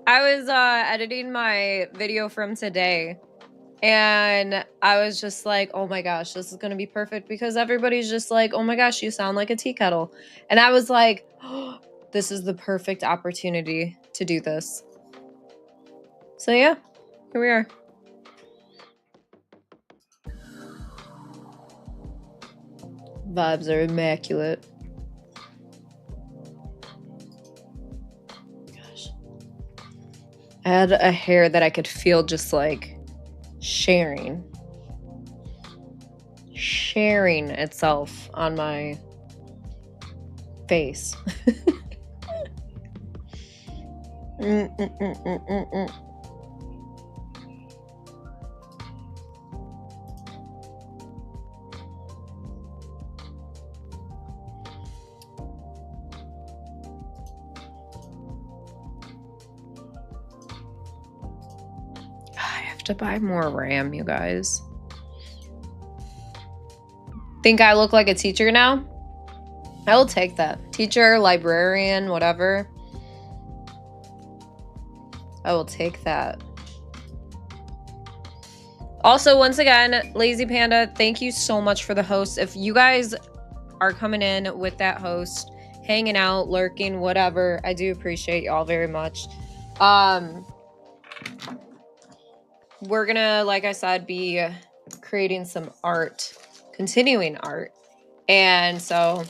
I was editing my video from today, and I was just like, oh my gosh, this is gonna be perfect because everybody's just like, oh my gosh, you sound like a tea kettle. And I was like, oh, this is the perfect opportunity to do this. So yeah, here we are. Vibes are immaculate. Gosh. I had a hair that I could feel just like sharing itself on my face. To buy more RAM, you guys. Think I look like a teacher now? I will take that. Teacher, librarian, whatever. I will take that. Also, once again, Lazy Panda, thank you so much for the host. If you guys are coming in with that host, hanging out, lurking, whatever, I do appreciate y'all very much. We're gonna, like I said, be creating some art, continuing art. And so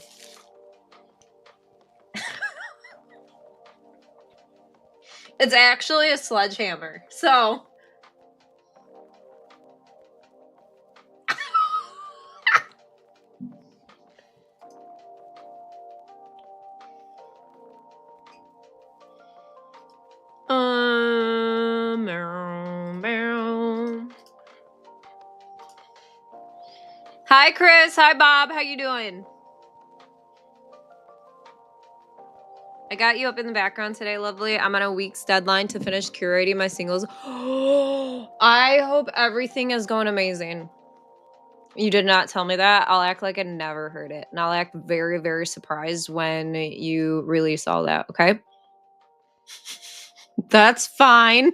it's actually a sledgehammer. So Hi, Chris. Hi, Bob. How you doing? I got you up in the background today, lovely. I'm on a week's deadline to finish curating my singles. I hope everything is going amazing. You did not tell me that. I'll act like I never heard it. And I'll act very, very surprised when you release all that, okay? That's fine.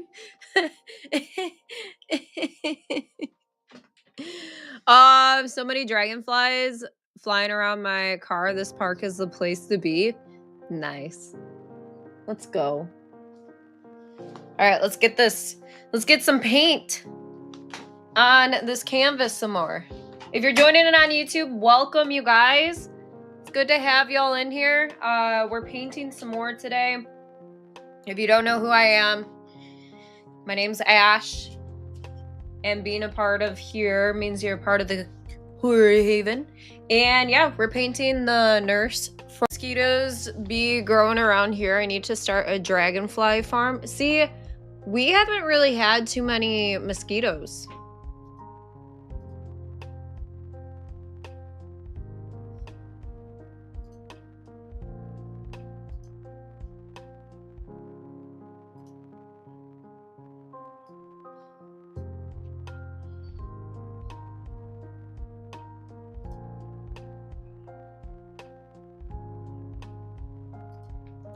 So many dragonflies flying around my car. This park is the place to be. Nice. Let's go. All right, let's get this. Let's get some paint on this canvas some more. If you're joining it on YouTube, welcome, you guys. It's good to have y'all in here. We're painting some more today. If you don't know who I am, my name's Ash. And being a part of here means you're a part of the Horror Haven. And yeah, we're painting the nurse. For mosquitoes be growing around here, I need to start a dragonfly farm. See, we haven't really had too many mosquitoes.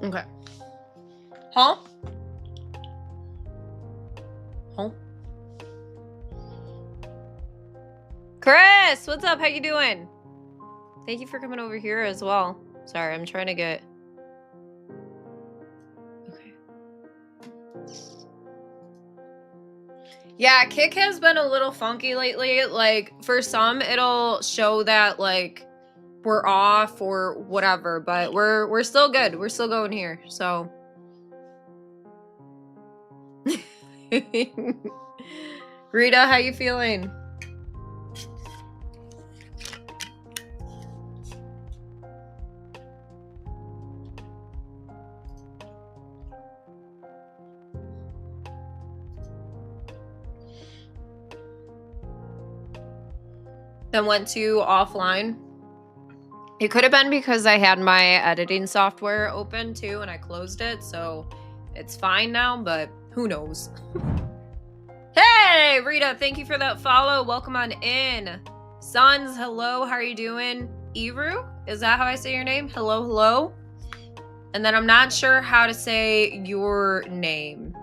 Okay. Huh? Huh? Chris, what's up? How you doing? Thank you for coming over here as well. Sorry, I'm trying to get... Okay. Yeah, Kick has been a little funky lately. Like, for some, it'll show that, like, we're off or whatever, but we're still good. We're still going here, so. Rita, how you feeling? Then went to offline. It could have been because I had my editing software open too and I closed it, so it's fine now, but who knows? Hey, Rita, thank you for that follow. Welcome on in. Sons, hello, how are you doing? Iru, is that how I say your name? Hello, hello. And then I'm not sure how to say your name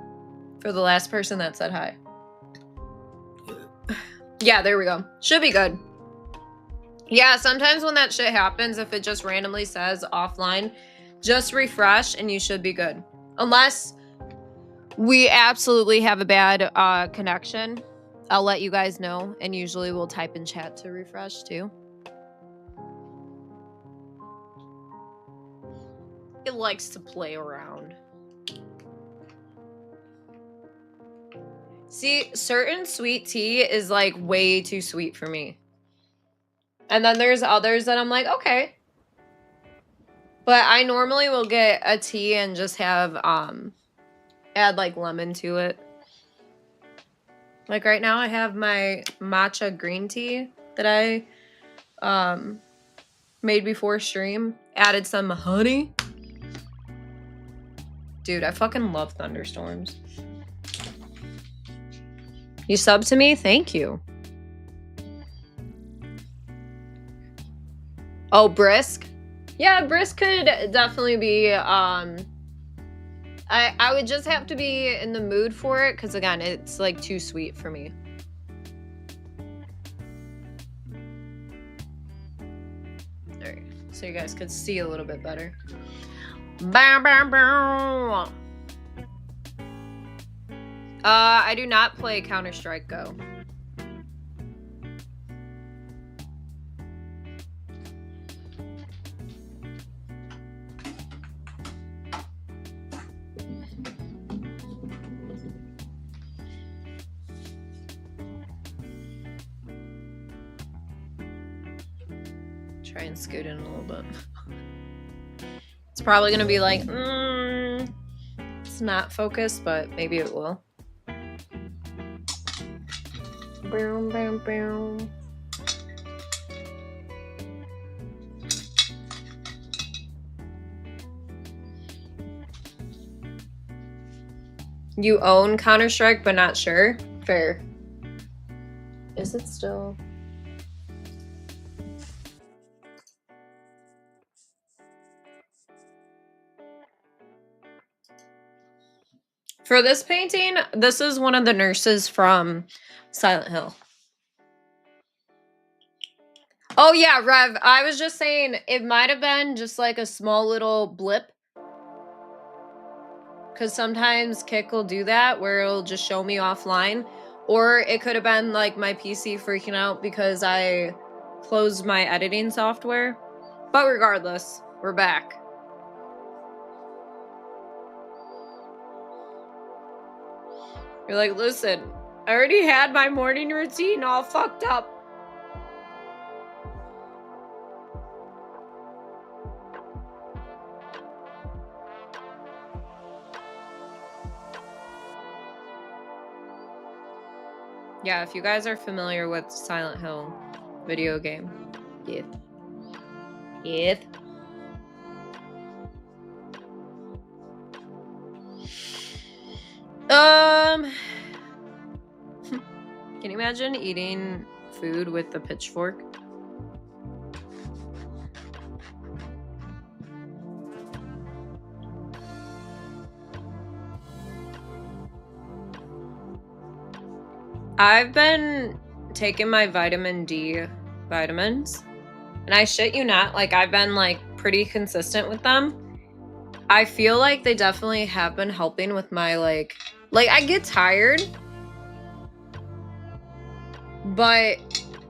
for the last person that said hi. Yeah, there we go. Should be good. Yeah, sometimes when that shit happens, if it just randomly says offline, just refresh and you should be good. Unless we absolutely have a bad connection, I'll let you guys know. And usually we'll type in chat to refresh too. It likes to play around. See, certain sweet tea is like way too sweet for me. And then there's others that I'm like, okay. But I normally will get a tea and just have add like lemon to it. Like right now I have my matcha green tea that I made before stream. Added some honey. Dude, I fucking love thunderstorms. You sub to me? Thank you. Oh, brisk? Yeah, brisk could definitely be I would just have to be in the mood for it because again, it's like too sweet for me. Alright, so you guys could see a little bit better. Bow, bow, bow. I do not play Counter-Strike Go. Try and scoot in a little bit. It's probably gonna be like, it's not focused, but maybe it will. Boom, boom, boom. You own Counter-Strike, but not sure? Fair. Is it still? For this painting, this is one of the nurses from Silent Hill. Oh yeah, Rev, I was just saying it might have been just like a small little blip. Because sometimes Kick will do that where it'll just show me offline. Or it could have been like my PC freaking out because I closed my editing software. But regardless, we're back. You're like, listen, I already had my morning routine all fucked up. Yeah, if you guys are familiar with Silent Hill video game. Yeah. Yeah. Can you imagine eating food with a pitchfork? I've been taking my vitamin D vitamins, and I shit you not, like I've been like pretty consistent with them. I feel like they definitely have been helping with my like I get tired, but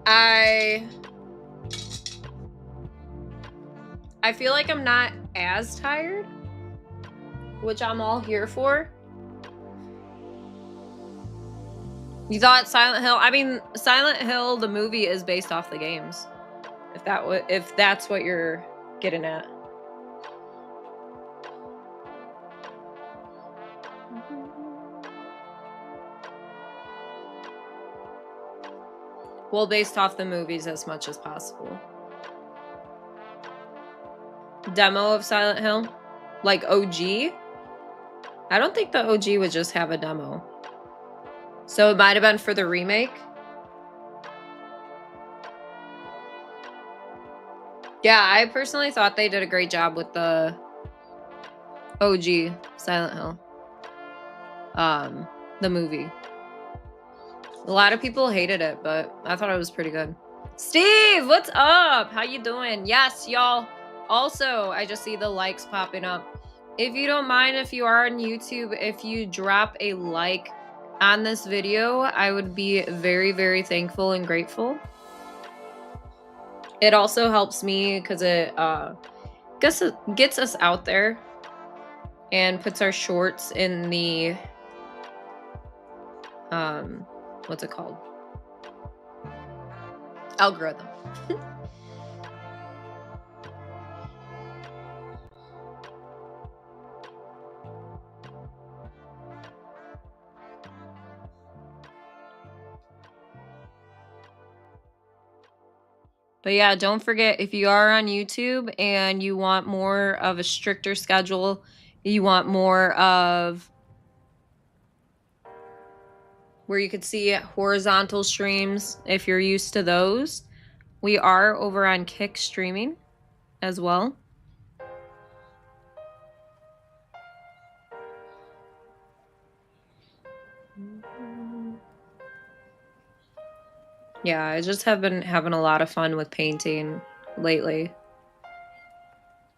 I feel like I'm not as tired, which I'm all here for. You thought Silent Hill? I mean, Silent Hill, the movie, is based off the games. If that's what you're getting at. Well, based off the movies as much as possible. Demo of Silent Hill? Like OG? I don't think the OG would just have a demo. So it might have been for the remake. Yeah, I personally thought they did a great job with the OG Silent Hill. The movie. A lot of people hated it, but I thought it was pretty good. Steve, what's up? How you doing? Yes, y'all. Also, I just see the likes popping up. If you don't mind, if you are on YouTube, if you drop a like on this video, I would be very, very thankful and grateful. It also helps me because it gets us out there and puts our shorts in the what's it called? Algorithm. But yeah, don't forget, if you are on YouTube and you want more of a stricter schedule, you want more of where you could see horizontal streams, if you're used to those, we are over on Kick streaming as well. Yeah, I just have been having a lot of fun with painting lately.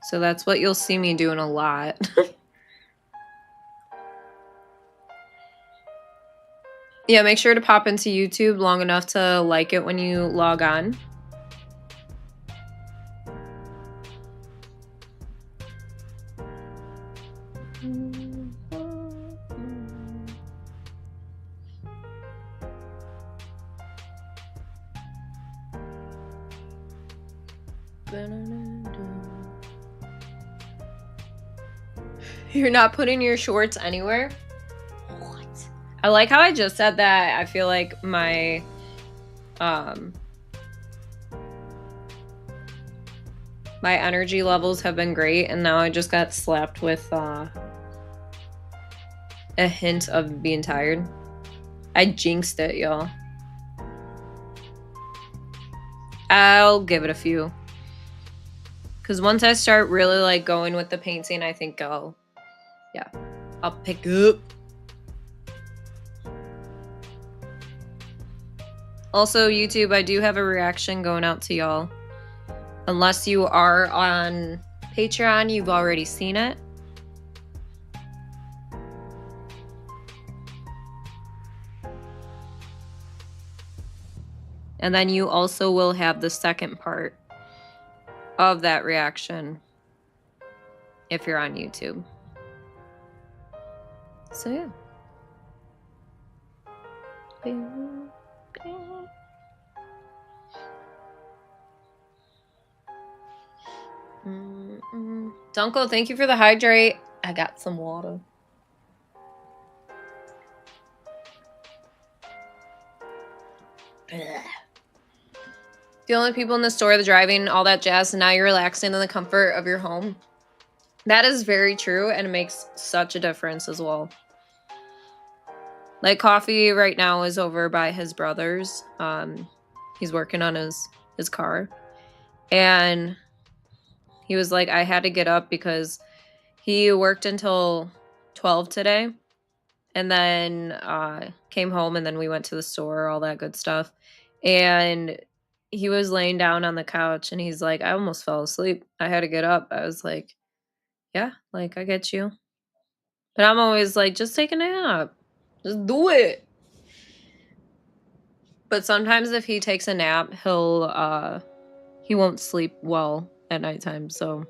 So that's what you'll see me doing a lot. Yeah, make sure to pop into YouTube long enough to like it when you log on. You're not putting your shorts anywhere? What? I like how I just said that. I feel like my my energy levels have been great, and now I just got slapped with a hint of being tired. I jinxed it, y'all. I'll give it a few. Because once I start really like going with the painting, I think I'll pick up. Also, YouTube, I do have a reaction going out to y'all. Unless you are on Patreon, you've already seen it. And then you also will have the second part of that reaction if you're on YouTube. So yeah. Dunkel, thank you for the hydrate. I got some water. The only people in the store, the driving, all that jazz, and now you're relaxing in the comfort of your home. That is very true, and it makes such a difference as well. Like, Coffee right now is over by his brother's. He's working on his car. And he was like, I had to get up because he worked until 12 today. And then came home, and then we went to the store, all that good stuff. And he was laying down on the couch, and he's like, I almost fell asleep. I had to get up. I was like, yeah, like, I get you. But I'm always like, just take a nap. Just do it. But sometimes if he takes a nap, he won't sleep well at nighttime, so.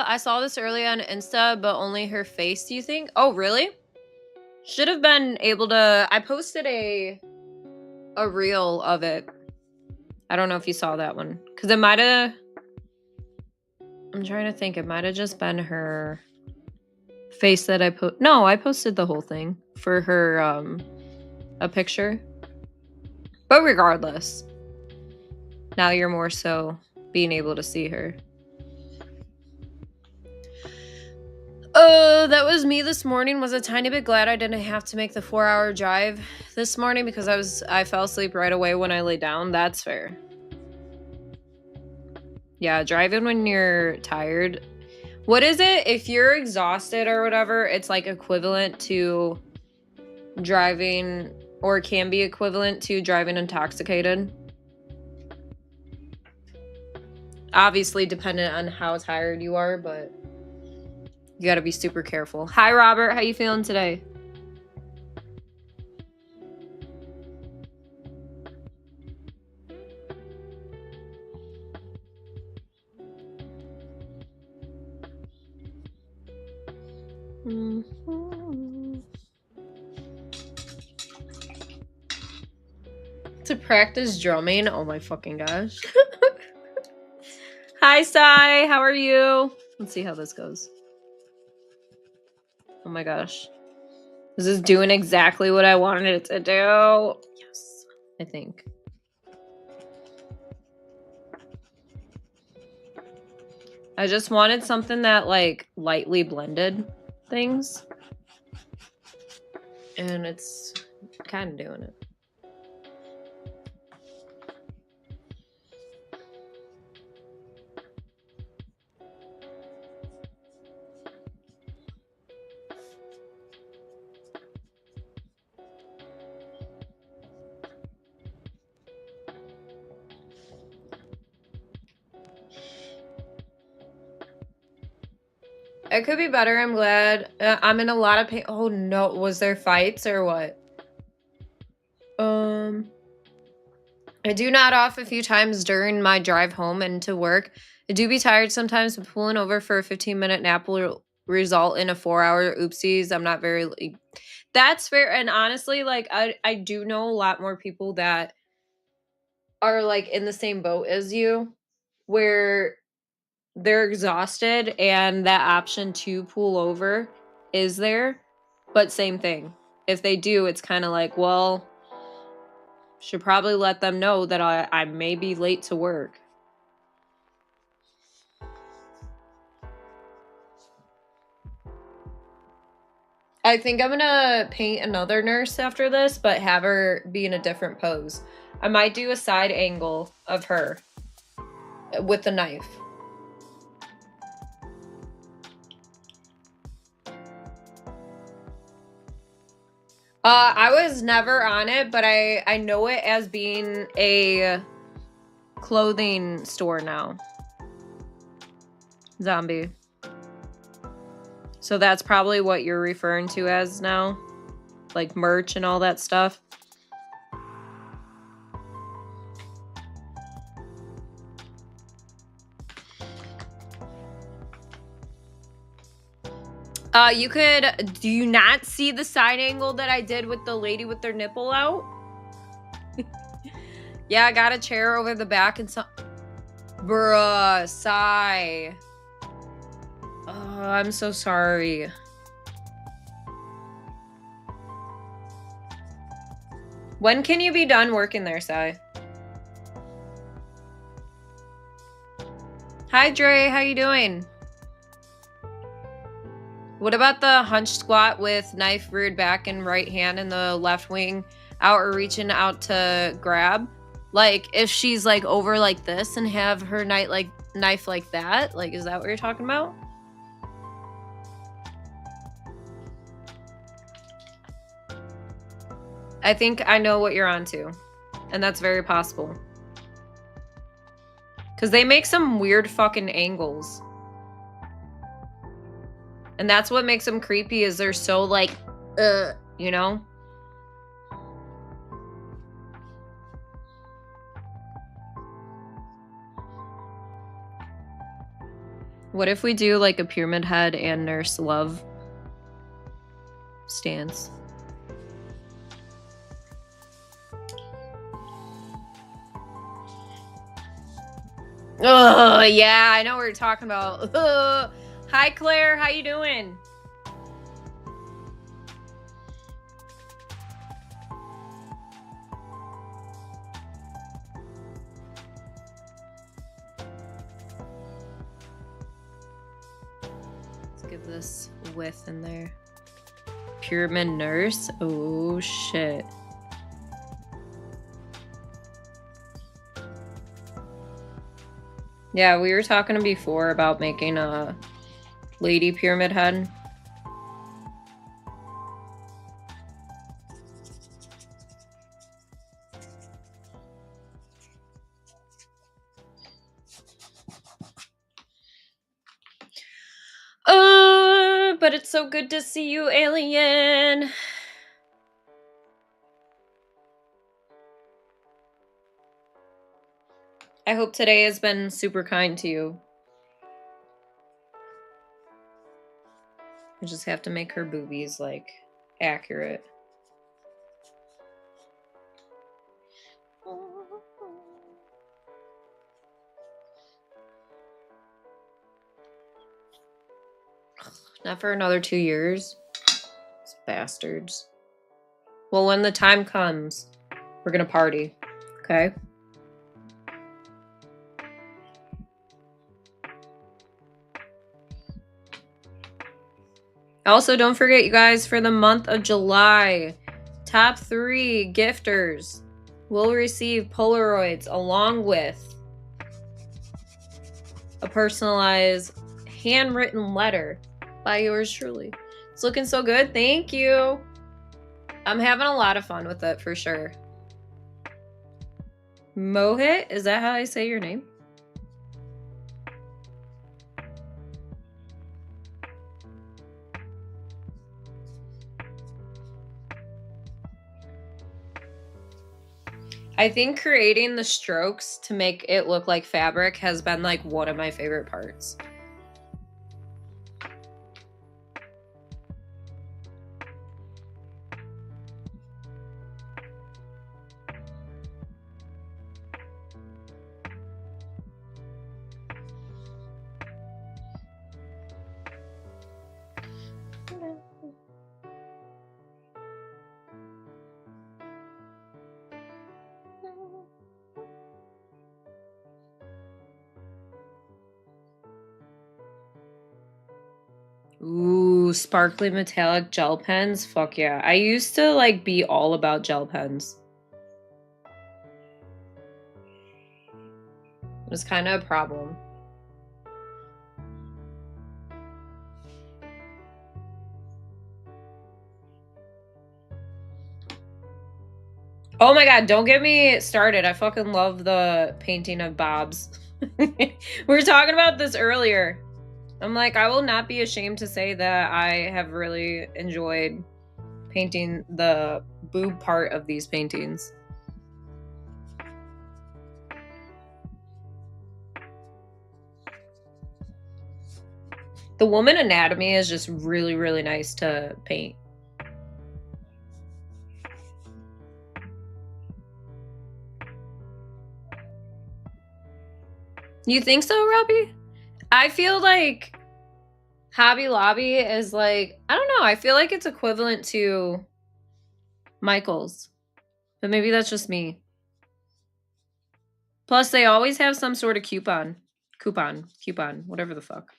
I saw this early on Insta, but only her face, do you think? Oh, really? Should have been able to. I posted a reel of it. I don't know if you saw that one. Because it might have. I'm trying to think. It might have just been her face that I put. No, I posted the whole thing for her, a picture. But regardless, now you're more so being able to see her. That was me this morning. Was a tiny bit glad I didn't have to make the 4-hour drive this morning because I fell asleep right away when I lay down. That's fair. Yeah, driving when you're tired. What is it? If you're exhausted or whatever, it's like equivalent to driving, or can be equivalent to driving intoxicated. Obviously dependent on how tired you are, but you gotta be super careful. Hi, Robert. How you feeling today? To practice drumming? Oh my fucking gosh. Hi, Sai. How are you? Let's see how this goes. Oh my gosh. This is doing exactly what I wanted it to do. Yes, I think. I just wanted something that like lightly blended things. And it's kind of doing it. It could be better. I'm glad. I'm in a lot of pain. Oh no, was there fights or what? I do nod off a few times during my drive home and to work. I do be tired sometimes, but pulling over for a 15-minute nap will result in a 4-hour oopsies. I'm not very. That's fair. And honestly, like I do know a lot more people that are like in the same boat as you, where they're exhausted and that option to pull over is there. But same thing. If they do, it's kind of like, well, should probably let them know that I may be late to work. I think I'm gonna paint another nurse after this, but have her be in a different pose. I might do a side angle of her with the knife. I was never on it, but I know it as being a clothing store now. Zombie. So that's probably what you're referring to as now? Like merch and all that stuff? Do you not see the side angle that I did with the lady with their nipple out? Yeah, I got a chair over the back and some. Bruh, sigh. Oh, I'm so sorry. When can you be done working there, Sai? Hi, Dre. How you doing? What about the hunch squat with knife reared back and right hand and the left wing out or reaching out to grab? Like, if she's, like, over like this and have her knife like that? Like, is that what you're talking about? I think I know what you're onto. And that's very possible. Because they make some weird fucking angles. And that's what makes them creepy, is they're so, like, you know? What if we do, like, a Pyramid Head and Nurse Love stance? Oh, yeah, I know what you're talking about. Hi, Claire. How you doing? give this width in there. Pyramid nurse. Oh shit. Yeah, we were talking before about making a lady pyramid head. But it's so good to see you, alien. I hope today has been super kind to you. I just have to make her boobies, like, accurate. Not for another 2 years. These bastards. Well, when the time comes, we're gonna party. Okay? Also, don't forget, you guys, for the month of July, top 3 gifters will receive Polaroids along with a personalized handwritten letter by yours truly. It's looking so good. Thank you. I'm having a lot of fun with it for sure. Mohit, is that how I say your name? I think creating the strokes to make it look like fabric has been like one of my favorite parts. Ooh, sparkly metallic gel pens. Fuck yeah. I used to like be all about gel pens. It was kind of a problem. Oh my god, don't get me started. I fucking love the painting of Bob's. We were talking about this earlier. I'm like, I will not be ashamed to say that I have really enjoyed painting the boob part of these paintings. The woman anatomy is just really, really nice to paint. You think so, Robbie? I feel like Hobby Lobby is like, I don't know, I feel like it's equivalent to Michael's. But maybe that's just me. Plus, they always have some sort of coupon, whatever the fuck.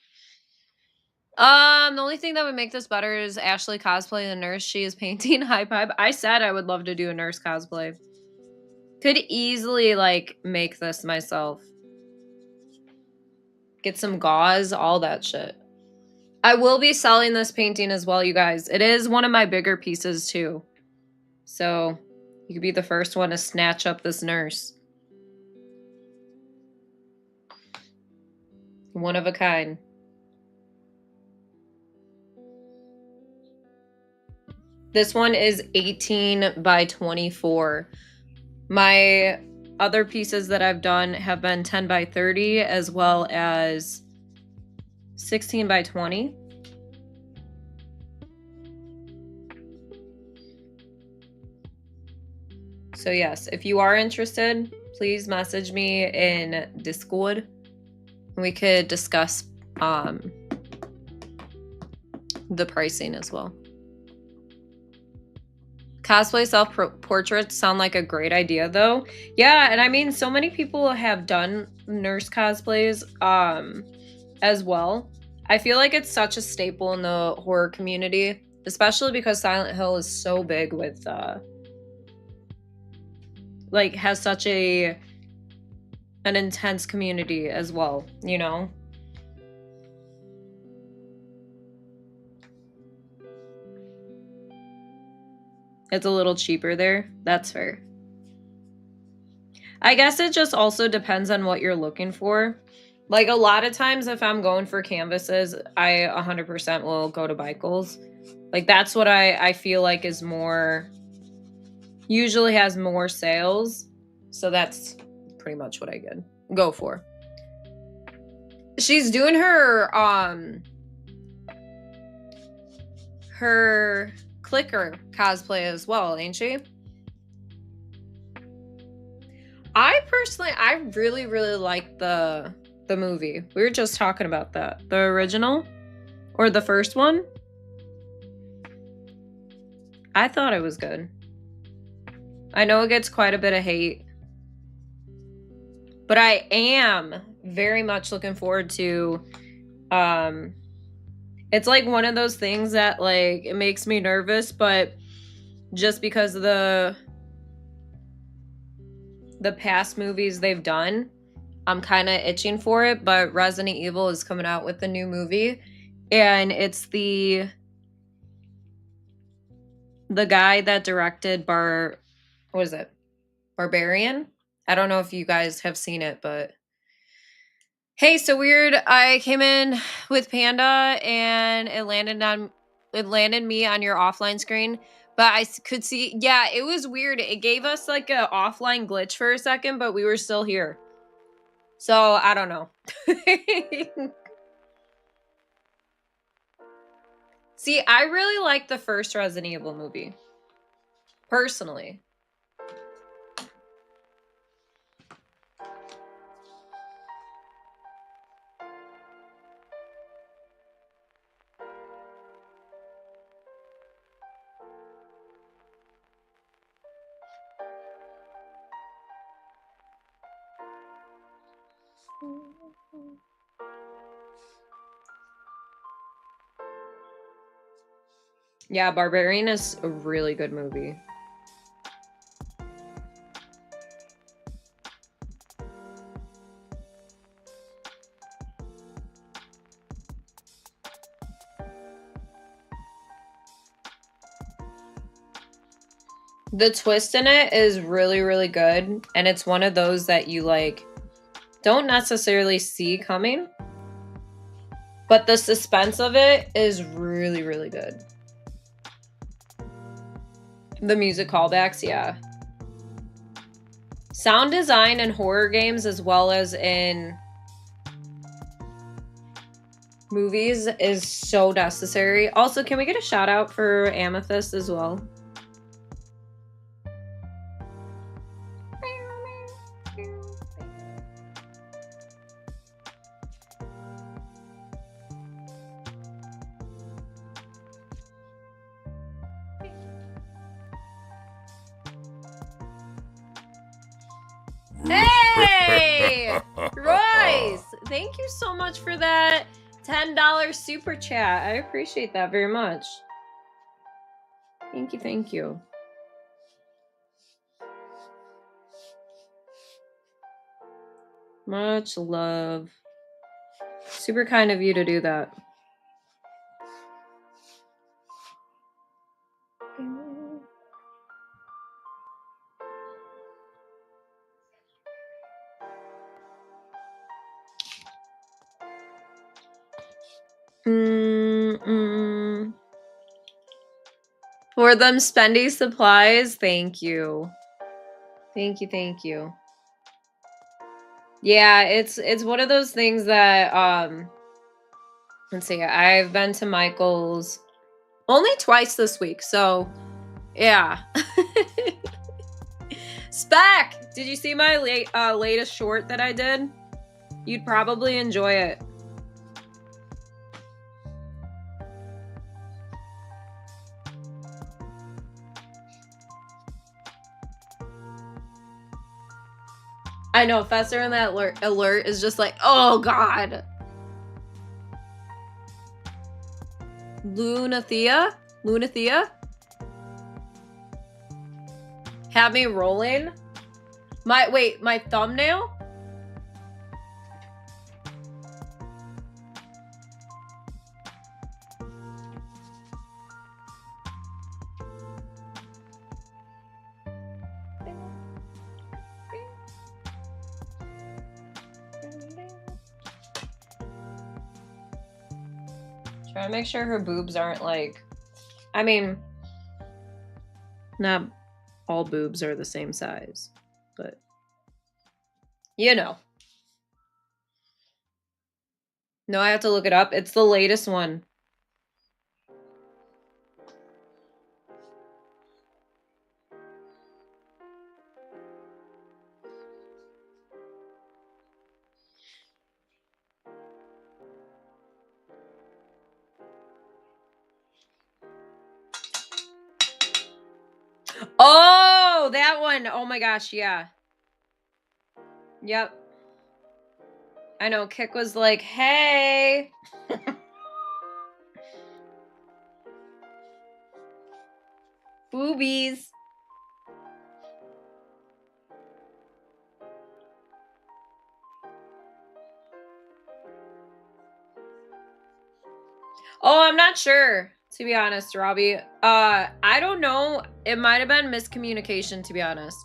The only thing that would make this better is Ashley cosplay the nurse. She is painting High Pipe. I said I would love to do a nurse cosplay. Could easily, like, make this myself. Get some gauze, all that shit. I will be selling this painting as well, you guys. It is one of my bigger pieces, too. So, you could be the first one to snatch up this nurse. One of a kind. This one is 18 by 24. My other pieces that I've done have been 10 by 30 as well as 16 by 20. So yes, if you are interested, please message me in Discord. We could discuss the pricing as well. Cosplay self-portraits sound like a great idea, though. Yeah, and I mean, so many people have done nurse cosplays as well. I feel like it's such a staple in the horror community, especially because Silent Hill is so big with like has such an intense community as well, you know? It's a little cheaper there. That's fair. I guess it just also depends on what you're looking for. Like a lot of times if I'm going for canvases, I 100% will go to Michael's. Like that's what I feel like is more, usually has more sales. So that's pretty much what I go for. She's doing her clicker cosplay as well, ain't she? I really, really like the movie. We were just talking about that. The original? Or the first one? I thought it was good. I know it gets quite a bit of hate. But I am very much looking forward to it's like one of those things that like it makes me nervous, but just because of the past movies they've done, I'm kind of itching for it. But Resident Evil is coming out with a new movie, and it's the guy that directed Barbarian? I don't know if you guys have seen it, but hey, so weird. I came in with Panda and it landed me on your offline screen, but I could see, yeah, it was weird. It gave us like a offline glitch for a second, but we were still here. So, I don't know. See, I really like the first Resident Evil movie. Personally. Yeah, Barbarian is a really good movie. The twist in it is really, really good. And it's one of those that you like don't necessarily see coming. But the suspense of it is really, really good. The music callbacks, yeah. Sound design in horror games as well as in movies is so necessary. Also, can we get a shout out for Amethyst as well? Hey! Royce! Thank you so much for that $10 super chat. I appreciate that very much. Thank you, thank you. Much love. Super kind of you to do that. For them spendy supplies, thank you. Thank you, thank you. Yeah, it's one of those things that let's see, I've been to Michael's only twice this week, so yeah. Spec! Did you see my latest short that I did? You'd probably enjoy it. I know, Fester in that alert is just like, oh god. Lunathea? Lunathea? Have me rolling? My thumbnail? Try to make sure her boobs aren't like... I mean, not all boobs are the same size, but you know. No, I have to look it up. It's the latest one. Oh, that one. Oh my gosh, yeah. Yep. I know, Kick was like, hey. Boobies. Oh, I'm not sure, to be honest, Robbie. I don't know. It might have been miscommunication, to be honest.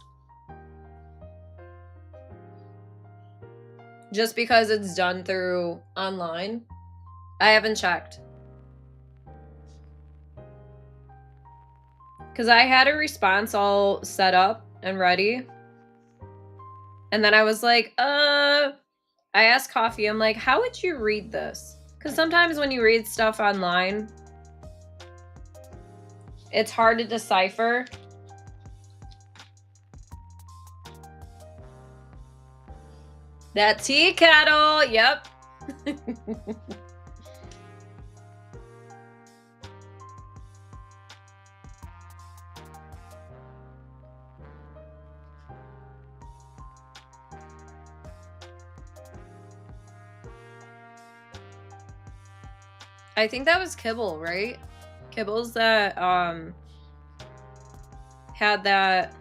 Just because it's done through online. I haven't checked. Because I had a response all set up and ready. And then I was like, I asked Coffee, I'm like, how would you read this? Because sometimes when you read stuff online, it's hard to decipher. That tea kettle, yep. I think that was Kibble, right? Kibbles that had that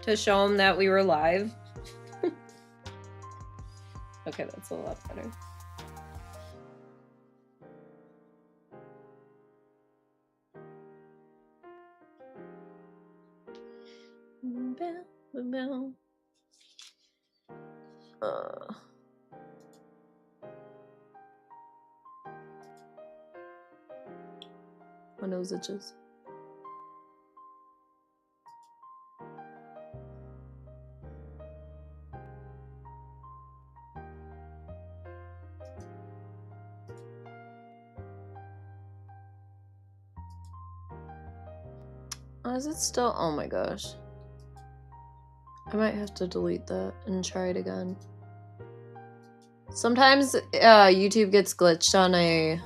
to show him that we were live. Okay, that's a lot better. My nose itches. Oh, is it still? Oh my gosh. I might have to delete that and try it again. Sometimes YouTube gets glitched on a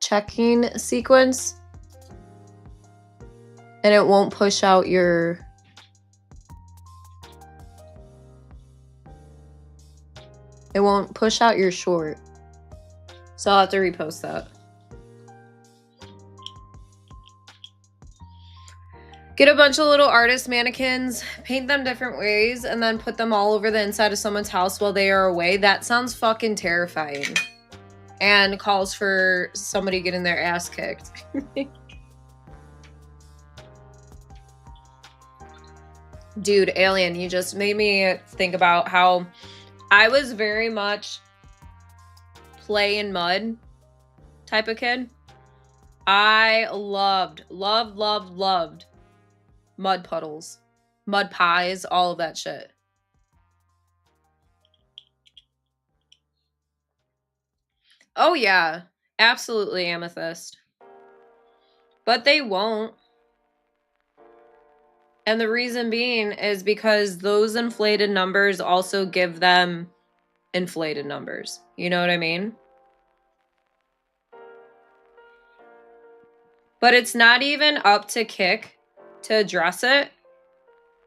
checking sequence and it won't push out your short. So I'll have to repost that. Get a bunch of little artist mannequins, paint them different ways, and then put them all over the inside of someone's house while they are away. That sounds fucking terrifying. And calls for somebody getting their ass kicked. Dude, Alien, you just made me think about how I was very much play in mud type of kid. I loved mud puddles, mud pies, all of that shit. Oh yeah, absolutely Amethyst. But they won't. And the reason being is because those inflated numbers also give them inflated numbers. You know what I mean? But it's not even up to Kick to address it.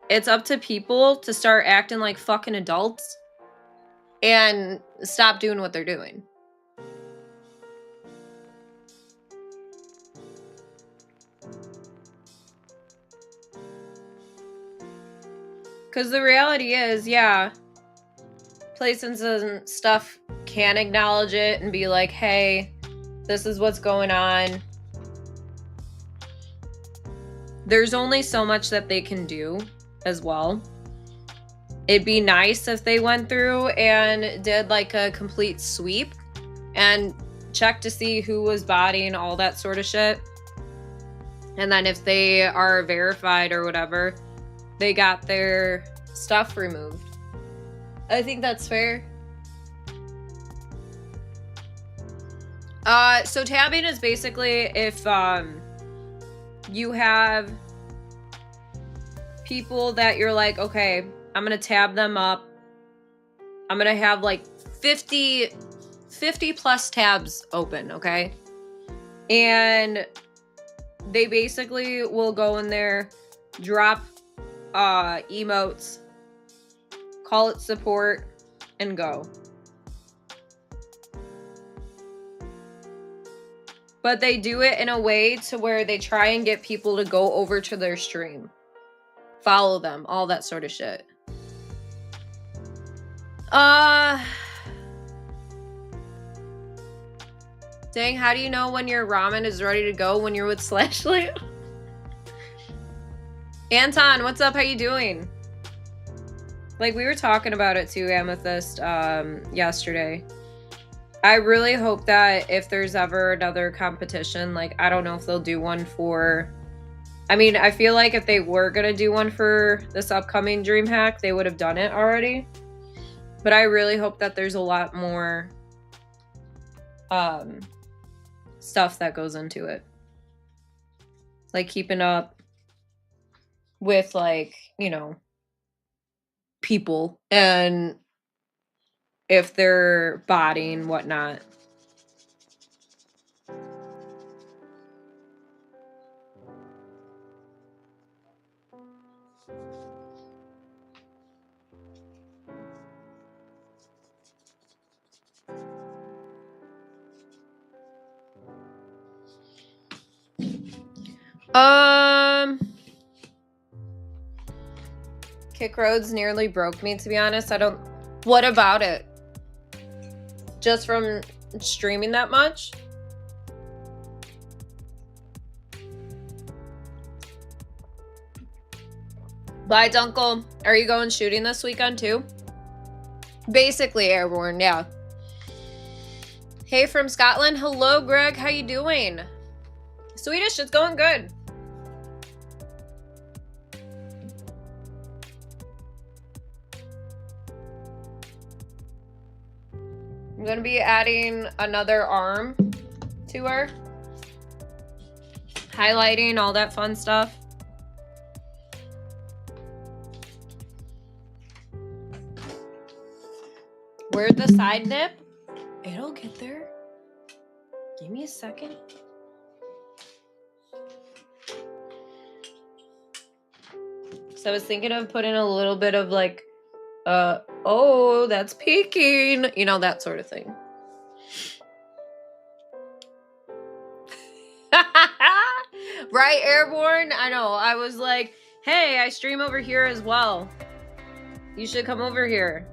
It's up to people to start acting like fucking adults and stop doing what they're doing. Because the reality is, yeah, places and stuff can acknowledge it and be like, hey, this is what's going on. There's only so much that they can do as well. It'd be nice if they went through and did like a complete sweep and checked to see who was botting, all that sort of shit. And then if they are verified or whatever, they got their stuff removed. I think that's fair. So tabbing is basically if you have people that you're like, okay, I'm gonna tab them up. I'm gonna have like 50 plus tabs open, okay? And they basically will go in there, drop emotes, call it support, and go. But they do it in a way to where they try and get people to go over to their stream, follow them, all that sort of shit. Dang, how do you know when your ramen is ready to go when you're with Slashly? Anton, what's up? How you doing? Like, we were talking about it too, Amethyst, yesterday. I really hope that if there's ever another competition, like, I don't know if they'll do one for... I mean, I feel like if they were going to do one for this upcoming DreamHack, they would have done it already. But I really hope that there's a lot more stuff that goes into it. Like, keeping up with, like, you know, people and if they're botting, whatnot. Kick Roads nearly broke me, to be honest. What about it? Just from streaming that much? Bye, Dunkle. Are you going shooting this weekend too? Basically airborne, yeah. Hey from Scotland. Hello, Greg. How you doing? Swedish, it's going good. I'm going to be adding another arm to her. Highlighting, all that fun stuff. Where'd the side nip? It'll get there. Give me a second. So I was thinking of putting a little bit of like, oh, that's peeking. You know, that sort of thing. Right, Airborne? I know. I was like, hey, I stream over here as well. You should come over here.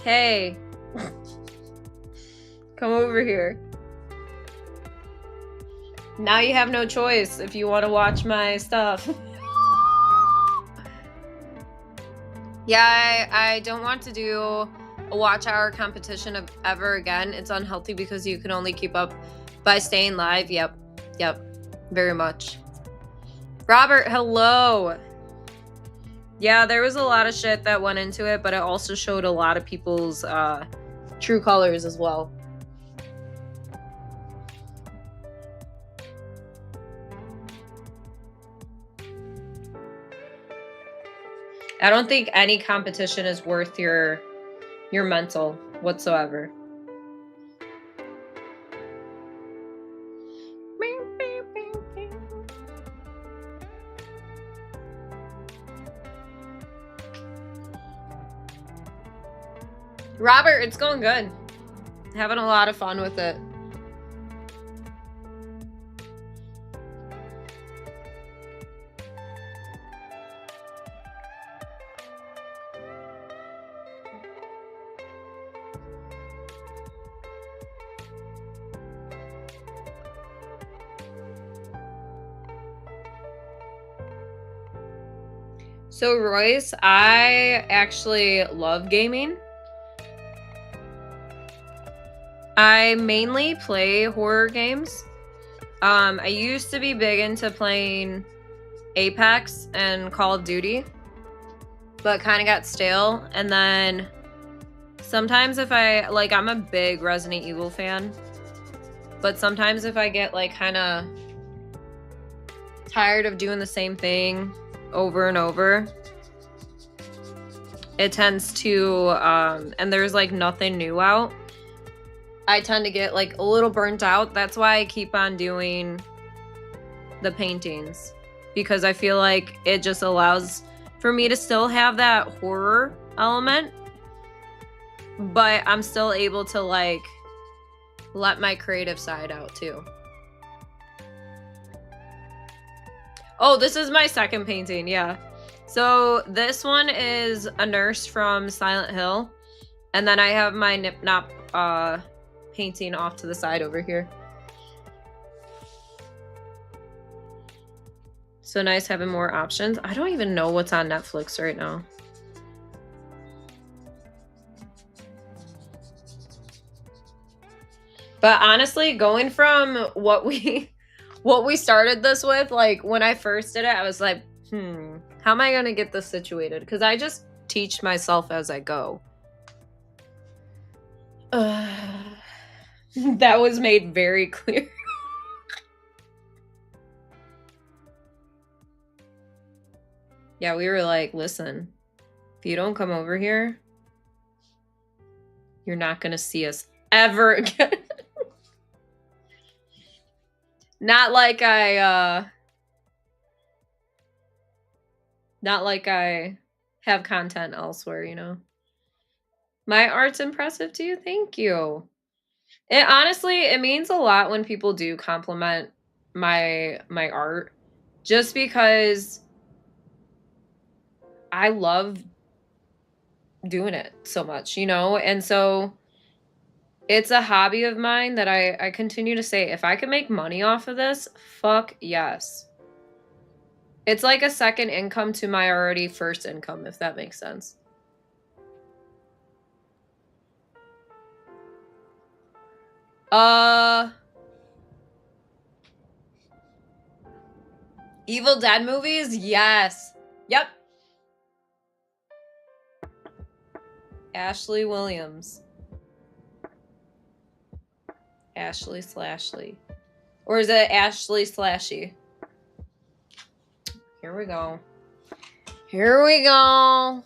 Hey. Come over here. Now you have no choice if you want to watch my stuff. Yeah, I don't want to do a watch hour competition of ever again. It's unhealthy because you can only keep up by staying live. Yep, very much. Robert, hello. Yeah, there was a lot of shit that went into it, but it also showed a lot of people's true colors as well. I don't think any competition is worth your mental whatsoever. Robert, it's going good. Having a lot of fun with it. So Royce, I actually love gaming. I mainly play horror games. I used to be big into playing Apex and Call of Duty, but kind of got stale. And then sometimes if I'm a big Resident Evil fan, but sometimes if I get like kind of tired of doing the same thing over and over, it tends to, and there's like nothing new out, I tend to get like a little burnt out. That's why I keep on doing the paintings, because I feel like it just allows for me to still have that horror element, but I'm still able to like let my creative side out too. Oh, this is my second painting, yeah. So this one is a nurse from Silent Hill, and then I have my Nip Nop painting off to the side over here. So nice having more options. I don't even know what's on Netflix right now. But honestly, going from what we started this with, like when I first did it, I was like, how am I gonna get this situated? Because I just teach myself as I go. That was made very clear. Yeah, we were like, listen, if you don't come over here, you're not gonna see us ever again. Not like I have content elsewhere, you know. My art's impressive too. Thank you. It honestly, it means a lot when people do compliment my art, just because I love doing it so much, you know? And so it's a hobby of mine that I continue to say, if I could make money off of this, fuck yes. It's like a second income to my already first income, if that makes sense. Evil Dead movies? Yes. Yep. Ashley Williams. Ashley Slashley. Or is it Ashley Slashy? Here we go. Here we go.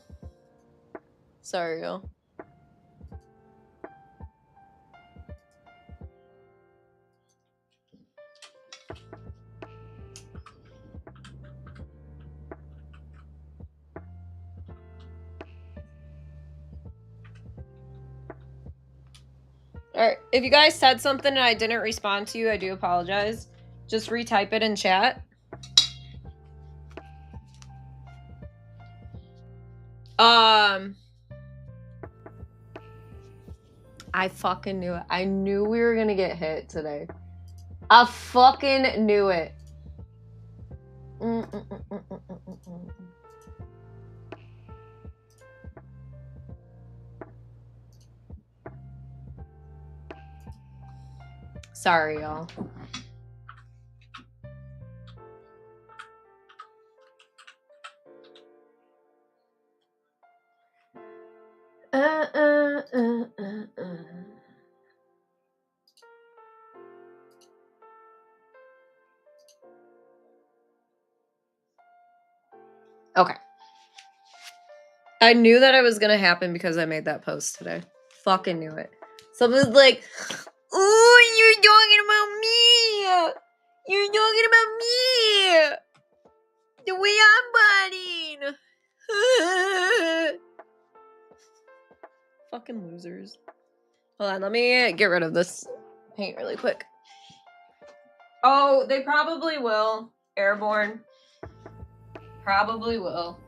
Sorry, y'all. Alright, if you guys said something and I didn't respond to you, I do apologize. Just retype it in chat. I fucking knew it. I knew we were gonna get hit today. I fucking knew it. Sorry, y'all. Okay. I knew that it was gonna happen because I made that post today. Fucking knew it. Someone's like, "Ooh, you're talking about me. You're talking about me. The way I'm bodied." Fucking losers. Hold on, let me get rid of this paint really quick. Oh, they probably will. Airborne. Probably will.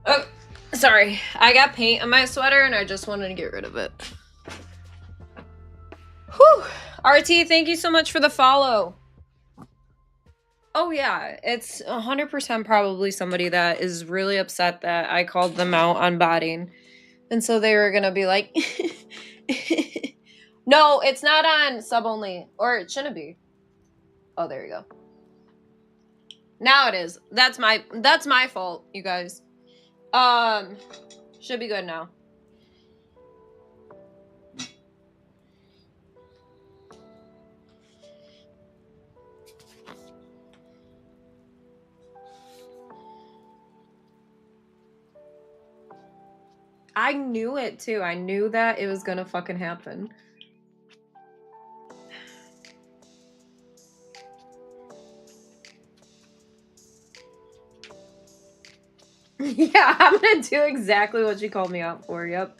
Oh, sorry. I got paint on my sweater and I just wanted to get rid of it. Whew. RT, thank you so much for the follow. Oh yeah, it's 100% probably somebody that is really upset that I called them out on botting. And so they were gonna be like, no, it's not on sub only, or it shouldn't be. Oh, there you go. Now it is. That's my fault, you guys. Should be good now. I knew it too. I knew that it was gonna fucking happen. Yeah, I'm gonna do exactly what she called me out for. Yep.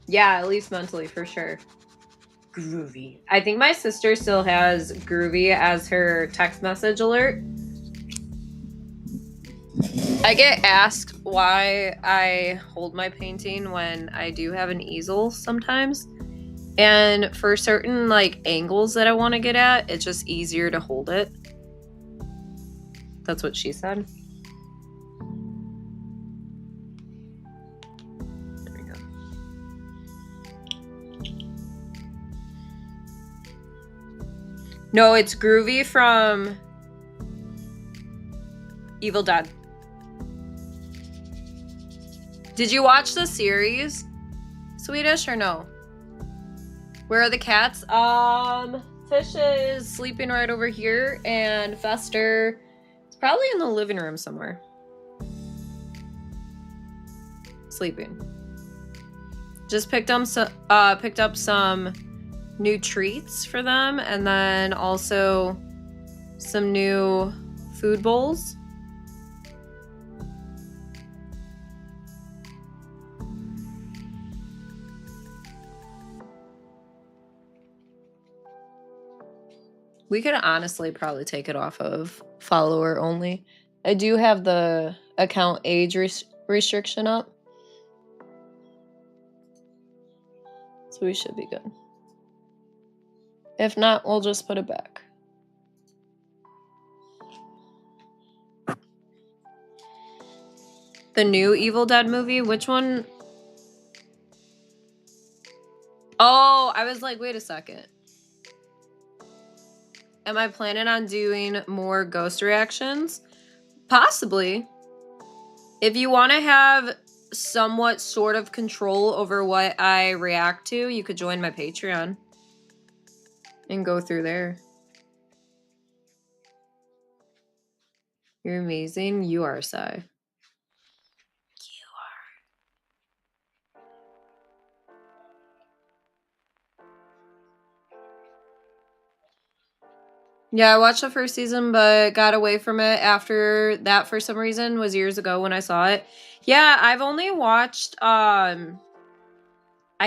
Yeah, at least mentally, for sure. Groovy. I think my sister still has Groovy as her text message alert. I get asked why I hold my painting when I do have an easel sometimes. And for certain like angles that I want to get at, it's just easier to hold it. That's what she said. There we go. No, it's Groovy from Evil Dead. Did you watch the series? Swedish or no? Where are the cats? Fish is sleeping right over here, and Fester is probably in the living room somewhere. Sleeping. Just picked up some new treats for them, and then also some new food bowls. We could honestly probably take it off of follower only. I do have the account age restriction up. So we should be good. If not, we'll just put it back. The new Evil Dead movie? Which one? Oh, I was like, wait a second. Am I planning on doing more ghost reactions? Possibly. If you want to have somewhat sort of control over what I react to, you could join my Patreon and go through there. You're amazing. You are, Sai. You are. Yeah, I watched the first season, but got away from it after that for some reason. Was years ago when I saw it. Yeah, I've only watched, I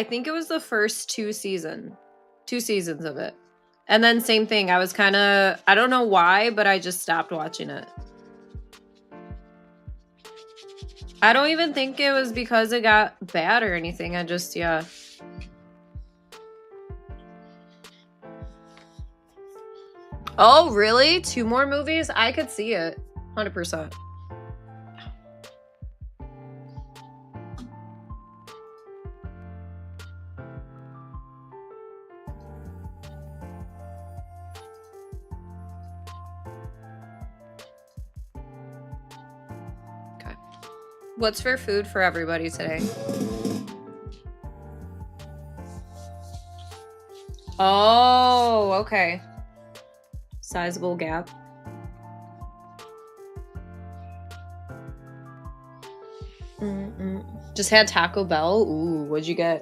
think it was the first two seasons of it. And then same thing. I was kind of, I don't know why, but I just stopped watching it. I don't even think it was because it got bad or anything. I just, yeah. Oh, really? 2 more movies? I could see it. 100%. Okay. What's for food for everybody today? Oh, okay. Sizable gap. Just had Taco Bell. Ooh, what'd you get?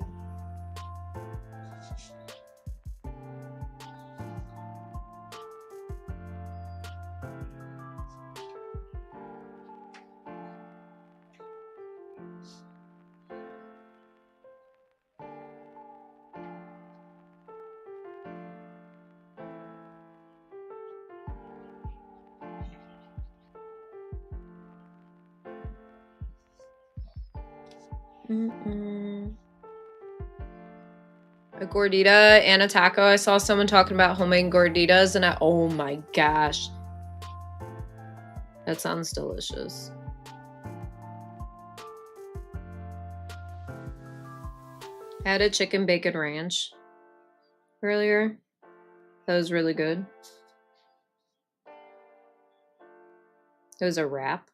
A gordita and a taco. I saw someone talking about homemade gorditas, and oh my gosh, that sounds delicious. I had a chicken bacon ranch earlier. That was really good. It was a wrap.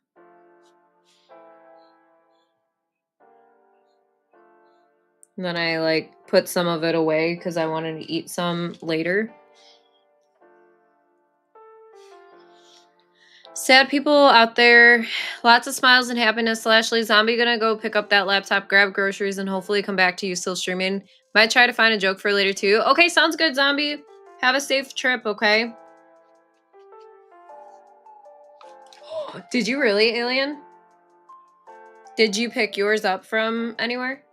And then I like put some of it away because I wanted to eat some later. Sad people out there, lots of smiles and happiness. Ashley Zombie gonna go pick up that laptop, grab groceries, and hopefully come back to you still streaming. Might try to find a joke for later too. Okay, sounds good, Zombie. Have a safe trip, okay? Did you really, Alien? Did you pick yours up from anywhere?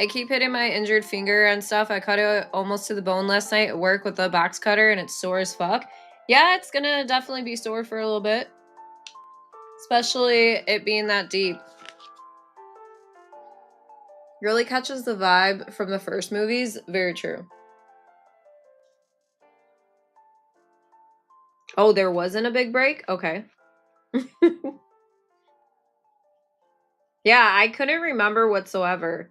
I keep hitting my injured finger and stuff. I cut it almost to the bone last night at work with a box cutter and it's sore as fuck. Yeah, it's gonna definitely be sore for a little bit. Especially it being that deep. Really catches the vibe from the first movies. Very true. Oh, there wasn't a big break? Okay. Yeah, I couldn't remember whatsoever.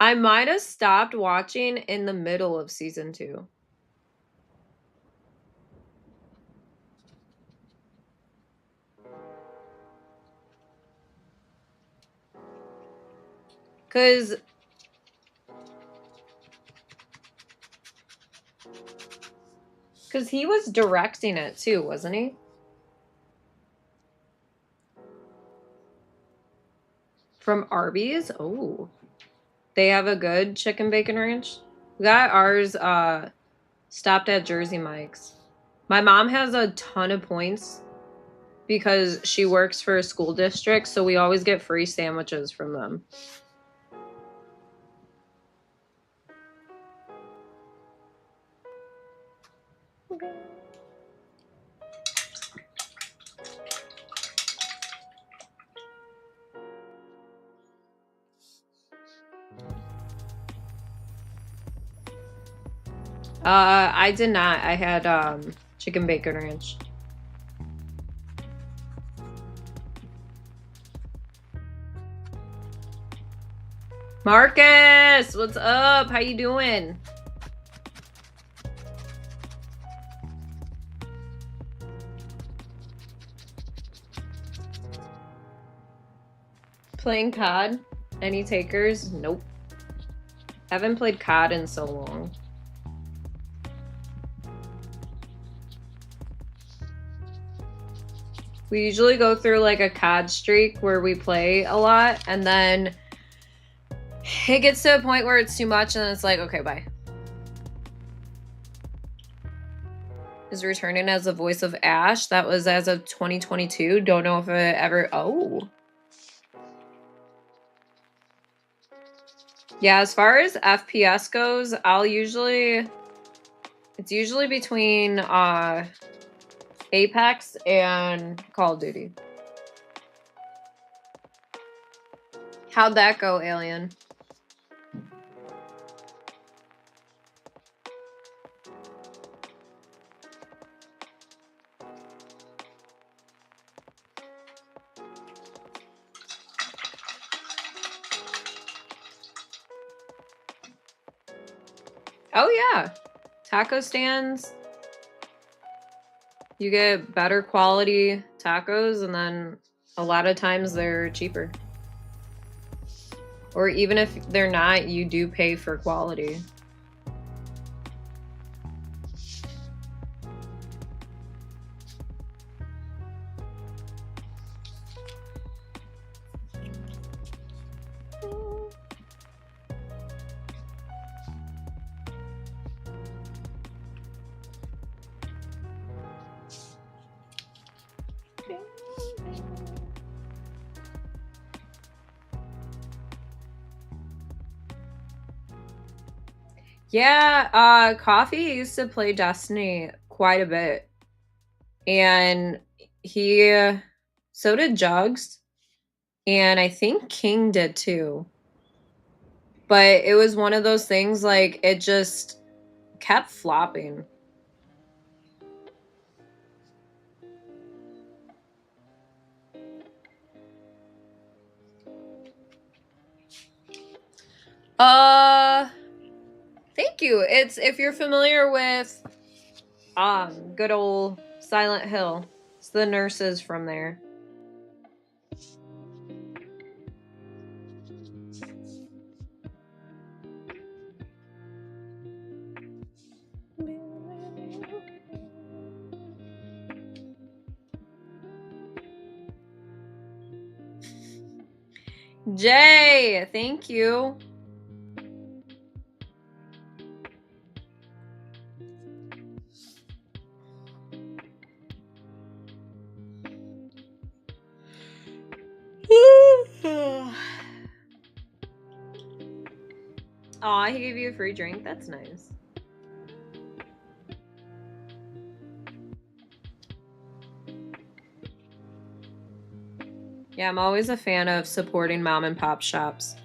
I might have stopped watching in the middle of season 2. Because he was directing it too, wasn't he? From Arby's? Oh. They have a good chicken bacon ranch. We got ours stopped at Jersey Mike's. My mom has a ton of points because she works for a school district, so we always get free sandwiches from them. Okay. I did not. I had chicken bacon ranch. Marcus, what's up? How you doing? Playing COD? Any takers? Nope. Haven't played COD in so long. We usually go through like a COD streak where we play a lot, and then it gets to a point where it's too much, and then it's like, okay, bye. Is returning as the voice of Ash. That was as of 2022. Don't know if it ever... Oh. Yeah, as far as FPS goes, it's usually between Apex and Call of Duty. How'd that go, Alien? Oh yeah, taco stands. You get better quality tacos, and then a lot of times they're cheaper. Or even if they're not, you do pay for quality. Yeah, Coffee used to play Destiny quite a bit. And so did Jugs. And I think King did too. But it was one of those things, like, it just kept flopping. Thank you. It's, if you're familiar with good old Silent Hill, it's the nurses from there. Jay, thank you. Aw, he gave you a free drink? That's nice. Yeah, I'm always a fan of supporting mom and pop shops.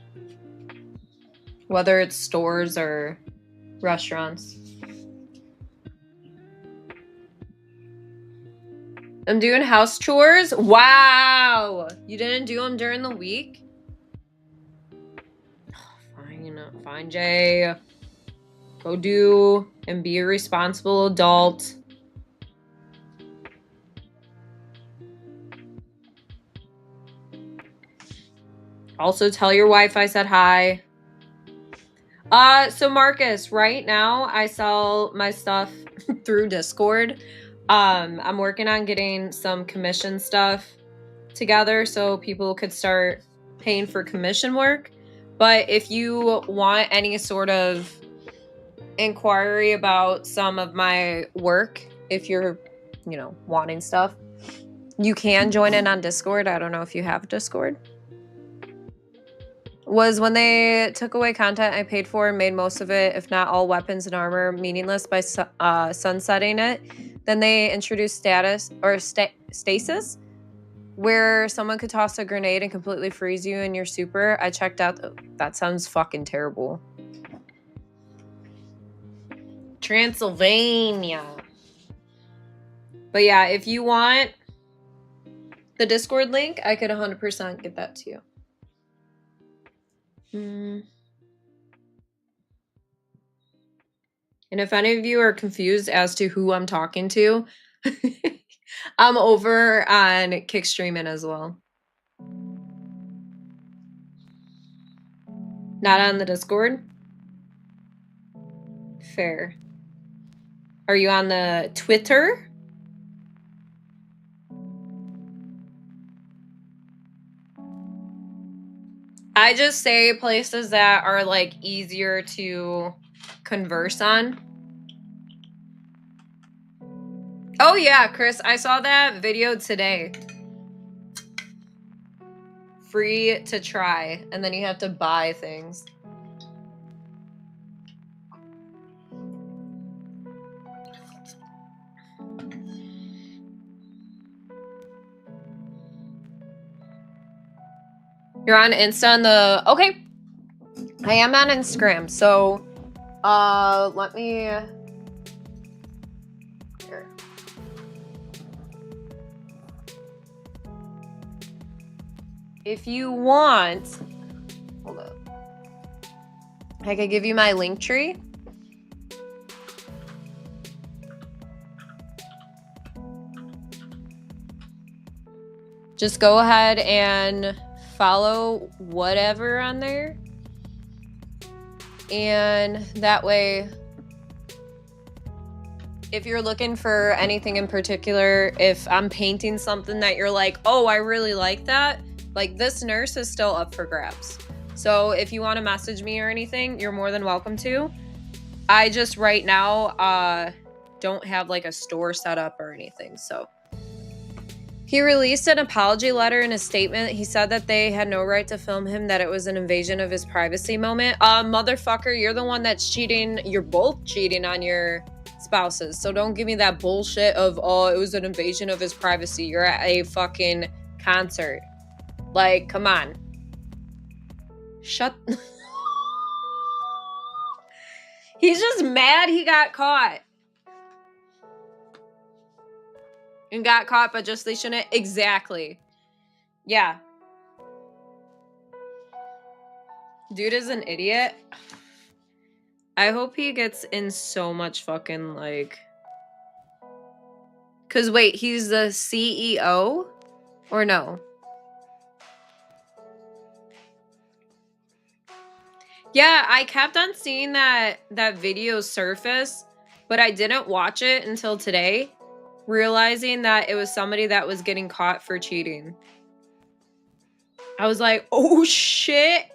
Whether it's stores or restaurants. I'm doing house chores? Wow! You didn't do them during the week? Fine, Jay. Go do and be a responsible adult. Also, tell your wife I said hi. So Marcus, right now I sell my stuff through Discord. I'm working on getting some commission stuff together so people could start paying for commission work. But if you want any sort of inquiry about some of my work, if you're, wanting stuff, you can join in on Discord. I don't know if you have Discord. Was when they took away content I paid for and made most of it, if not all, weapons and armor meaningless by sunsetting it. Then they introduced stasis, where someone could toss a grenade and completely freeze you in your super. I checked out. That sounds fucking terrible. Transylvania. But yeah, if you want the Discord link, I could 100% get that to you. And if any of you are confused as to who I'm talking to, I'm over on Kick Streaming as well. Not on the Discord? Fair. Are you on the Twitter? I just say places that are like easier to converse on. Oh yeah, Chris, I saw that video today. Free to try, and then you have to buy things. You're on Insta and okay. I am on Instagram, so let me here. If you want, hold up. I could give you my link tree. just go ahead and follow whatever on there. And that way, if you're looking for anything in particular, if I'm painting something that you're like, oh, I really like that, like this nurse is still up for grabs. So if you want to message me or anything, you're more than welcome to. I just right now don't have like a store set up or anything. So he released an apology letter in a statement. He said that they had no right to film him, that it was an invasion of his privacy moment. Motherfucker, you're the one that's cheating. You're both cheating on your spouses. So don't give me that bullshit of, oh, it was an invasion of his privacy. You're at a fucking concert. Like, come on. Shut. He's just mad he got caught. And got caught, but just they shouldn't. Exactly. Yeah. Dude is an idiot. I hope he gets in so much fucking like... Because wait, he's the CEO? Or no? Yeah, I kept on seeing that video surface, but I didn't watch it until today, realizing that it was somebody that was getting caught for cheating. I was like, oh shit.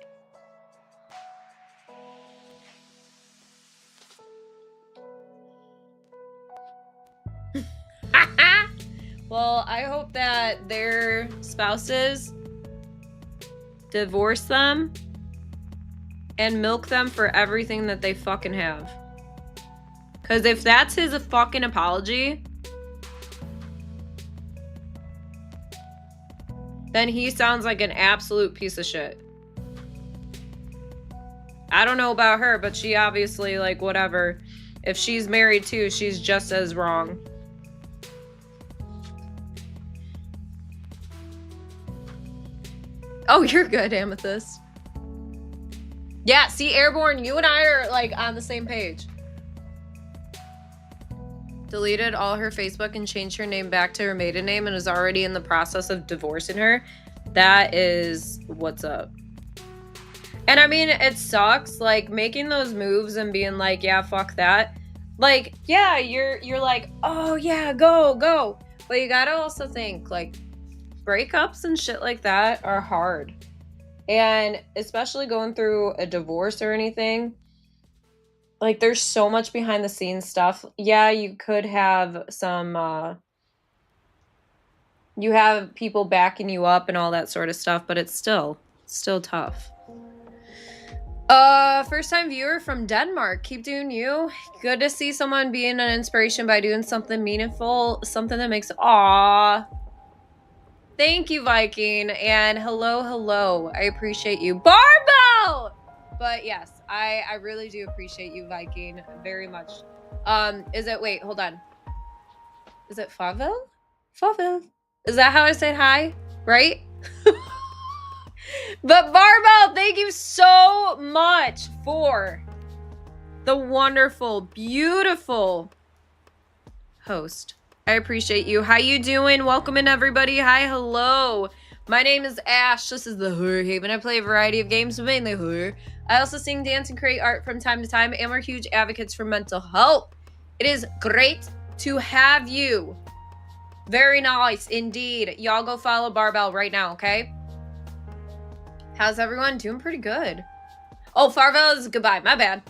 Well, I hope that their spouses divorce them and milk them for everything that they fucking have. Because if that's his fucking apology, then he sounds like an absolute piece of shit. I don't know about her, but she obviously, like, whatever. If she's married too, she's just as wrong. Oh, you're good, Amethyst. Yeah, see, Airborne, you and I are, like, on the same page. Deleted all her Facebook and changed her name back to her maiden name and is already in the process of divorcing her. That is what's up. And I mean, it sucks, like, making those moves and being like, yeah, fuck that. Like, yeah, you're like, oh, yeah, go. But you gotta also think, like, breakups and shit like that are hard. And especially going through a divorce or anything, like, there's so much behind the scenes stuff. Yeah, you could have some, you have people backing you up and all that sort of stuff, but it's still tough. First time viewer from Denmark. Keep doing you. Good to see someone being an inspiration by doing something meaningful, something that makes, aw. Thank you, Viking, and hello. I appreciate you. Barbell! But yes, I really do appreciate you, Viking, very much. Is it, wait, hold on. Is it Favel? Favel. Is that how I say hi? Right? But Barbell, thank you so much for the wonderful, beautiful host. I appreciate you. How you doing? Welcome in, everybody. Hi, hello. My name is Ash. This is the Horror Haven. I play a variety of games, mainly horror. I also sing, dance, and create art from time to time, and we're huge advocates for mental health. It is great to have you. Very nice indeed. Y'all go follow Barbell right now, okay? How's everyone? Doing pretty good. Oh, Farvel is goodbye. My bad.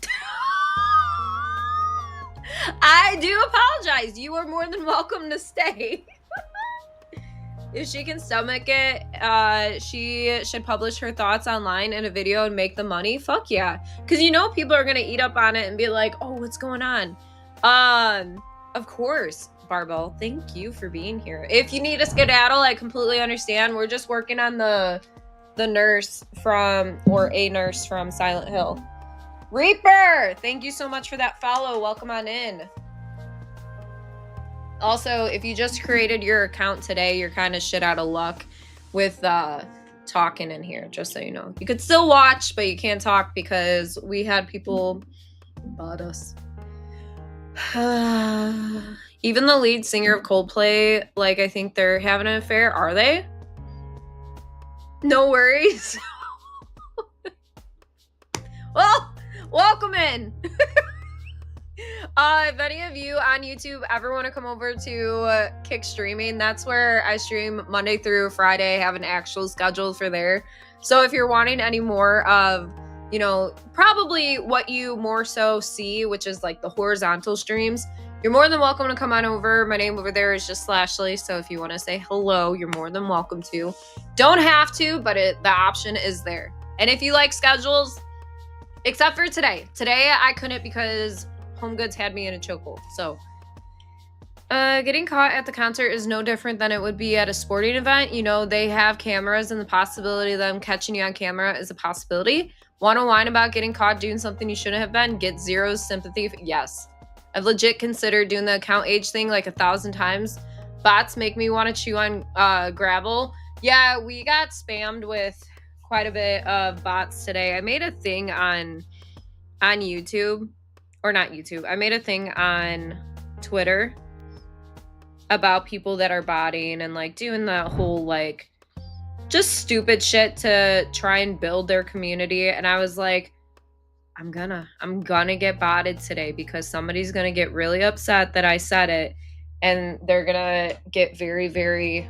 I do apologize. You are more than welcome to stay. If she can stomach it, she should publish her thoughts online in a video and make the money. Fuck yeah. Because you know people are going to eat up on it and be like, oh, what's going on? Of course, Barbell. Thank you for being here. If you need a skedaddle, I completely understand. We're just working on the nurse from, or a nurse from Silent Hill. Reaper, thank you so much for that follow. Welcome on in. Also, if you just created your account today, you're kind of shit out of luck with talking in here, just so you know. You could still watch, but you can't talk because we had people bot us. Even the lead singer of Coldplay, like, I think they're having an affair. Are they? No worries. Well, welcome in. If any of you on YouTube ever want to come over to Kick Streaming, that's where I stream Monday through Friday, have an actual schedule for there. So if you're wanting any more of, you know, probably what you more so see, which is like the horizontal streams, you're more than welcome to come on over. My name over there is just Slashley, so if you want to say hello, you're more than welcome to. Don't have to, but the option is there. And if you like schedules, except for today. Today I couldn't because Home Goods had me in a chokehold. So, getting caught at the concert is no different than it would be at a sporting event. You know, they have cameras and the possibility of them catching you on camera is a possibility. Want to whine about getting caught doing something you shouldn't have been? Get zero sympathy? Yes. I've legit considered doing the account age thing like 1,000 times. Bots make me want to chew on gravel. Yeah, we got spammed with quite a bit of bots today. I made a thing on YouTube, or not YouTube. I made a thing on Twitter about people that are botting and like doing that whole like just stupid shit to try and build their community. And I was like, I'm gonna get botted today because somebody's gonna get really upset that I said it, and they're gonna get very, very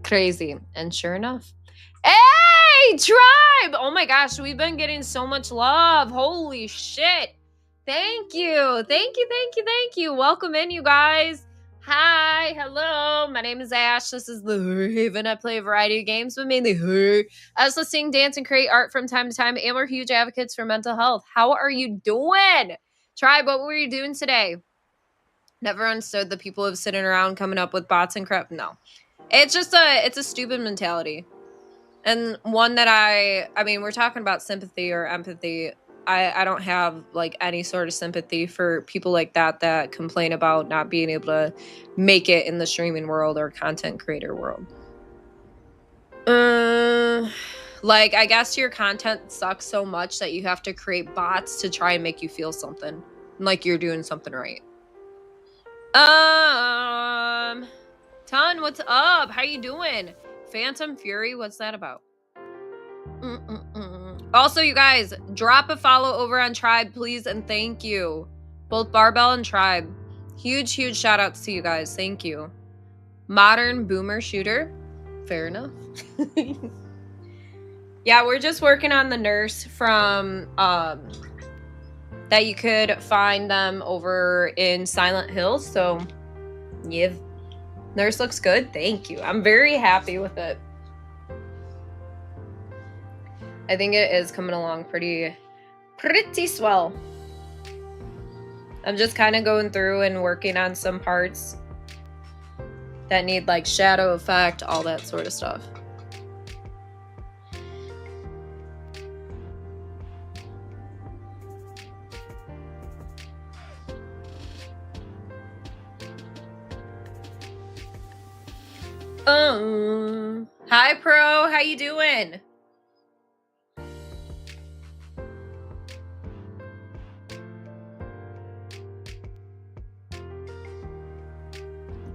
crazy. And sure enough, hey, Tribe! Oh my gosh, we've been getting so much love. Holy shit. Thank you. Thank you, thank you, thank you. Welcome in, you guys. Hi, hello. My name is Ash. This is the Haven. I play a variety of games, but mainly her. I also sing, dance, and create art from time to time, and we're huge advocates for mental health. How are you doing? Tribe, what were you doing today? Never understood the people of sitting around coming up with bots and crap. No. It's just it's a stupid mentality. And one that I mean, we're talking about sympathy or empathy. I don't have like any sort of sympathy for people like that complain about not being able to make it in the streaming world or content creator world. Like, I guess your content sucks so much that you have to create bots to try and make you feel something. Like you're doing something right. Ton, what's up? How you doing? Phantom Fury, what's that about? Also, you guys, drop a follow over on Tribe, please, and thank you. Both Barbell and Tribe. Huge, huge shout outs to you guys. Thank you. Modern boomer shooter. Fair enough. Yeah, we're just working on the nurse from that you could find them over in Silent Hill. So, yeah. Nurse looks good. Thank you. I'm very happy with it. I think it is coming along pretty swell. I'm just kind of going through and working on some parts that need like shadow effect, all that sort of stuff. Hi Pro, how you doing?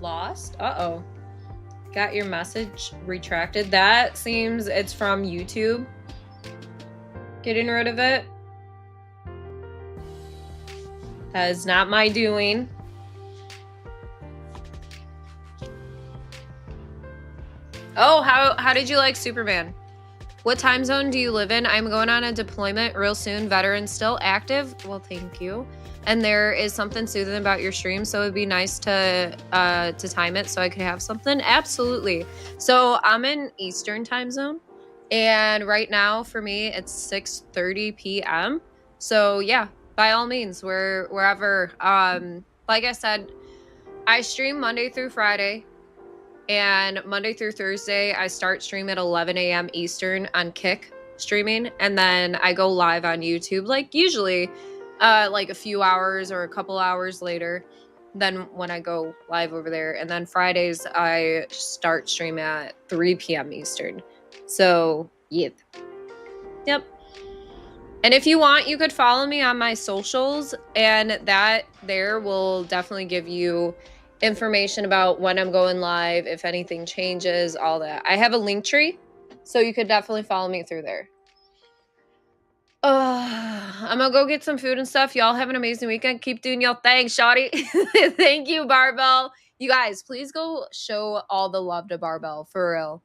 Lost? Uh-oh. Got your message retracted. That seems it's from YouTube. Getting rid of it. That is not my doing. Oh, how did you like Superman? What time zone do you live in? I'm going on a deployment real soon. Veteran still active? Well, thank you. And there is something soothing about your stream, so it'd be nice to time it so I could have something. Absolutely. So I'm in Eastern time zone, and right now for me it's 6:30 p.m. So yeah, by all means, wherever. Like I said, I stream Monday through Friday. And Monday through Thursday, I start stream at 11 a.m. Eastern on Kick streaming. And then I go live on YouTube, like usually like a few hours or a couple hours later than when I go live over there. And then Fridays, I start stream at 3 p.m. Eastern. So, yep. And if you want, you could follow me on my socials. And that there will definitely give you information about when I'm going live, if anything changes, all that. I have a link tree So you could definitely follow me through there. I'm gonna go get some food and stuff. Y'all have an amazing weekend. Keep doing your thing, shawty. Thank you, Barbell. You guys, please go show all the love to Barbell, for real.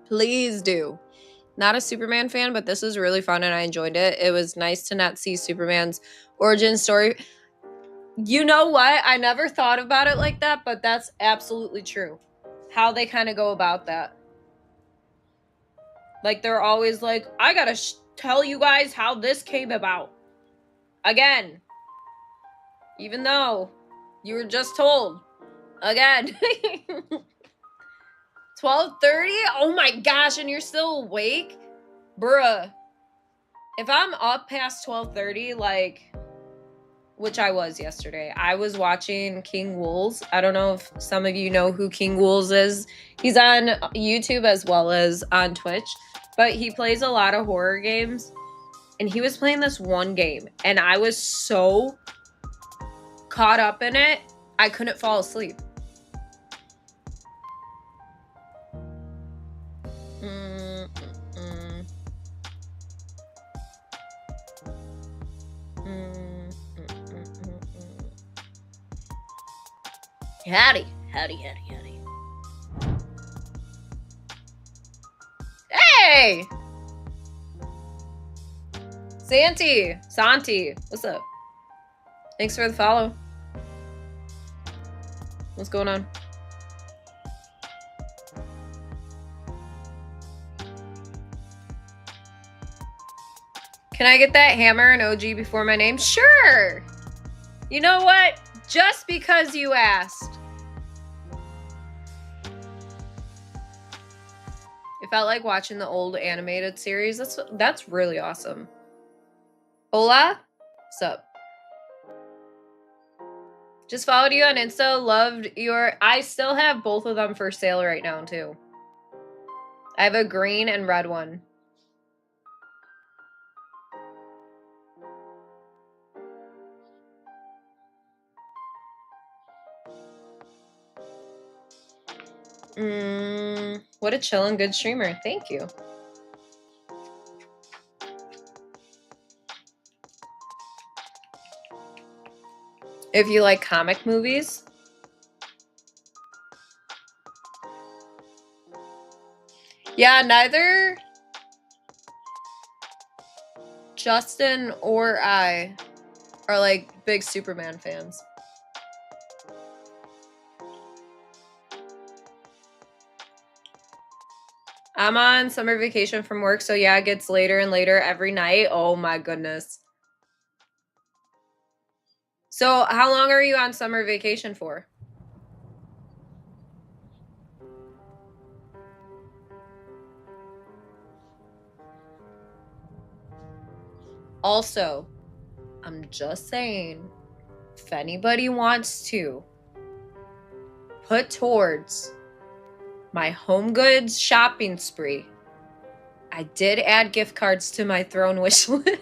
Please do. Not a Superman fan, but this was really fun and I enjoyed it. It was nice to not see Superman's origin story. You know what? I never thought about it like that, but that's absolutely true. How they kind of go about that. Like, they're always like, I gotta tell you guys how this came about. Again. Even though you were just told. Again. 12:30? Oh my gosh, and you're still awake? Bruh. If I'm up past 12:30, like, which I was yesterday, I was watching King Wools. I don't know if some of you know who King Wools is. He's on YouTube as well as on Twitch, but he plays a lot of horror games. And he was playing this one game, and I was so caught up in it, I couldn't fall asleep. Howdy. Hey! Santi, what's up? Thanks for the follow. What's going on? Can I get that hammer and OG before my name? Sure! You know what? Just because you asked. It felt like watching the old animated series. That's really awesome. Hola? What's up? Just followed you on Insta. Loved your... I still have both of them for sale right now, too. I have a green and red one. What a chill and good streamer. Thank you. If you like comic movies. Yeah, neither Justin or I are like big Superman fans. I'm on summer vacation from work, so yeah, it gets later and later every night. Oh my goodness. So how long are you on summer vacation for? Also, I'm just saying, if anybody wants to put towards my home goods shopping spree, I did add gift cards to my Throne wish list.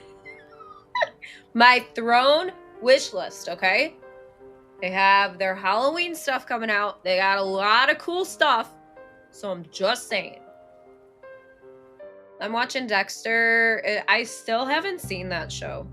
My Throne wish list, okay? They have their Halloween stuff coming out. They got a lot of cool stuff. So I'm just saying. I'm watching Dexter. I still haven't seen that show.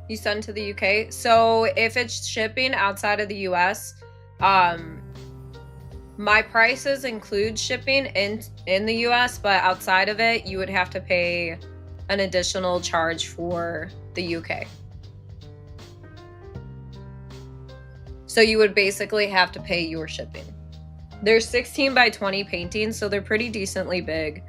You send to the UK? So if it's shipping outside of the US, my prices include shipping in the US, but outside of it, you would have to pay an additional charge for the UK. So you would basically have to pay your shipping. They're 16 by 20 paintings, so they're pretty decently big.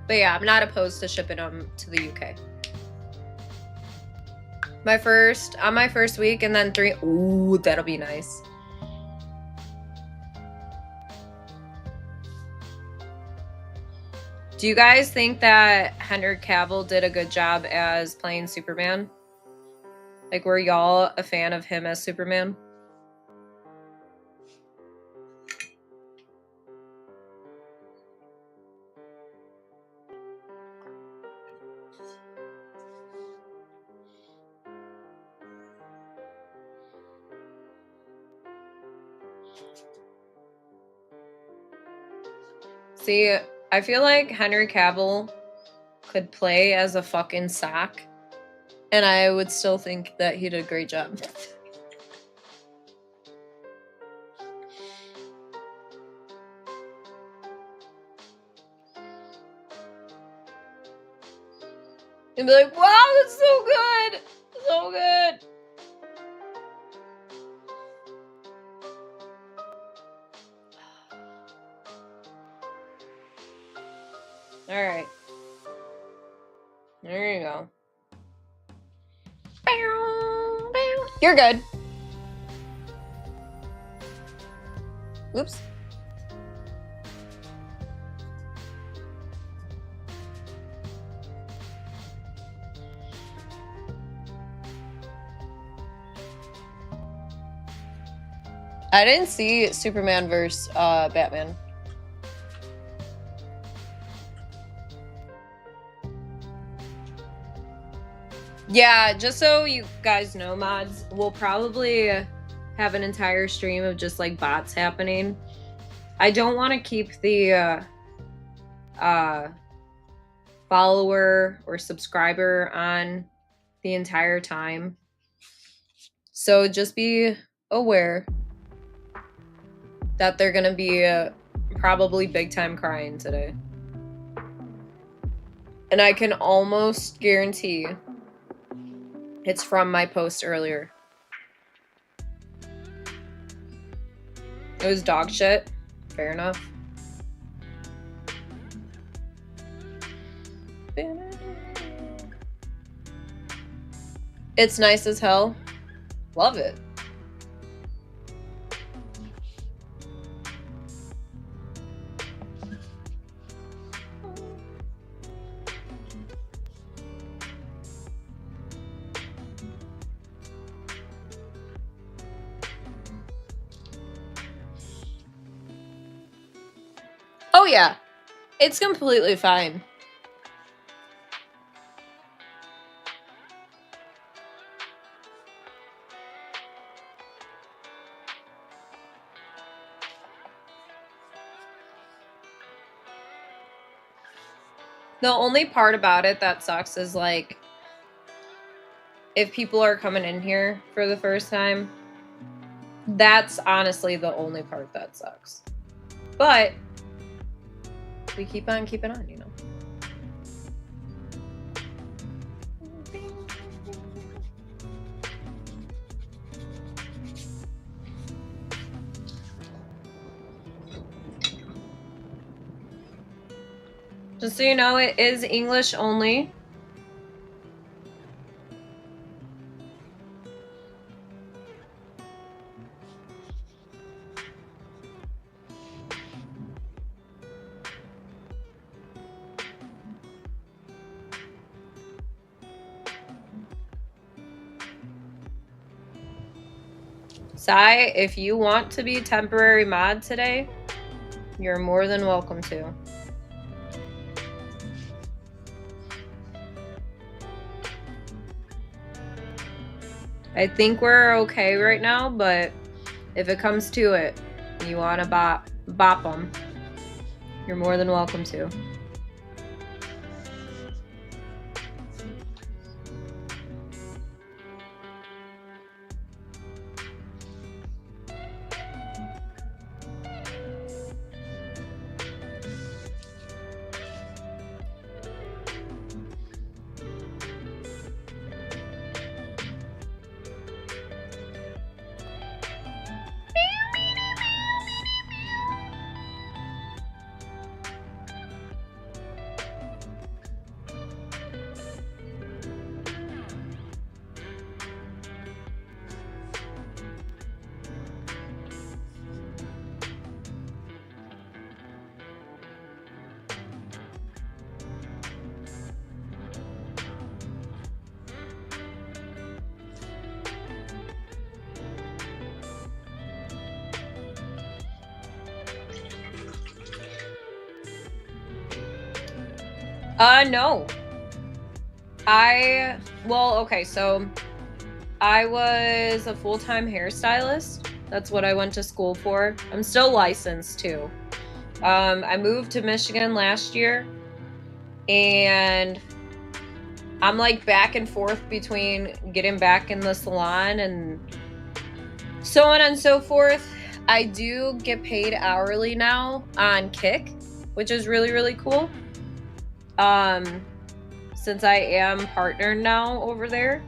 But yeah, I'm not opposed to shipping them to the UK. On my first week, and then 3. Ooh, that'll be nice. Do you guys think that Henry Cavill did a good job as playing Superman? Like, were y'all a fan of him as Superman? See, I feel like Henry Cavill could play as a fucking sock, and I would still think that he did a great job. And be like, wow, that's so good! So good! Alright. There you go. You're good. Oops. I didn't see Superman vs. Batman. Yeah, just so you guys know, mods, we'll probably have an entire stream of just like bots happening. I don't want to keep the follower or subscriber on the entire time. So just be aware that they're gonna be probably big time crying today. And I can almost guarantee it's from my post earlier. It was dog shit. Fair enough. It's nice as hell. Love it. Oh yeah, it's completely fine. The only part about it that sucks is like if people are coming in here for the first time, that's honestly the only part that sucks. But we keep on keeping on, you know. Just so you know, it is English only. Sai, if you want to be temporary mod today, you're more than welcome to. I think we're okay right now, but if it comes to it, you want to bop them, you're more than welcome to. No. Well, okay, so I was a full-time hairstylist. That's what I went to school for. I'm still licensed too. I moved to Michigan last year, and I'm like back and forth between getting back in the salon and so on and so forth. I do get paid hourly now on Kick, which is really, really cool. Since I am partnered now over there.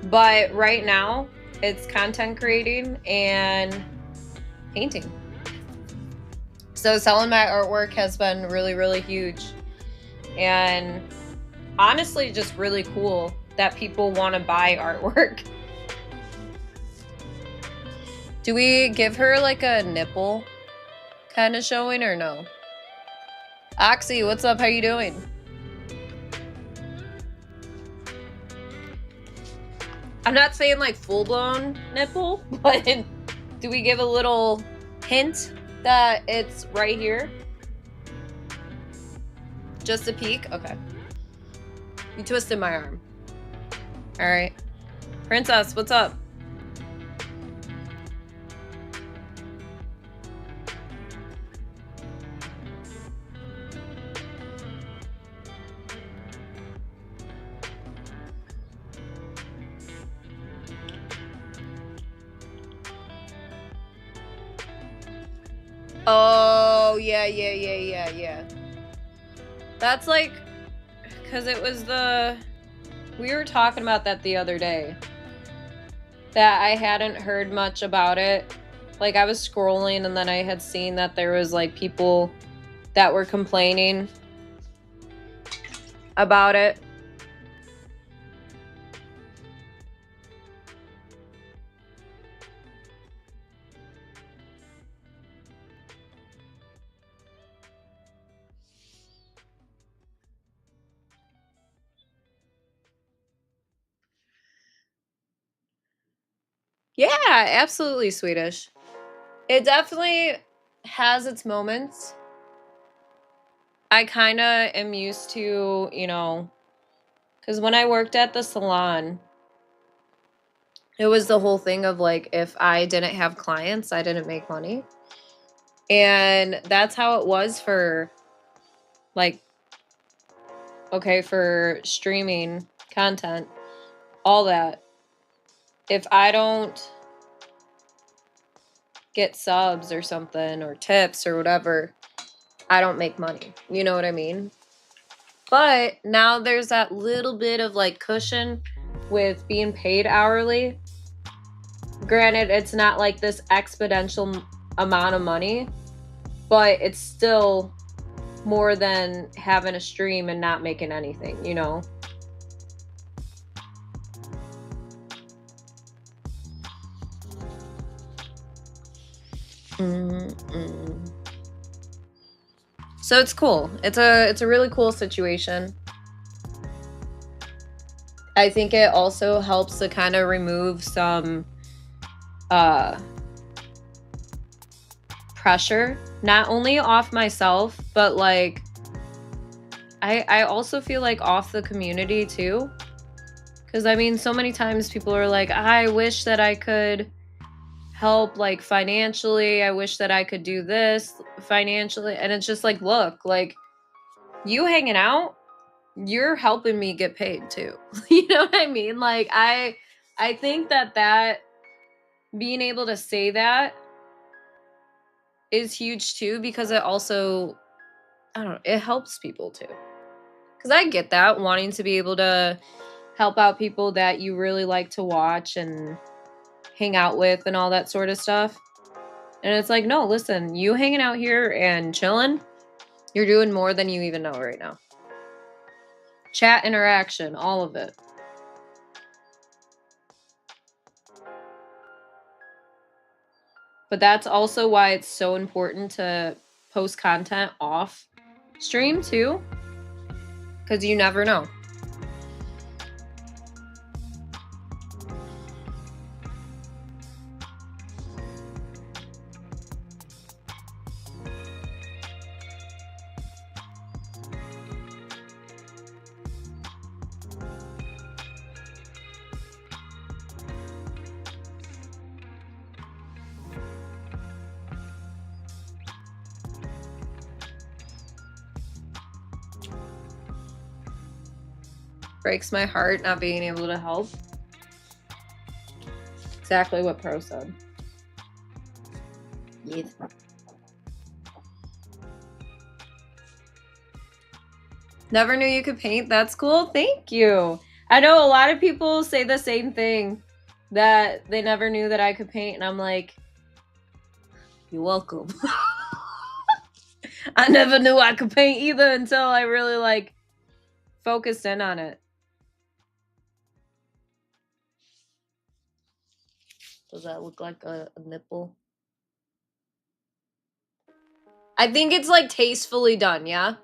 But right now, it's content creating and painting. So selling my artwork has been really, really huge. And honestly, just really cool that people want to buy artwork. Do we give her like a nipple kind of showing or no? Oxy, what's up? How you doing? I'm not saying like full-blown nipple, but do we give a little hint that it's right here? Just a peek? Okay. You twisted my arm. All right. Princess, what's up? Oh, yeah. That's like, because it was we were talking about that the other day. That I hadn't heard much about it. Like, I was scrolling and then I had seen that there was like people that were complaining about it. Yeah, absolutely Swedish. It definitely has its moments. I kind of am used to, because when I worked at the salon, it was the whole thing of like, if I didn't have clients, I didn't make money. And that's how it was for like, okay, for streaming content, all that. If I don't get subs or something or tips or whatever, I don't make money. You know what I mean? But now there's that little bit of like cushion with being paid hourly. Granted, it's not like this exponential amount of money, but it's still more than having a stream and not making anything, you know? Mm-mm. So it's cool. It's a really cool situation. I think it also helps to kind of remove some pressure, not only off myself, but like I also feel like off the community too. Because I mean, so many times people are like, I wish that I could help like financially. I wish that I could do this financially. And it's just like, look, like you hanging out, you're helping me get paid too. You know what I mean? Like I think that being able to say that is huge too, because it also, I don't know, it helps people too. Because I get that, wanting to be able to help out people that you really like to watch and hang out with and all that sort of stuff. And it's like, no, listen, you hanging out here and chilling, you're doing more than you even know right now. Chat interaction, all of it. But that's also why it's so important to post content off stream too, because you never know. Breaks my heart not being able to help. Exactly what Pro said. Yes. Never knew you could paint. That's cool. Thank you. I know a lot of people say the same thing, that they never knew that I could paint, and I'm like, you're welcome. I never knew I could paint either until I really like focused in on it. Does that look like a nipple? I think it's like tastefully done, yeah?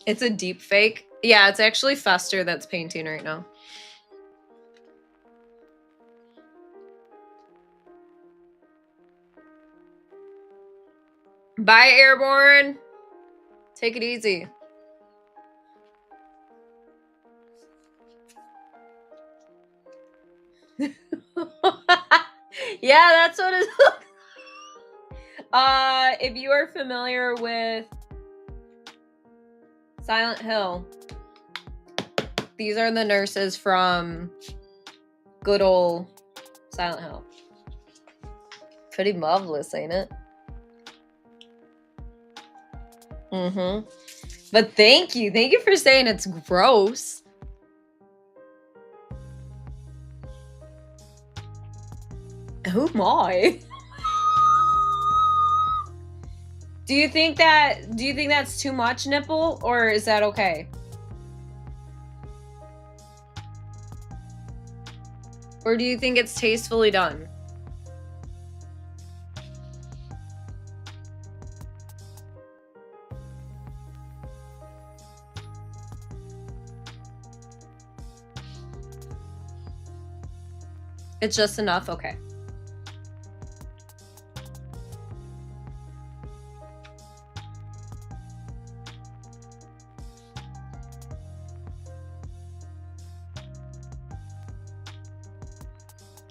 It's a deep fake. Yeah, it's actually Fester that's painting right now. Bye, Airborne. Take it easy. Yeah, that's what it's if you are familiar with Silent Hill, these are the nurses from good old Silent Hill. Pretty marvelous, ain't it? Mm-hmm. But thank you. Thank you for saying it's gross. Oh my. Do you think that's too much nipple, or is that okay? Or do you think it's tastefully done? It's just enough? Okay.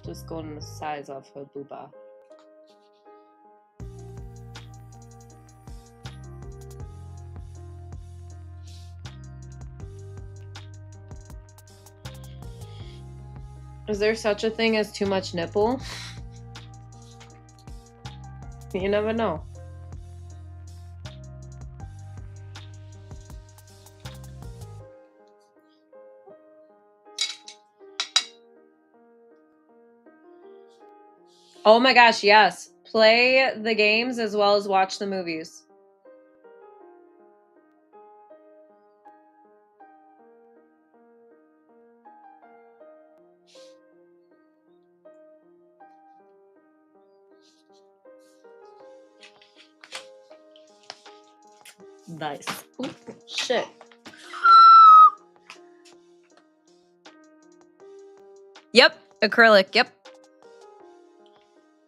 Just going the size of her booba. Is there such a thing as too much nipple? You never know. Oh my gosh, yes. Play the games as well as watch the movies. Nice. Ooh, shit. Yep, acrylic, yep.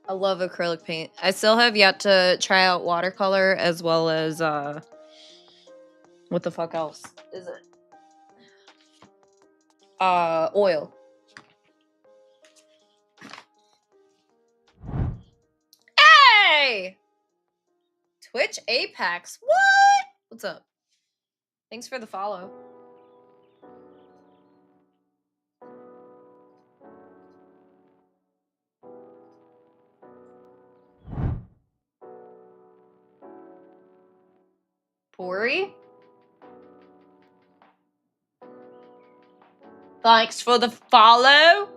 I love acrylic paint. I still have yet to try out watercolor as well as, what the fuck else is it? Oil. Hey! Twitch Apex, what? What's up? Thanks for the follow. Pori? Thanks for the follow.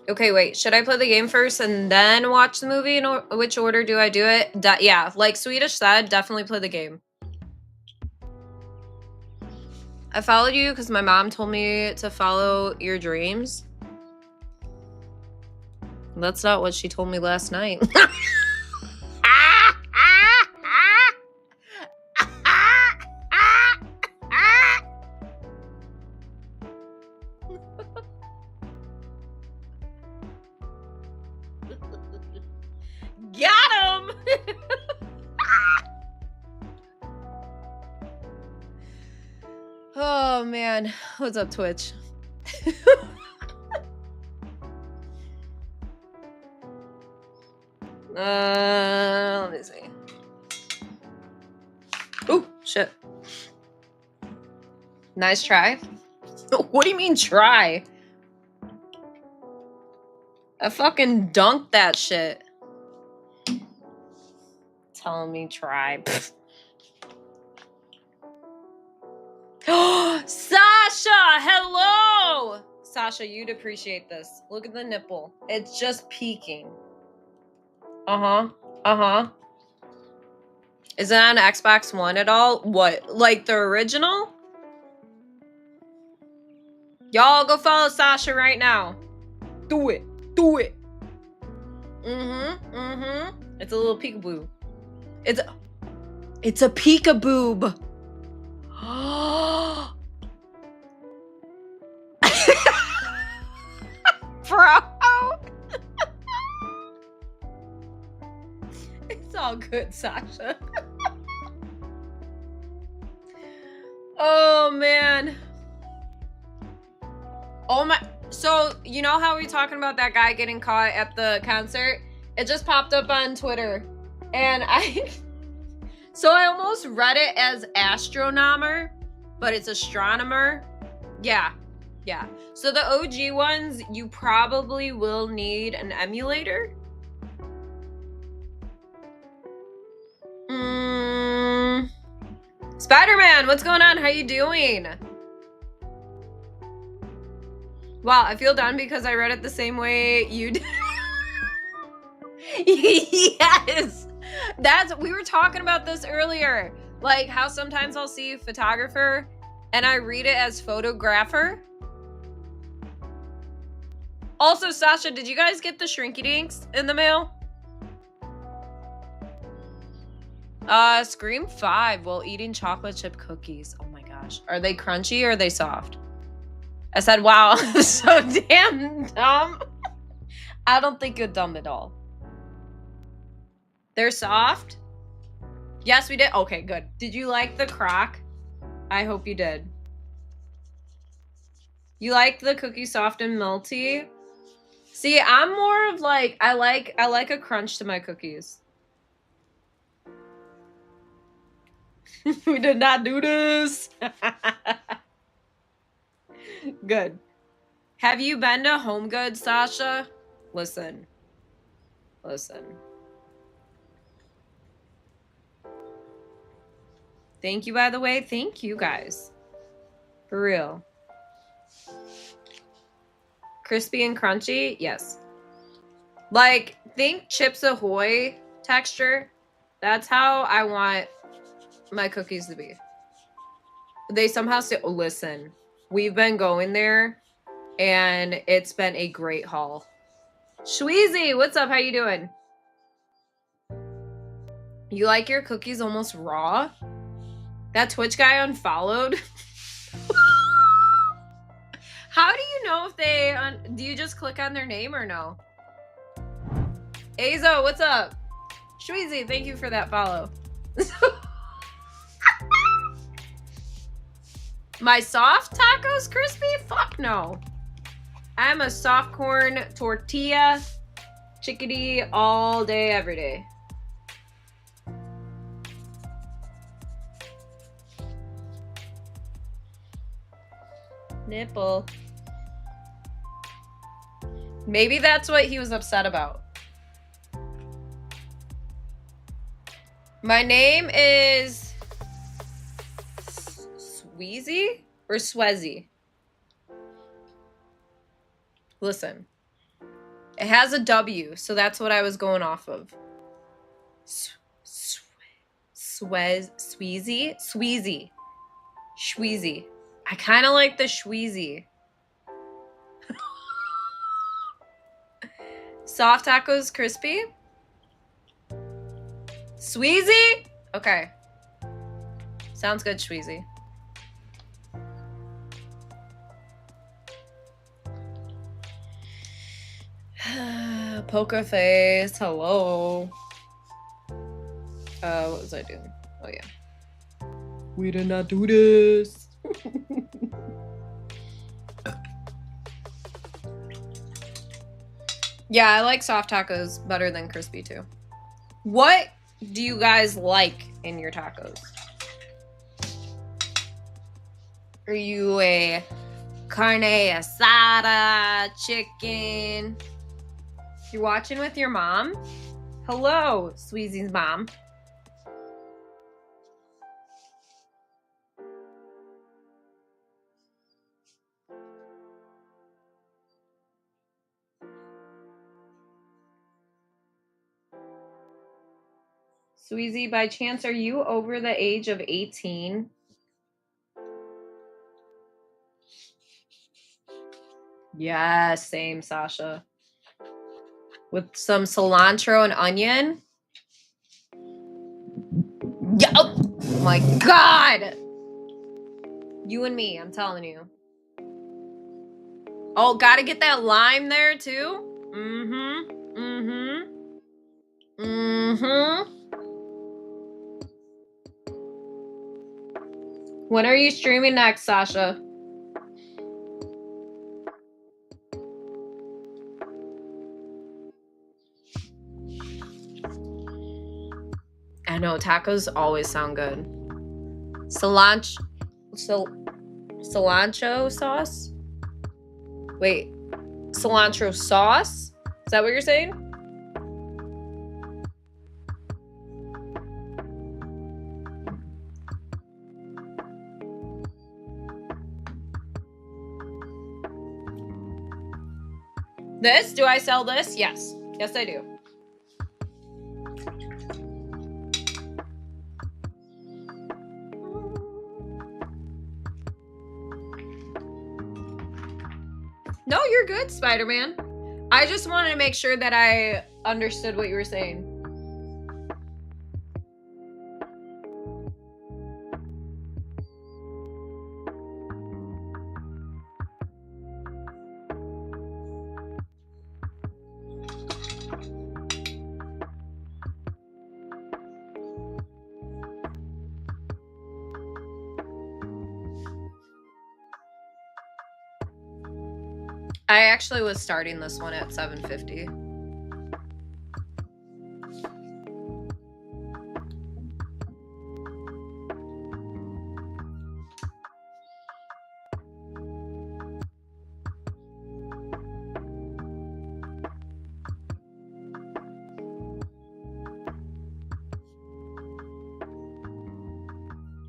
Okay, wait. Should I play the game first and then watch the movie? In which order do I do it? Yeah, like Swedish said, definitely play the game. I followed you because my mom told me to follow your dreams. That's not what she told me last night. Oh man, what's up, Twitch? Let me see. Oh shit. Nice try. What do you mean try? I fucking dunked that shit. Telling me try. Sasha, hello! Sasha, you'd appreciate this. Look at the nipple. It's just peeking. Uh-huh. Uh-huh. Is it on Xbox One at all? What? Like the original? Y'all go follow Sasha right now. Do it. Do it. Mm-hmm. Mm-hmm. It's a little peekaboo. It's a peekaboob. Bro. It's all good, Sasha. Oh man. Oh my. So, you know how we talking about that guy getting caught at the concert? It just popped up on Twitter. And I almost read it as astronomer, but it's astronomer. Yeah. Yeah. So the OG ones, you probably will need an emulator. Spider-Man, what's going on? How you doing? Wow, I feel done because I read it the same way you did. Yes. We were talking about this earlier. Like how sometimes I'll see photographer and I read it as photographer. Also, Sasha, did you guys get the Shrinky Dinks in the mail? Scream 5 while eating chocolate chip cookies. Oh my gosh. Are they crunchy or are they soft? I said, wow, I'm so damn dumb. I don't think you're dumb at all. They're soft? Yes, we did. Okay, good. Did you like the crock? I hope you did. You like the cookie soft and melty? See, I'm more of like, I like a crunch to my cookies. We did not do this. Good. Have you been to Home Goods, Sasha? Listen. Thank you, by the way. Thank you, guys. For real. Crispy and crunchy? Yes. Like, think Chips Ahoy texture. That's how I want my cookies to be. They somehow say, oh, listen, we've been going there and it's been a great haul. Shweezy, what's up? How you doing? You like your cookies almost raw? That Twitch guy unfollowed? How do you know if they... do you just click on their name or no? Azo, what's up? Shweezy, thank you for that follow. My soft tacos crispy? Fuck no. I'm a soft corn tortilla chickadee all day, every day. Nipple. Maybe that's what he was upset about. My name is Sweezy or Swezzy? Listen. It has a W, so that's what I was going off of. Sweezy? Sweezy. Shweezy. I kind of like the Shweezy. Soft tacos crispy? Sweezy? Okay. Sounds good, Shweezy. Poker face, hello. What was I doing? Oh yeah. We did not do this. Yeah, I like soft tacos better than crispy too. What do you guys like in your tacos? Are you a carne asada, chicken? You're watching with your mom? Hello, Sweezy's mom. Sweezy, by chance, are you over the age of 18? Yeah, same, Sasha. With some cilantro and onion. Yeah. Oh my God. You and me, I'm telling you. Oh, gotta get that lime there too. When are you streaming next, Sasha? I know, tacos always sound good. Cilantro sauce? Wait, cilantro sauce? Is that what you're saying? This? Do I sell this? Yes. Yes, I do. No, you're good, Spider-Man. I just wanted to make sure that I understood what you were saying. I actually was starting this one at $7.50.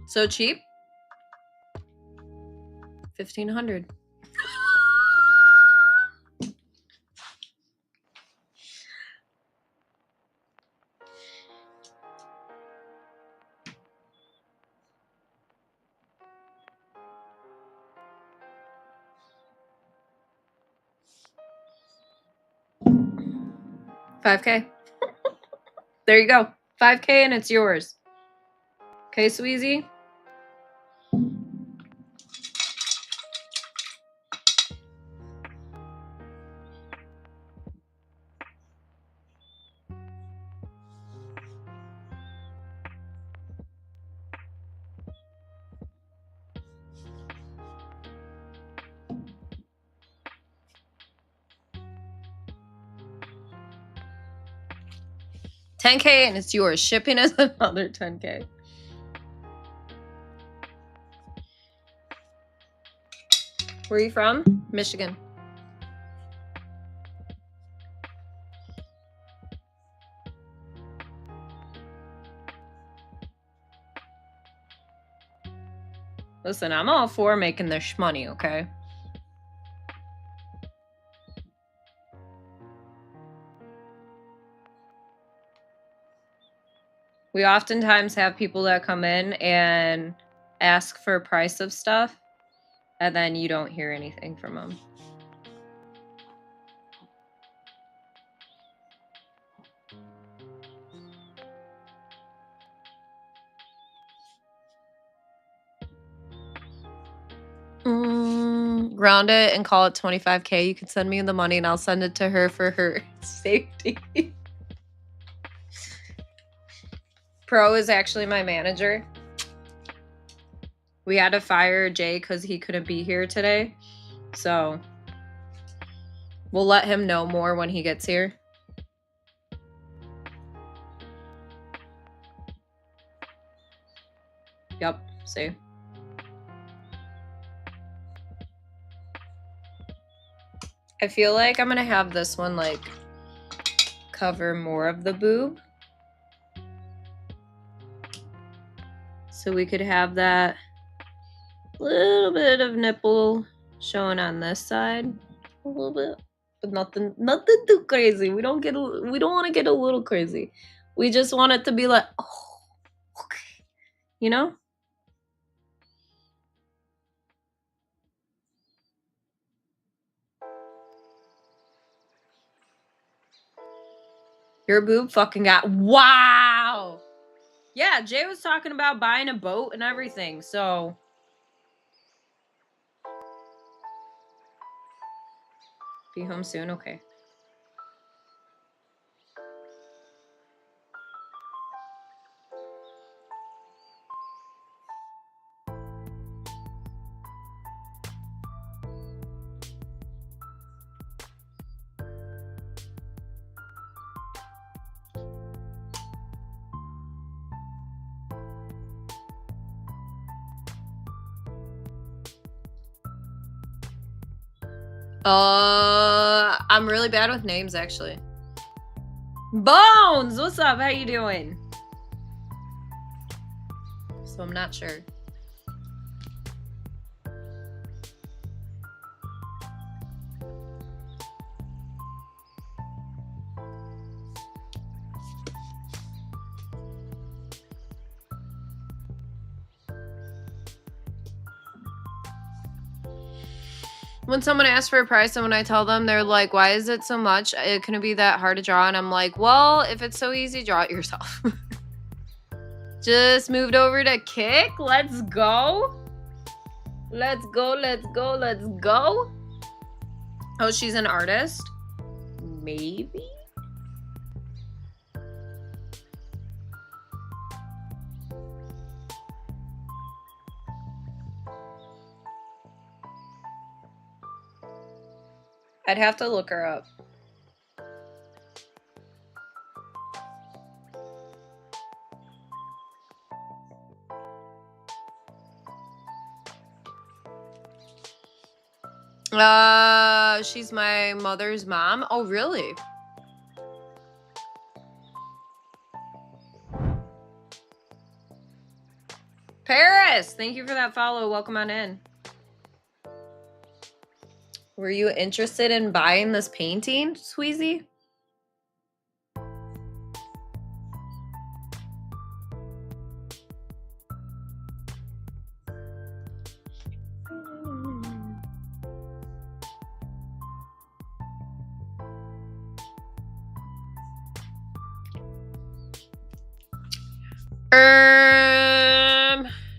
So cheap? $1,500. $5K. There you go. $5K and it's yours. Okay, Sweezy? $10K and it's yours. Shipping is another $10K. Where are you from? Michigan. Listen, I'm all for making their shmoney, okay? We oftentimes have people that come in and ask for a price of stuff, and then you don't hear anything from them. Round it and call it 25K. You can send me the money and I'll send it to her for her safety. Pro is actually my manager. We had to fire Jay because he couldn't be here today. So We'll let him know more when he gets here. Yep, see. I feel like I'm gonna have this one like cover more of the boob. So we could have that little bit of nipple showing on this side. A little bit. But nothing too crazy. We don't want to get a little crazy. We just want it to be like, oh, okay. You know? Your boob fucking got, wow. Yeah, Jay was talking about buying a boat and everything, so. Be home soon? Okay. I'm really bad with names, actually. Bones, what's up? How you doing? So I'm not sure. When someone asks for a price and when I tell them, they're like, why is it so much? It couldn't be that hard to draw. And I'm like, well, if it's so easy, draw it yourself. Just moved over to Kick. Let's go. Let's go, let's go, let's go. Oh, she's an artist? Maybe? I'd have to look her up. She's my mother's mom. Oh, really? Paris, thank you for that follow. Welcome on in. Were you interested in buying this painting, Sweezy?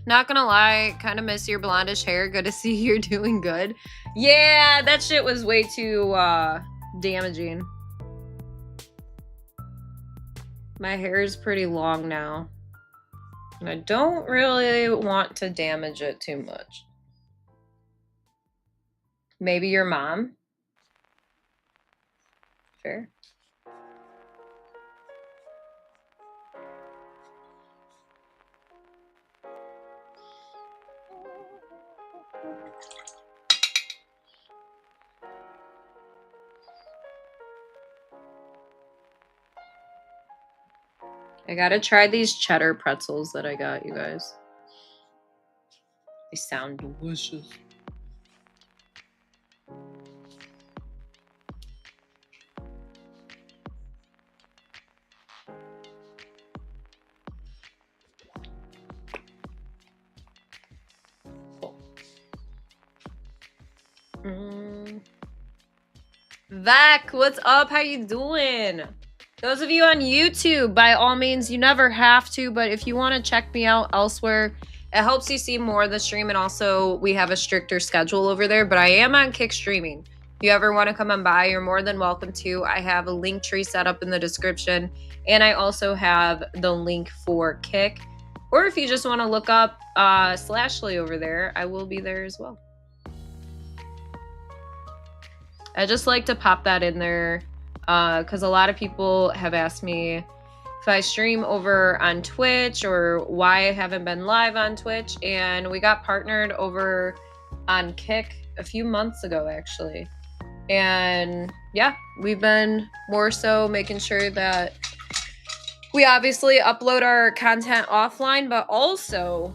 Not gonna lie, kind of miss your blondish hair. Good to see you're doing good. Yeah, that shit was way too damaging. My hair is pretty long now. And I don't really want to damage it too much. Maybe your mom? Fair. I gotta try these cheddar pretzels that I got, you guys. They sound delicious. Vac, what's up? How you doing? Those of you on YouTube, by all means, you never have to, but if you want to check me out elsewhere, it helps you see more of the stream, and also we have a stricter schedule over there, but I am on Kick streaming. If you ever want to come on by, you're more than welcome to. I have a link tree set up in the description, and I also have the link for Kick. Or if you just want to look up Slashly over there, I will be there as well. I just like to pop that in there because a lot of people have asked me if I stream over on Twitch or why I haven't been live on Twitch. And we got partnered over on Kick a few months ago, actually. And yeah, we've been more so making sure that we obviously upload our content offline, but also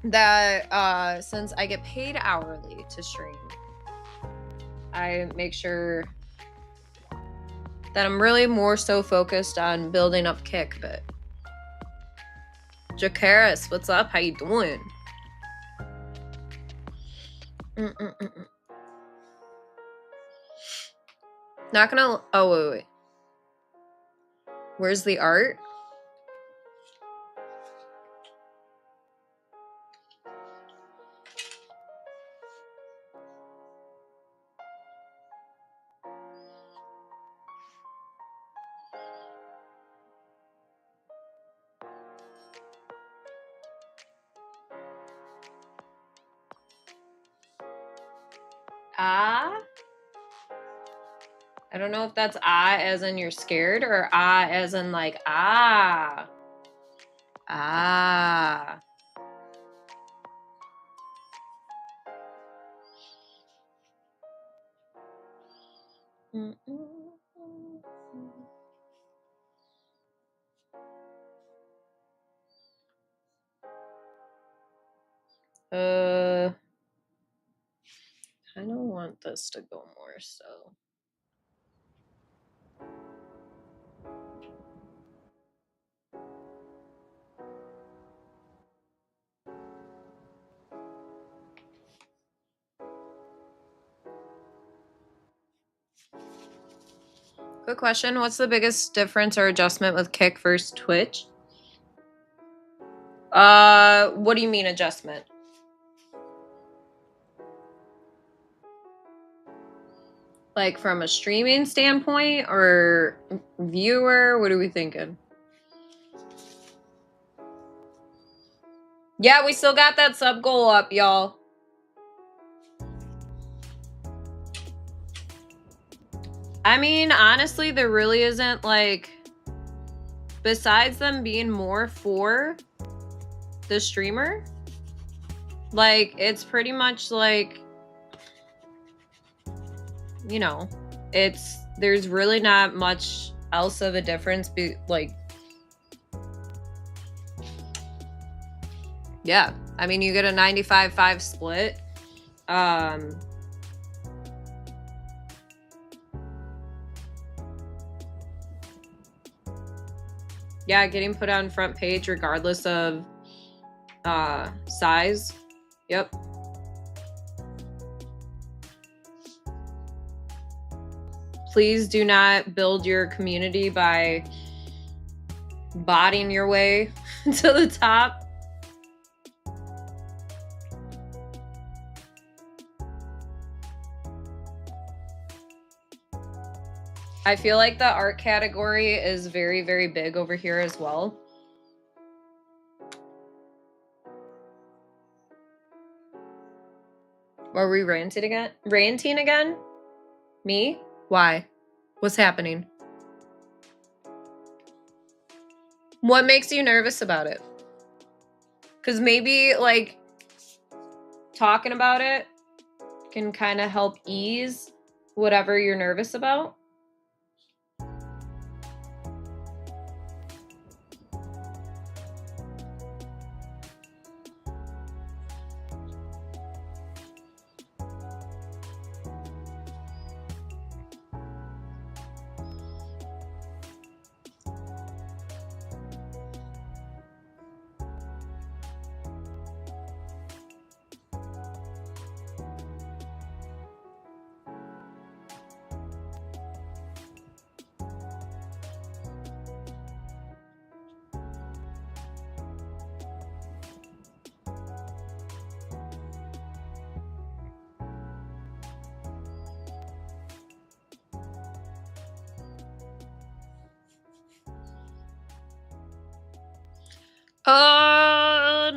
that since I get paid hourly to stream, I make sure that I'm really more so focused on building up Kick. But Jakaris, what's up? How you doing? Not gonna. Oh wait. Where's the art? Ah? I don't know if that's ah as in you're scared or ah as in like ah. Ah. I don't want this to go more so. Quick question, what's the biggest difference or adjustment with Kick versus Twitch? What do you mean adjustment? Like from a streaming standpoint or viewer? What are we thinking? Yeah, we still got that sub goal up, y'all. I mean, honestly, there really isn't like, besides them being more for the streamer, like it's pretty much like, you know, there's really not much else of a difference. Yeah, I mean, you get a 95-5 split. Yeah, getting put on front page regardless of size. Yep. Please do not build your community by botting your way to the top. I feel like the art category is very, very big over here as well. Are we ranting again? Ranting again? Me? Why? What's happening? What makes you nervous about it? Because maybe, like, talking about it can kind of help ease whatever you're nervous about.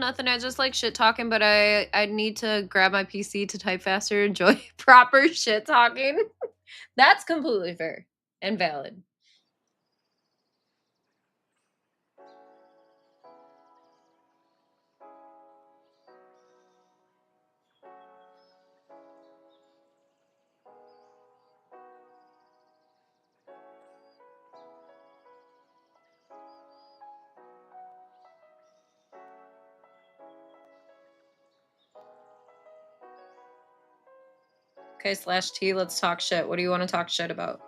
nothing. I just like shit talking, but I need to grab my PC to type faster. Enjoy proper shit talking. That's completely fair and valid. Okay, /T, let's talk shit. What do you want to talk shit about?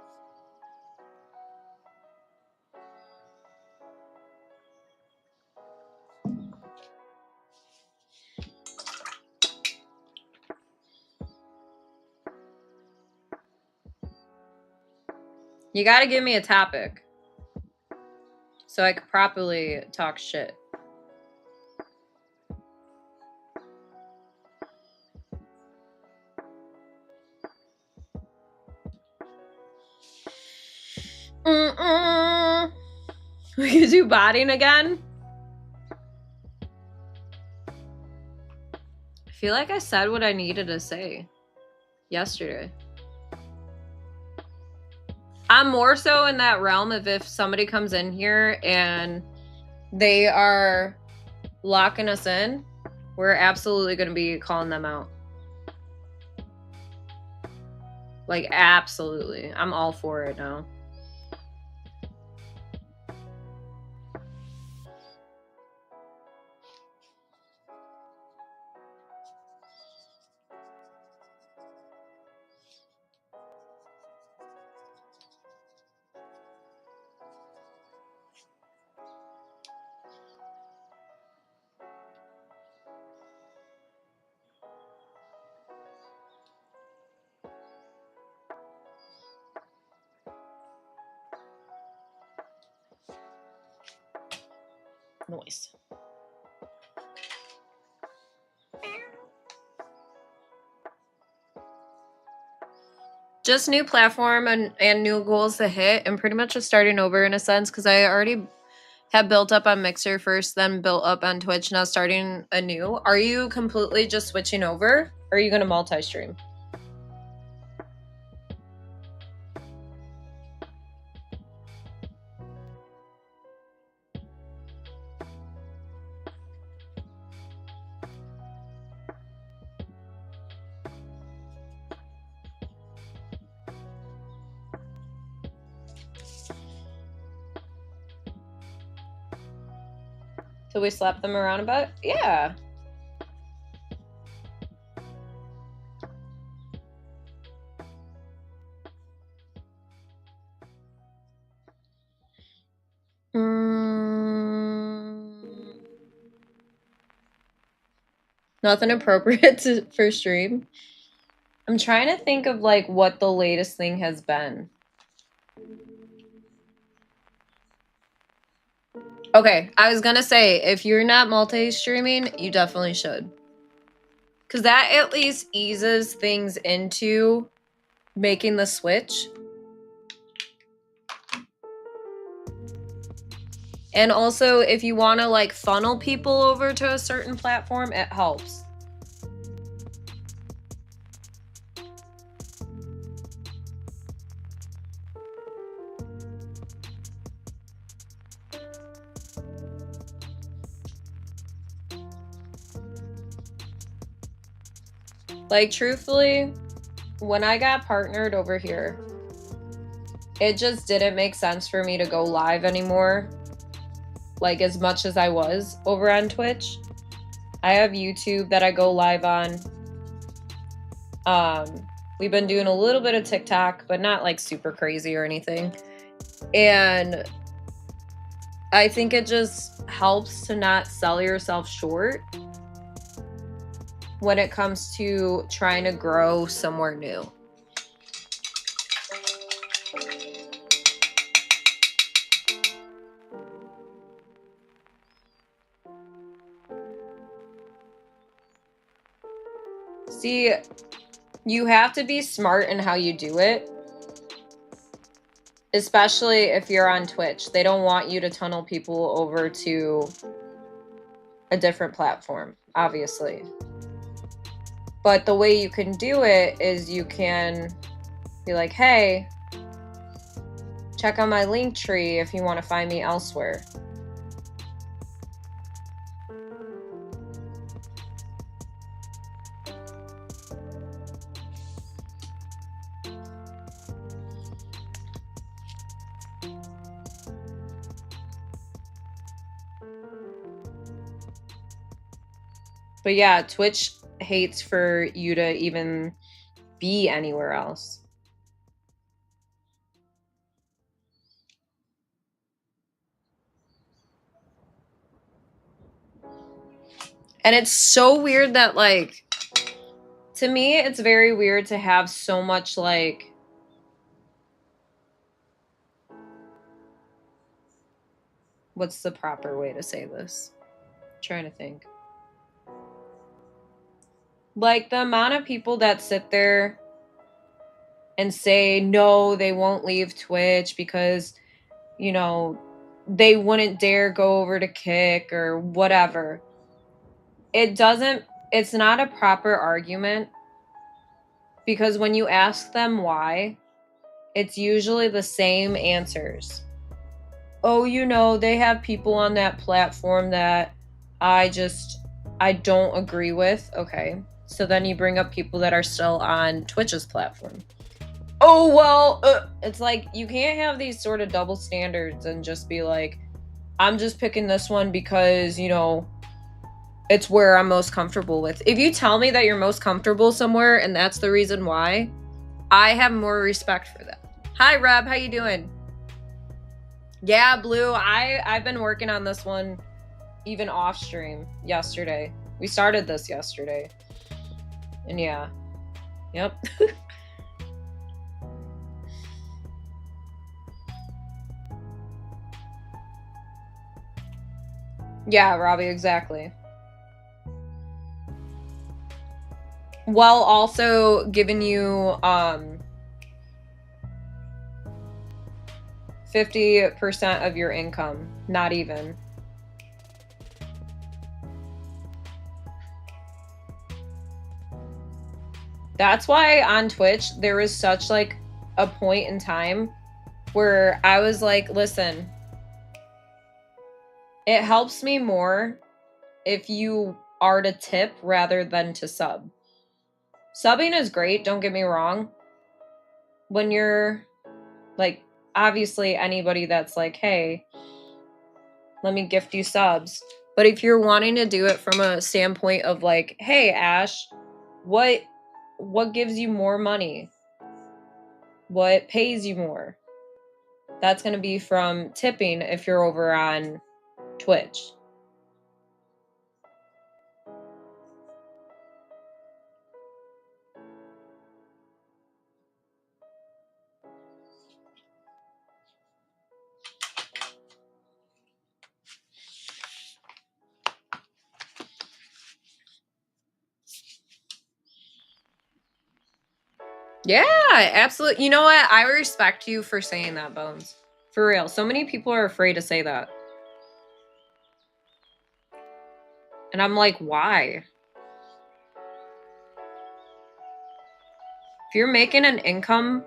You gotta give me a topic so I could properly talk shit. We could do botting again. I feel like I said what I needed to say yesterday. I'm more so in that realm of if somebody comes in here and they are locking us in, we're absolutely going to be calling them out. Like, absolutely. I'm all for it now. Noise. Just new platform and new goals to hit, and pretty much just starting over in a sense, because I already have built up on Mixer first, then built up on Twitch, now starting anew. Are you completely just switching over? Or are you going to multi-stream? So we slap them around a bit? Yeah. Nothing appropriate for stream. I'm trying to think of like what the latest thing has been. Okay, I was gonna say, if you're not multi-streaming, you definitely should. Because that at least eases things into making the switch. And also, if you want to like funnel people over to a certain platform, it helps. Like, truthfully, when I got partnered over here, it just didn't make sense for me to go live anymore. Like, as much as I was over on Twitch. I have YouTube that I go live on. We've been doing a little bit of TikTok, but not like super crazy or anything. And I think it just helps to not sell yourself short when it comes to trying to grow somewhere new. See, you have to be smart in how you do it. Especially if you're on Twitch. They don't want you to tunnel people over to a different platform, obviously. But the way you can do it is you can be like, hey, check out my link tree if you want to find me elsewhere. But yeah, Twitch hates for you to even be anywhere else. And it's so weird that, like, to me, it's very weird to have so much, like, what's the proper way to say this? I'm trying to think. Like, the amount of people that sit there and say, no, they won't leave Twitch because, you know, they wouldn't dare go over to Kick or whatever. It's not a proper argument, because when you ask them why, it's usually the same answers. Oh, you know, they have people on that platform that I don't agree with. Okay. So then you bring up people that are still on Twitch's platform. Oh, well, it's like, you can't have these sort of double standards and just be like, I'm just picking this one because, you know, it's where I'm most comfortable with. If you tell me that you're most comfortable somewhere and that's the reason why, I have more respect for that. Hi, Rob. How you doing? Yeah, Blue. I've been working on this one even off stream yesterday. We started this yesterday. And yeah. Yep. Yeah, Robbie, exactly. While also giving you 50% of your income. Not even. That's why on Twitch there was such like a point in time where I was like, listen, it helps me more if you are to tip rather than to sub. Subbing is great, don't get me wrong. When you're like, obviously anybody that's like, hey, let me gift you subs. But if you're wanting to do it from a standpoint of like, hey, Ash, what gives you more money? What pays you more? That's going to be from tipping if you're over on Twitch. Yeah, absolutely. You know what? I respect you for saying that, Bones. For real. So many people are afraid to say that. And I'm like, why? If you're making an income,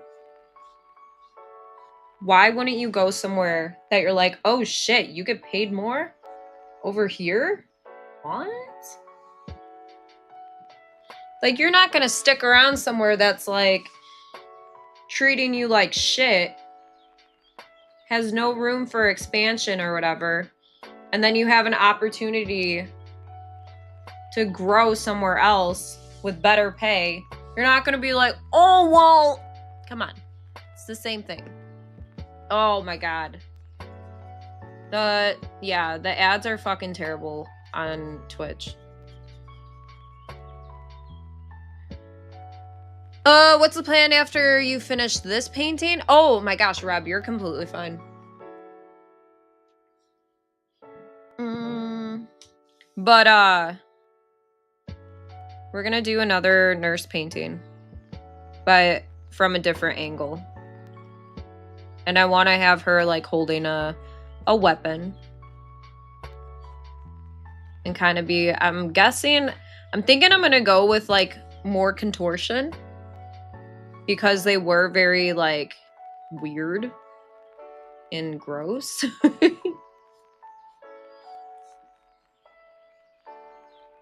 why wouldn't you go somewhere that you're like, oh shit, you get paid more over here? What? Like, you're not going to stick around somewhere that's like treating you like shit, has no room for expansion or whatever, and then you have an opportunity to grow somewhere else with better pay. You're not going to be like, oh, well, come on. It's the same thing. Oh my God. The ads are fucking terrible on Twitch. What's the plan after you finish this painting? Oh my gosh, Rob, you're completely fine. But we're gonna do another nurse painting, but from a different angle. And I want to have her like holding a weapon. and kind of be, I'm thinking I'm gonna go with like more contortion because they were very like weird and gross.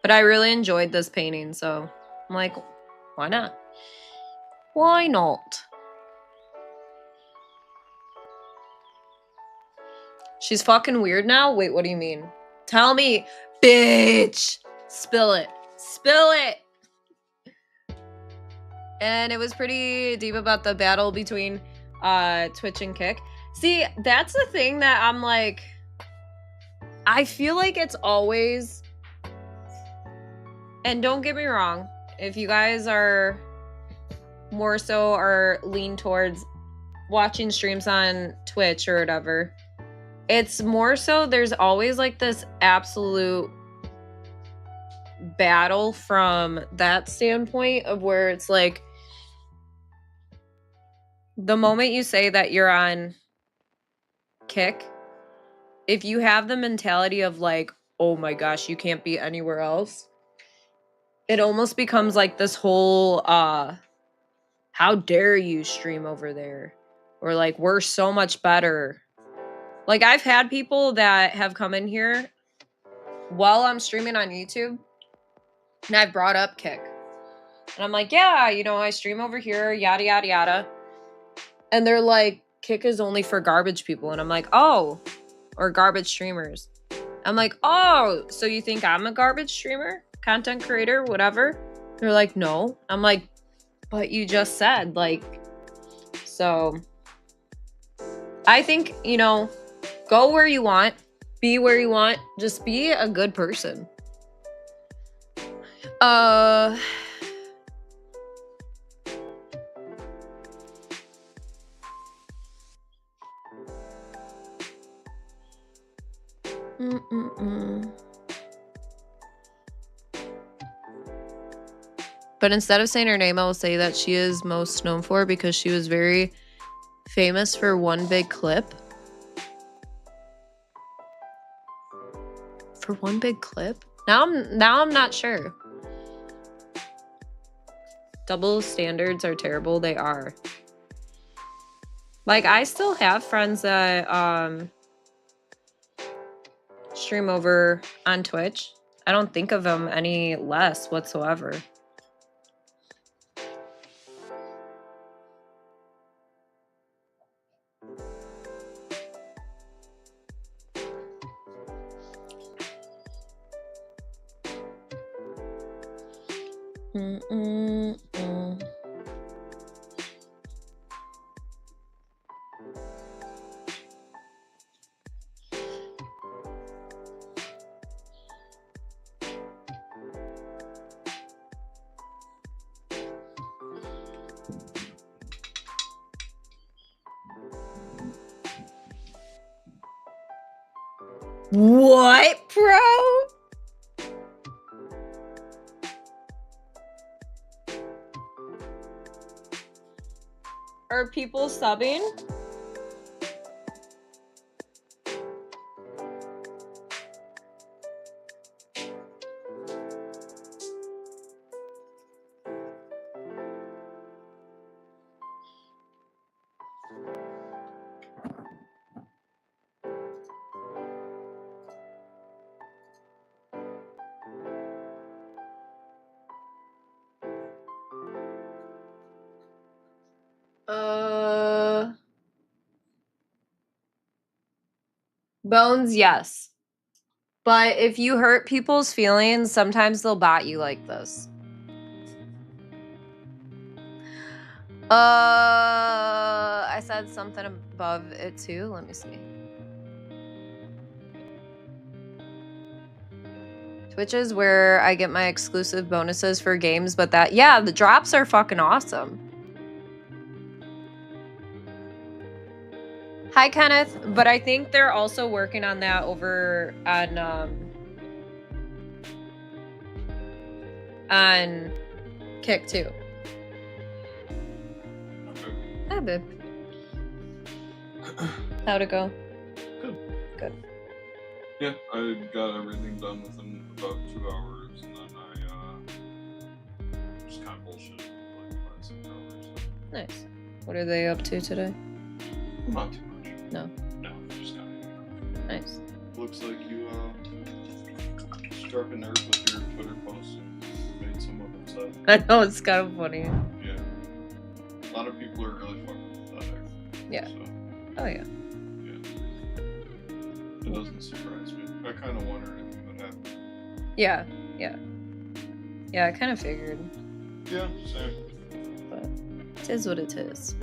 But I really enjoyed this painting, so I'm like, why not? Why not? She's fucking weird now? Wait, what do you mean? Tell me, bitch! Spill it. Spill it! And it was pretty deep about the battle between Twitch and Kick. See, that's the thing that I'm like, I feel like it's always, and don't get me wrong, if you guys are more so or lean towards watching streams on Twitch or whatever, it's more so there's always like this absolute battle from that standpoint of where it's like the moment you say that you're on Kick, if you have the mentality of like, oh my gosh, you can't be anywhere else, it almost becomes like this whole how dare you stream over there, or like we're so much better. Like I've had people that have come in here while I'm streaming on YouTube and I've brought up Kick and I'm like, yeah, you know, I stream over here, yada yada yada, and they're like, Kick is only for garbage people. And I'm like, oh, or garbage streamers. I'm like, oh, so you think I'm a garbage streamer, content creator, whatever? They're like, no. I'm like, but you just said, like, so I think, you know, go where you want, be where you want, just be a good person. But instead of saying her name, I will say that she is most known for because she was very famous for one big clip. For one big clip? Now I'm not sure. Double standards are terrible. They are. Like I still have friends that stream over on Twitch. I don't think of them any less whatsoever. What, bro? Are people subbing? Bones, yes. But if you hurt people's feelings, sometimes they'll bot you like this. I said something above it too. Let me see. Twitch is where I get my exclusive bonuses for games, but that, yeah, the drops are fucking awesome. Hi, Kenneth. But I think they're also working on that over on Kick too. Hi, babe. How'd it go? Good. Good. Yeah, I got everything done within about 2 hours, and then I just kind of bullshit for like 5, 6 hours. Nice. What are they up to today? Not too much. No. No, just kind of. Nice. Looks like you struck a nerve with your Twitter post and made someone upset. I know, it's kind of funny. Yeah. A lot of people are really fucking pathetic. Yeah. So, Oh yeah. it doesn't surprise me. I kind of wonder anything would happen. Yeah. I kind of figured. Yeah, same. But it is what it is.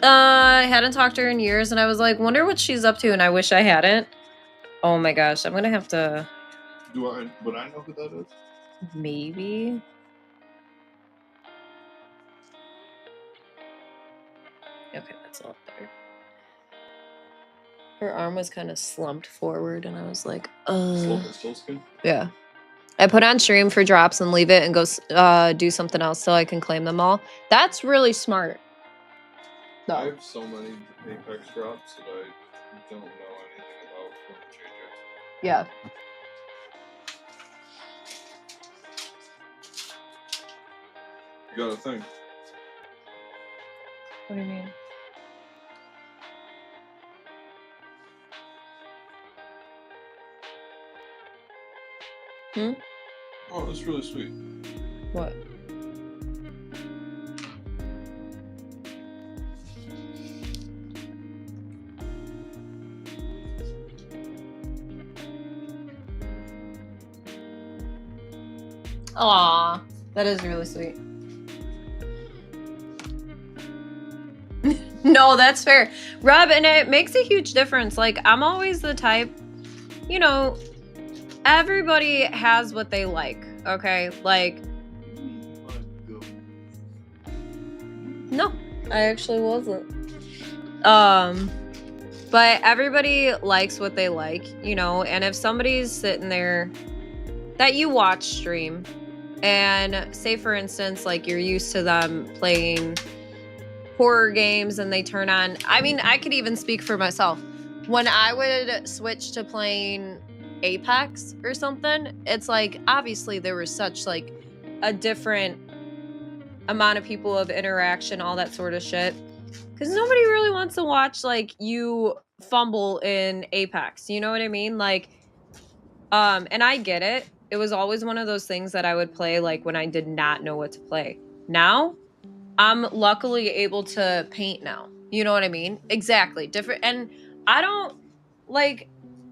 I hadn't talked to her in years, and I was like, wonder what she's up to, and I wish I hadn't. Oh my gosh, I'm gonna have to... Would I know who that is? Maybe? Okay, that's a lot better. Her arm was kind of slumped forward, and I was like, Still skin? Yeah. I put on stream for drops and leave it and go do something else so I can claim them all. That's really smart. No. I have so many Apex drops that I don't know anything about from JJ. Yeah. You gotta think. What do you mean? Oh, that's really sweet. What? Aw, that is really sweet. No, that's fair. Rob, and it makes a huge difference. Like, I'm always the type, you know, everybody has what they like, okay? Like, no, I actually wasn't. But everybody likes what they like, you know, and if somebody's sitting there that you watch stream, and say, for instance, like, you're used to them playing horror games and they turn on... I mean, I could even speak for myself. When I would switch to playing Apex or something, it's like, obviously there was such, like, a different amount of people of interaction, all that sort of shit. Because nobody really wants to watch, like, you fumble in Apex. You know what I mean? Like, and I get it. It was always one of those things that I would play, like, when I did not know what to play. Now, I'm luckily able to paint now. You know what I mean? Exactly. Different. And I don't, like,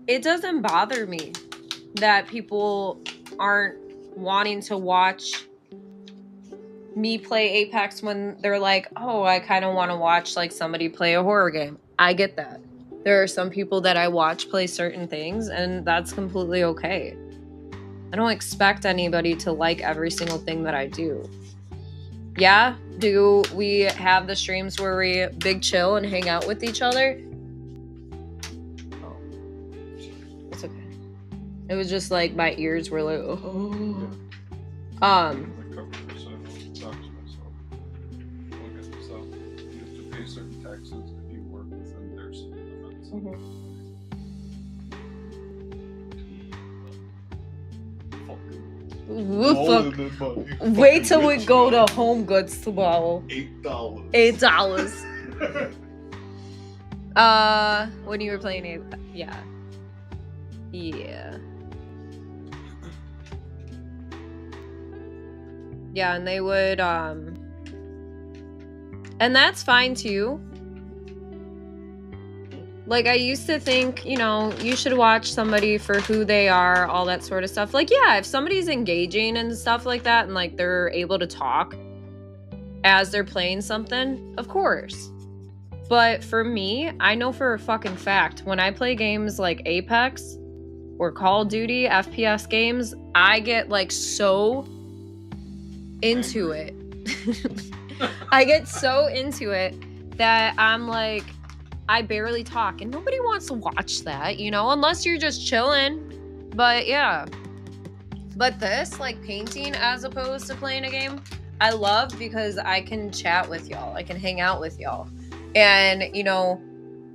it doesn't bother me that people aren't wanting to watch me play Apex when they're like, oh, I kind of want to watch, like, somebody play a horror game. I get that. There are some people that I watch play certain things, and that's completely okay. I don't expect anybody to like every single thing that I do. Yeah, do we have the streams where we big chill and hang out with each other? Oh, it's okay. It was just like my ears were like, oh. I cover this, I don't talk to myself. Look at yourself. You have to pay certain taxes if you work within their city limits. Fuck. Wait till we go to Home Goods tomorrow. $8. $8. When you were playing it, yeah. Yeah, and they would, and that's fine too. Like, I used to think, you know, you should watch somebody for who they are, all that sort of stuff. Like, yeah, if somebody's engaging and stuff like that, and, like, they're able to talk as they're playing something, of course. But for me, I know for a fucking fact, when I play games like Apex or Call of Duty, FPS games, I get, like, so into it. I get so into it that I'm like, I barely talk, and nobody wants to watch that, you know, unless you're just chilling. But yeah. But this, like, painting as opposed to playing a game, I love because I can chat with y'all. I can hang out with y'all. And, you know,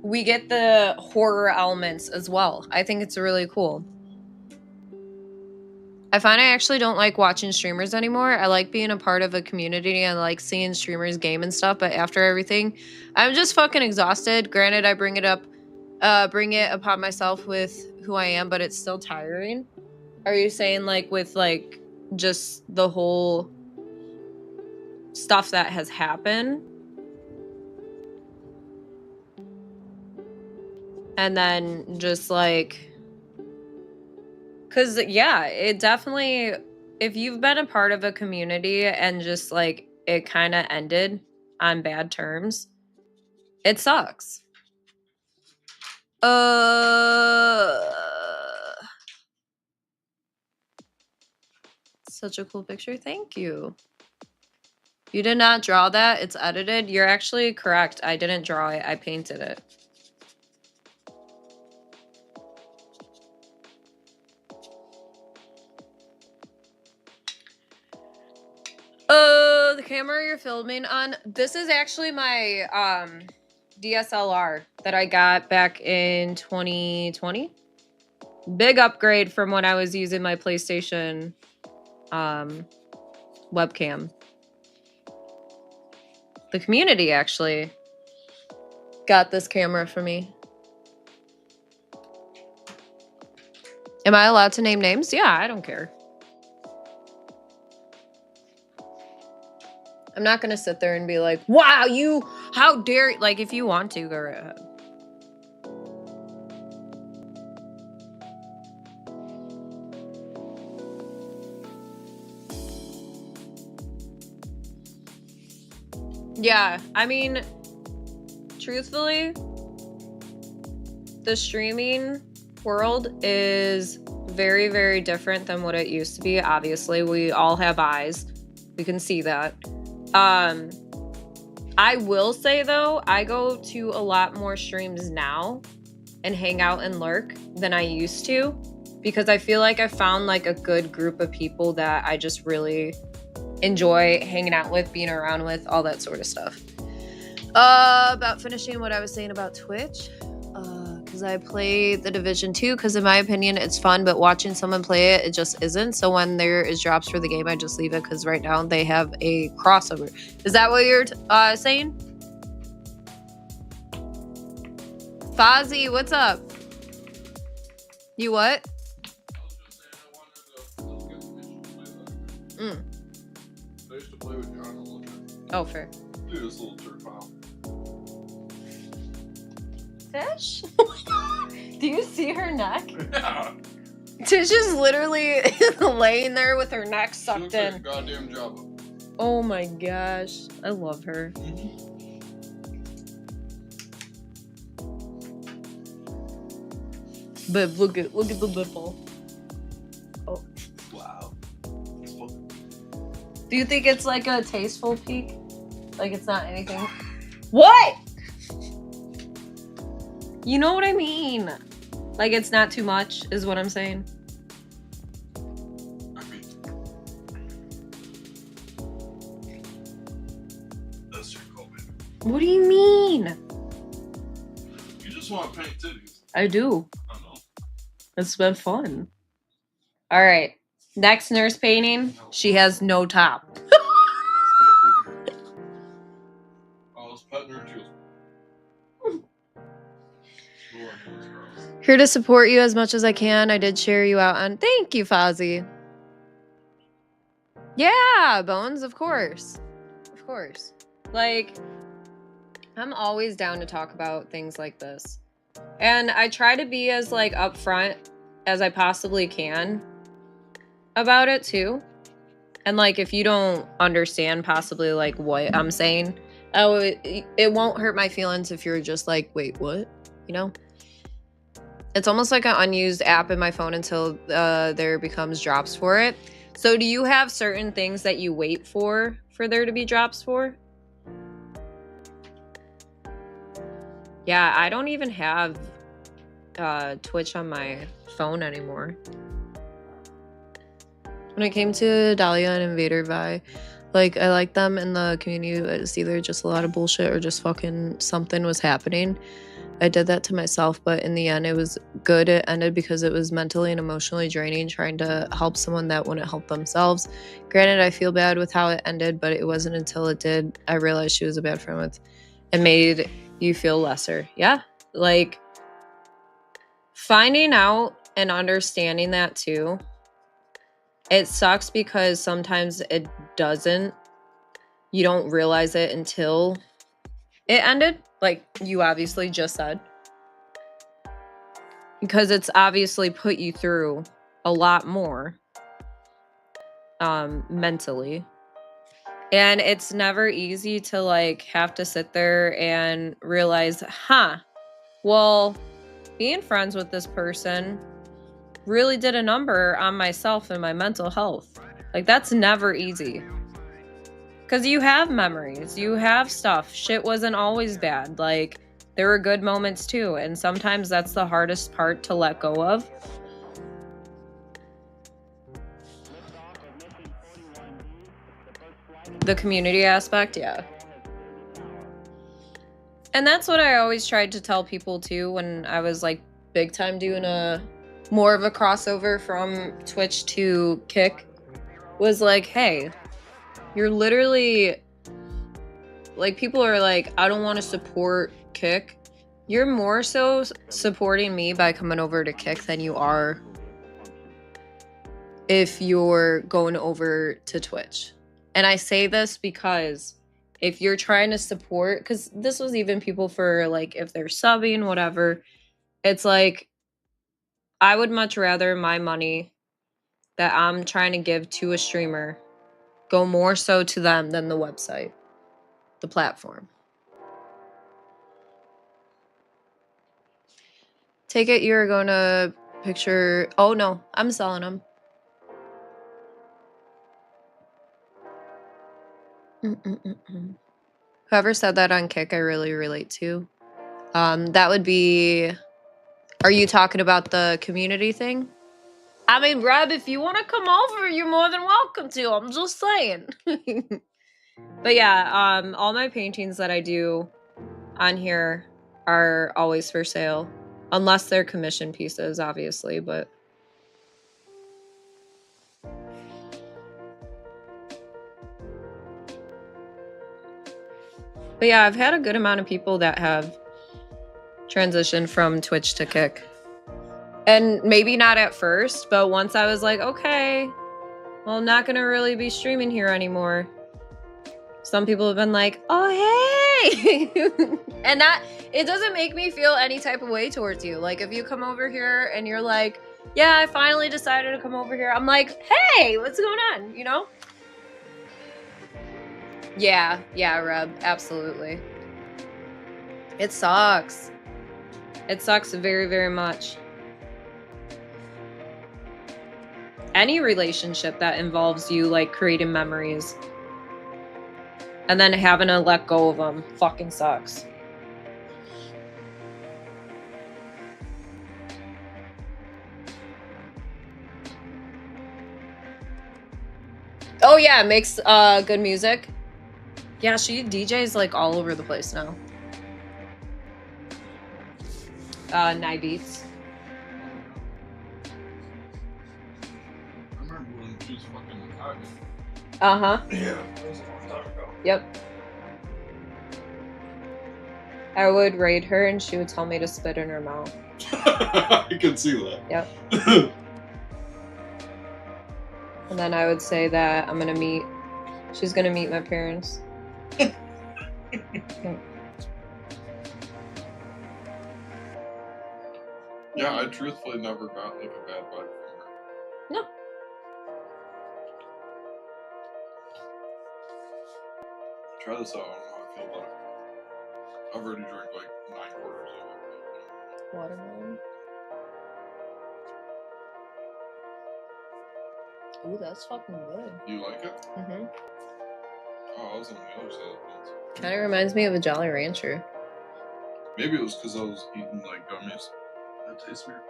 we get the horror elements as well. I think it's really cool. I find I actually don't like watching streamers anymore. I like being a part of a community and like seeing streamers game and stuff, but after everything, I'm just fucking exhausted. Granted, I bring it upon myself with who I am, but it's still tiring. Are you saying like with like just the whole stuff that has happened? And then just like, cause yeah, it definitely, if you've been a part of a community and just like it kind of ended on bad terms, it sucks. Such a cool picture. Thank you. You did not draw that. It's edited. You're actually correct. I didn't draw it. I painted it. The camera you're filming on, this is actually my DSLR that I got back in 2020. Big upgrade from when I was using my PlayStation webcam. The community actually got this camera for me. Am I allowed to name names? Yeah, I don't care. I'm not gonna sit there and be like, wow, how dare you? Like, if you want to, go right ahead. Yeah, I mean, truthfully, the streaming world is very, very different than what it used to be. Obviously, we all have eyes. We can see that. I will say though, I go to a lot more streams now and hang out and lurk than I used to, because I feel like I found like a good group of people that I just really enjoy hanging out with, being around with, all that sort of stuff. About finishing what I was saying about Twitch, because I play the Division 2, because in my opinion it's fun, but watching someone play it just isn't. So when there is drops for the game, I just leave it, because right now they have a crossover. Is that what you're saying? Fozzie, what's up? You what? I used to play with John a little bit. Oh, fair. Do this little turd pile. Fish? Do you see her neck? Yeah. Tish is literally laying there with her neck She sucked looks in. like a goddamn Java. Oh my gosh. I love her. But look at the nipple. Oh. Wow. Do you think it's like a tasteful peek? Like it's not anything? What? You know what I mean? Like it's not too much is what I'm saying. I mean, that's your call, baby. What do you mean? You just want to paint titties. I do. I know. It's been fun. All right. Next nurse painting. She has no top. Babe, look at her. I was petting her and she was... Here to support you as much as I can. I did share you out on. Thank you, Fozzie. Yeah, Bones, of course. Of course. Like, I'm always down to talk about things like this. And I try to be as, like, upfront as I possibly can about it, too. And, like, if you don't understand possibly, like, what I'm saying, it won't hurt my feelings if you're just like, wait, what? You know? It's almost like an unused app in my phone until there becomes drops for it. So do you have certain things that you wait for there to be drops for? Yeah, I don't even have Twitch on my phone anymore. When it came to Dahlia and Invader Vi, like, I like them in the community, but it's either just a lot of bullshit or just fucking something was happening. I did that to myself, but in the end, it was good. It ended because it was mentally and emotionally draining trying to help someone that wouldn't help themselves. Granted, I feel bad with how it ended, but it wasn't until it did I realized she was a bad friend with. It made you feel lesser. Yeah, like finding out and understanding that too. It sucks because sometimes it doesn't. You don't realize it until it ended, like you obviously just said. Because it's obviously put you through a lot more mentally. And it's never easy to like have to sit there and realize, well, being friends with this person really did a number on myself and my mental health. Like that's never easy. Because you have memories, you have stuff. Shit wasn't always bad. Like there were good moments too. And sometimes that's the hardest part to let go of. The community aspect, yeah. And that's what I always tried to tell people too when I was like big time doing a more of a crossover from Twitch to Kick was like, hey, you're literally like people are like, I don't want to support Kick. You're more so supporting me by coming over to Kick than you are if you're going over to Twitch. And I say this because if you're trying to support, because this was even people for like if they're subbing, whatever, it's like I would much rather my money that I'm trying to give to a streamer go more so to them than the website, the platform. Take it you're going to picture. Oh no, I'm selling them. Whoever said that on Kick, I really relate to. That would be. Are you talking about the community thing? I mean, Rob, if you want to come over, you're more than welcome to. I'm just saying. But yeah, all my paintings that I do on here are always for sale. Unless they're commission pieces, obviously, but... But yeah, I've had a good amount of people that have transitioned from Twitch to Kick. And maybe not at first, but once I was like, okay, well, I'm not going to really be streaming here anymore. Some people have been like, oh, hey! And that, it doesn't make me feel any type of way towards you. Like, if you come over here and you're like, yeah, I finally decided to come over here. I'm like, hey, what's going on? You know? Yeah, Reb, absolutely. It sucks. It sucks very, very much. Any relationship that involves you, like, creating memories and then having to let go of them fucking sucks. Oh yeah, makes good music. Yeah, she DJs like all over the place now. Night Beats. I remember when she was fucking with Ivy. Uh-huh. Yeah, that was a long time ago. Yep. I would raid her and she would tell me to spit in her mouth. I can see that. Yep. And then I would say that she's gonna meet my parents. Yeah, I truthfully never got like a bad vibe from her. No. Try this out, I don't know how I feel about it. I've already drank like 9 quarters of it. Watermelon. Ooh, that's fucking good. You like it? Mm-hmm. Oh, I was on the other side of the fence. Kind of reminds me of a Jolly Rancher. Maybe it was because I was eating like gummies. That tastes weird.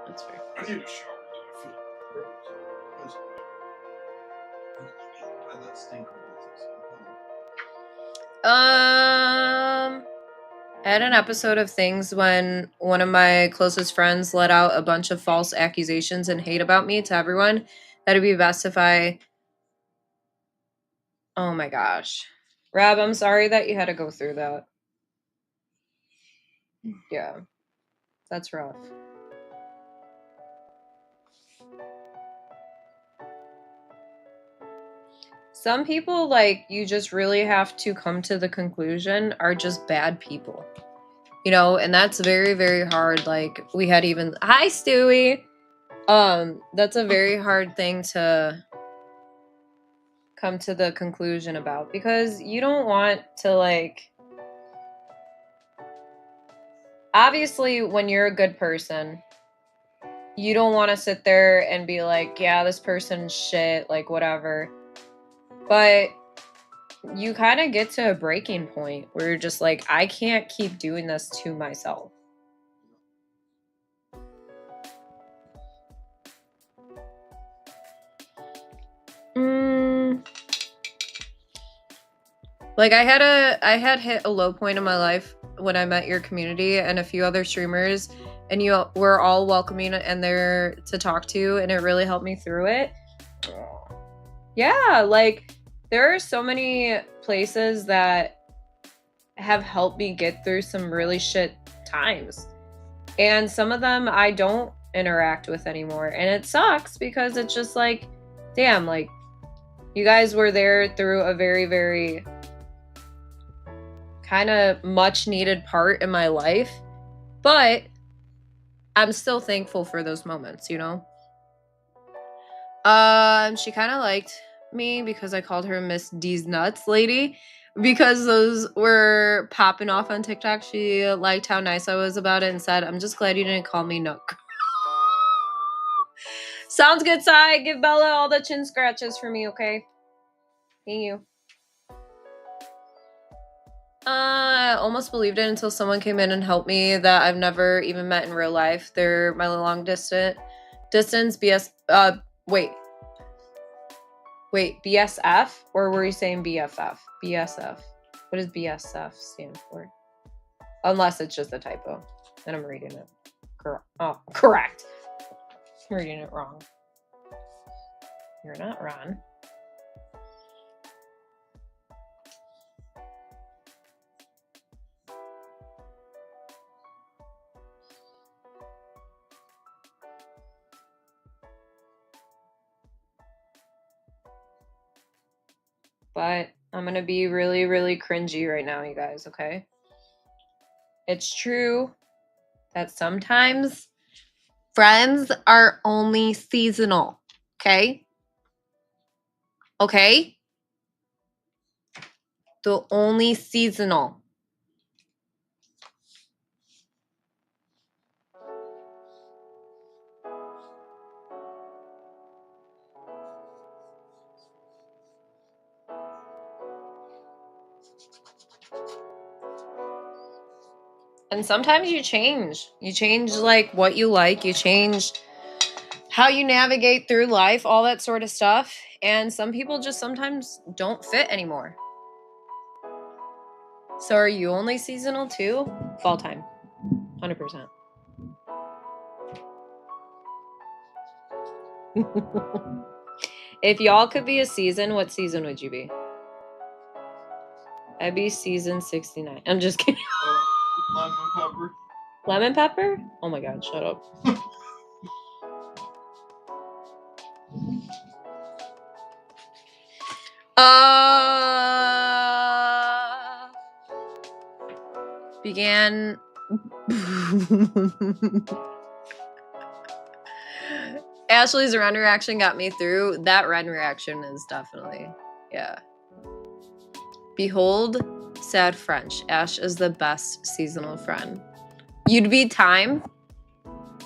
That's fair. I need a shower though. I feel gross. That stinker. I had an episode of Things when one of my closest friends let out a bunch of false accusations and hate about me to everyone. That'd be best if I... Oh my gosh. Rob, I'm sorry that you had to go through that. Yeah. That's rough. Some people, like, you just really have to come to the conclusion are just bad people. You know, and that's very, very hard. Like, we had even... Hi, Stewie! That's a very hard thing to come to the conclusion about, because you don't want to, like... Obviously, when you're a good person, you don't want to sit there and be like, yeah, this person's shit, like, whatever. But you kind of get to a breaking point where you're just like, I can't keep doing this to myself. Like, I had hit a low point in my life when I met your community and a few other streamers, and you were all welcoming and there to talk to, and it really helped me through it. Yeah, like, there are so many places that have helped me get through some really shit times. And some of them I don't interact with anymore. And it sucks because it's just like, damn, like, you guys were there through a very, very kind of much needed part in my life. But I'm still thankful for those moments, you know? She kind of liked me because I called her Miss D's Nuts Lady, because those were popping off on TikTok. She liked how nice I was about it and said, I'm just glad you didn't call me Nook. Sounds good, Sai. Give Bella all the chin scratches for me, okay? Thank you. I almost believed it until someone came in and helped me that I've never even met in real life. They're my long distance BS. Wait, BSF? Or were you saying BFF? BSF. What does BSF stand for? Unless it's just a typo. And I'm reading it. Correct. I'm reading it wrong. You're not wrong. But I'm going to be really, really cringy right now, you guys, okay? It's true that sometimes friends are only seasonal, okay? Okay? They're only seasonal. And sometimes you change. You change, like, what you like. You change how you navigate through life, all that sort of stuff. And some people just sometimes don't fit anymore. So are you only seasonal too? Fall time. 100%. If y'all could be a season, what season would you be? I'd be season 69. I'm just kidding. Lemon pepper. Lemon pepper? Oh my god, shut up. Began... Ashley's run reaction got me through. That run reaction is definitely... Yeah. Behold, sad French. Ash is the best seasonal friend. You'd be thyme?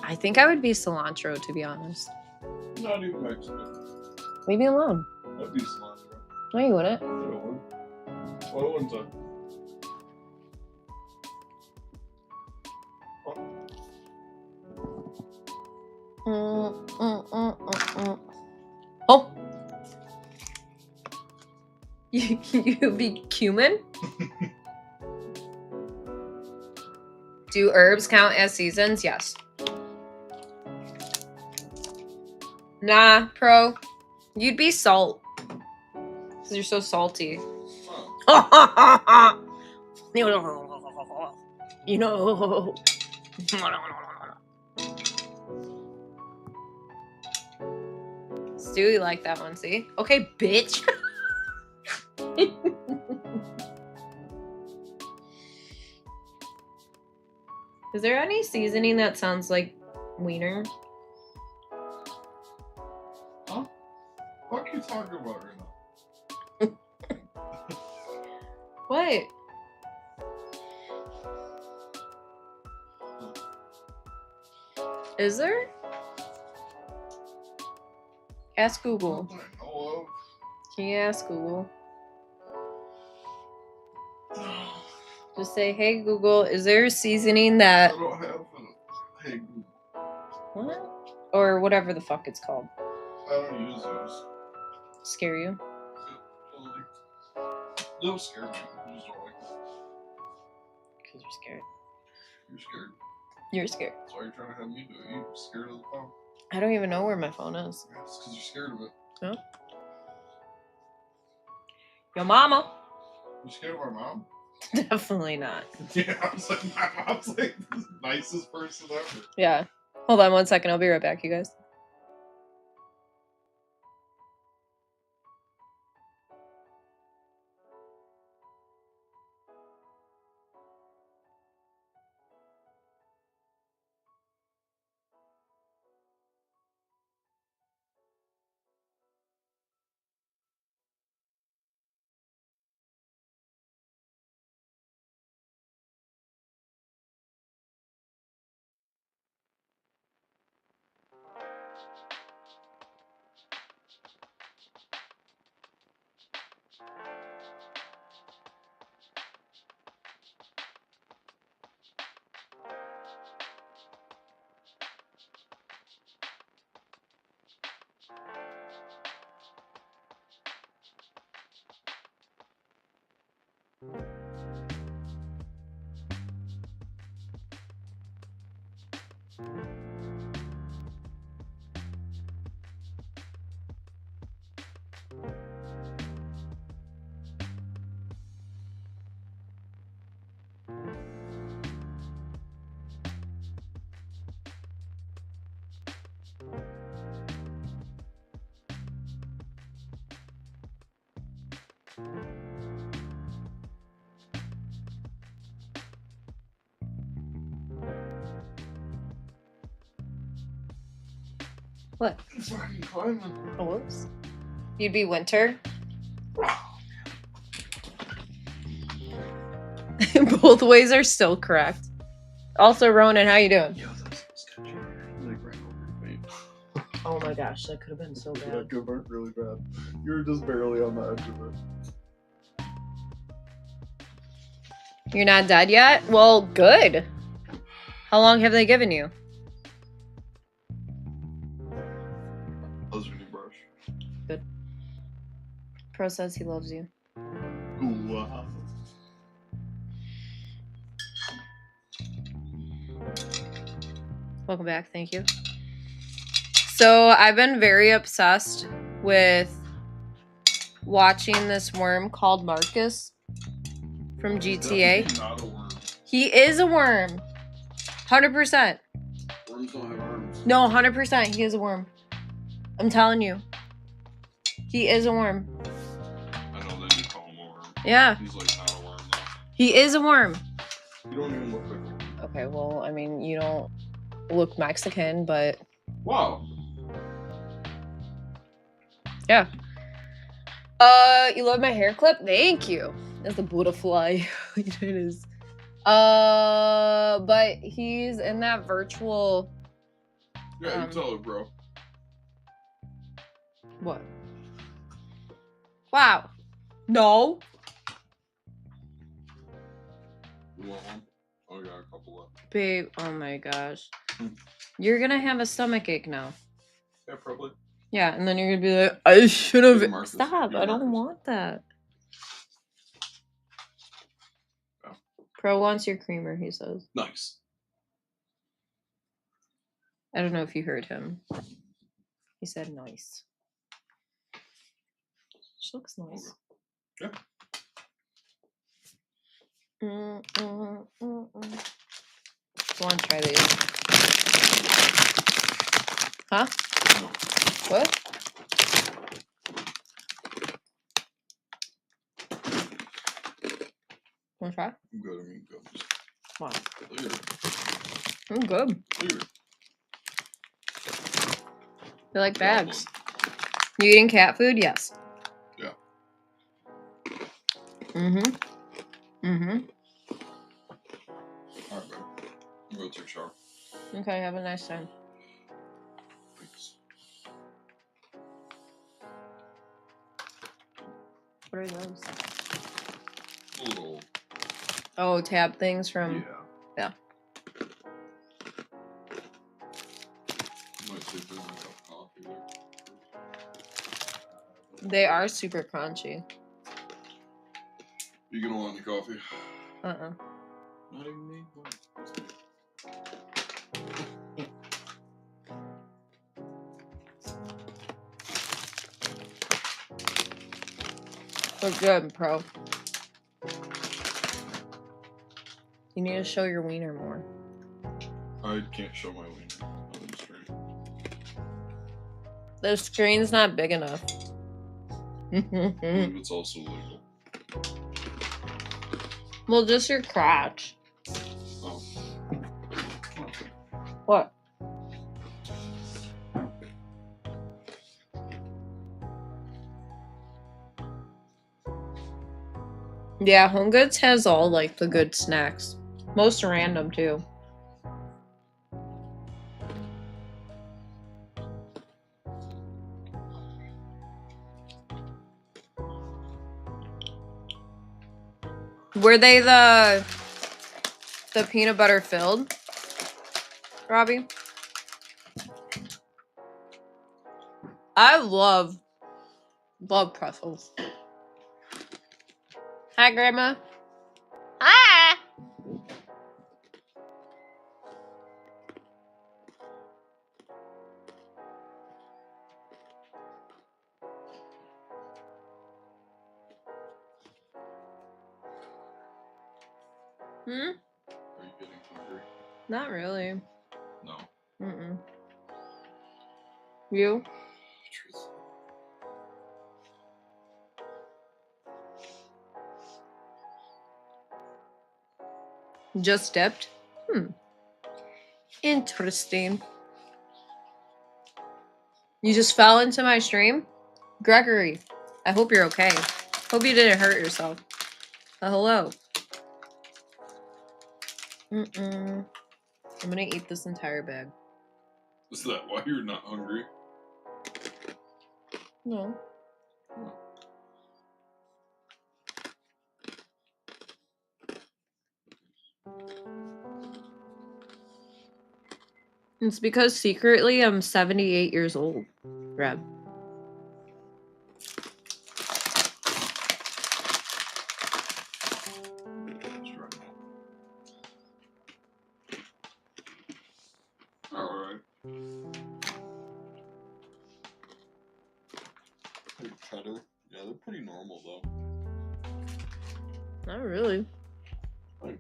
I think I would be cilantro, to be honest. Not even Mexican. Leave me alone. I'd be cilantro. No, you wouldn't. I would. Why wouldn't I? Oh! You be cumin? Do herbs count as seasons? Yes. Nah, pro. You'd be salt. Because you're so salty. Oh. You know. Stu, you like that one, see? Okay, bitch. Is there any seasoning that sounds like wiener? Huh? What are you talking about right now? What? Is there? Ask Google. Not that I know Can you ask Google? of. Just say, hey Google, is there a seasoning that... I don't have a hey Google. What? Or whatever the fuck it's called. I don't use those. Scare you? They'll scare me. I just don't like them. Because you're scared. You're scared. You're scared. That's why you're trying to have me do it. You're scared of the phone. I don't even know where my phone is. Yeah, it's because you're scared of it. Huh? Your mama? You scared of our mom? Definitely not. Yeah, I was like, my mom's like the nicest person ever. Yeah. Hold on 1 second. I'll be right back, you guys. What? Fucking climbing. Oh, whoops. You'd be winter? Both ways are still correct. Also, Ronan, how you doing? Yeah, that's sketchy. Like right over your face. Oh my gosh, that could have been so That bad. could have been really bad. You were just barely on the edge of it. You're not dead yet? Well, good. How long have they given you? How's your new brush? Good. Pro says he loves you. Wow. Welcome back, thank you. So I've been very obsessed with watching this worm called Marcus from GTA. Definitely not a worm. He is a worm. 100%. Worms don't have arms. No, 100% he is a worm. I'm telling you. He is a worm. I know that you call him a worm. Yeah. He's like not a worm though. He is a worm. You don't even look like a worm. Okay, well, I mean, you don't look Mexican, but... Wow. Yeah. You love my hair clip? Thank you. That's a butterfly. It is. But he's in that virtual... Yeah, you tell it, bro. What? Wow. No. You want one? Oh, I got a couple left. Babe, oh my gosh. You're gonna have a stomach ache now. Yeah, probably. Yeah, and then you're gonna be like, I should have... Big Marcus. Stop, Big I don't Marcus. want that. Yeah. Pro wants your creamer, he says. Nice. I don't know if you heard him. He said nice. She looks nice. Okay. I want to try these. Huh? No. What? Want to try? I'm good. I mean, go. Come on. Look at it. I'm good. Look at it. They're like bags. You eating cat food? Yes. Yeah. Mm-hmm. Mm-hmm. All right, babe. I'm going to take a shower. Okay, have a nice time. Thanks. What are those? Little. Oh, tab things from... Yeah. Yeah. Might see if there's a cup of coffee there. They are super crunchy. You gonna want any coffee? Uh-uh. Not even me. Look good, pro. You need to show your wiener more. I can't show my wiener on the screen. The screen's not big enough. I believe it's also legal. Well, just your crotch. Oh. What? Yeah, Home Goods has all, like, the good snacks. Most random, too. Were they the peanut butter filled, Robbie? I love pretzels. Hi, Grandma. Hi. Hmm? Are you getting hungry? Not really. No. Mm-mm. You? Truth. Just dipped? Interesting. You just fell into my stream? Gregory, I hope you're okay. Hope you didn't hurt yourself. Hello. I'm gonna eat this entire bag. Is that why you're not hungry? No. It's because secretly I'm 78 years old, Reb. Alright. Hey, cheddar. Yeah, they're pretty normal though. Not really. Right.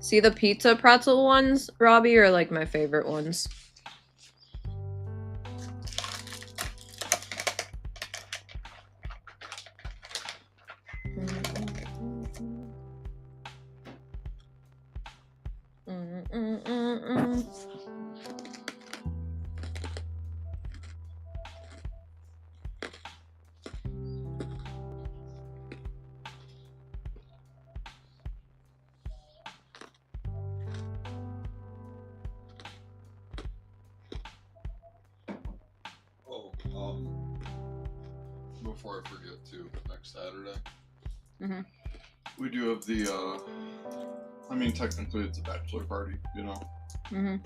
See the pizza pretzel ones, Robbie, are like my favorite ones. Before I forget too, next Saturday, Mm-hmm. we do have the, I mean, technically it's a bachelor party, you know? Mm-hmm.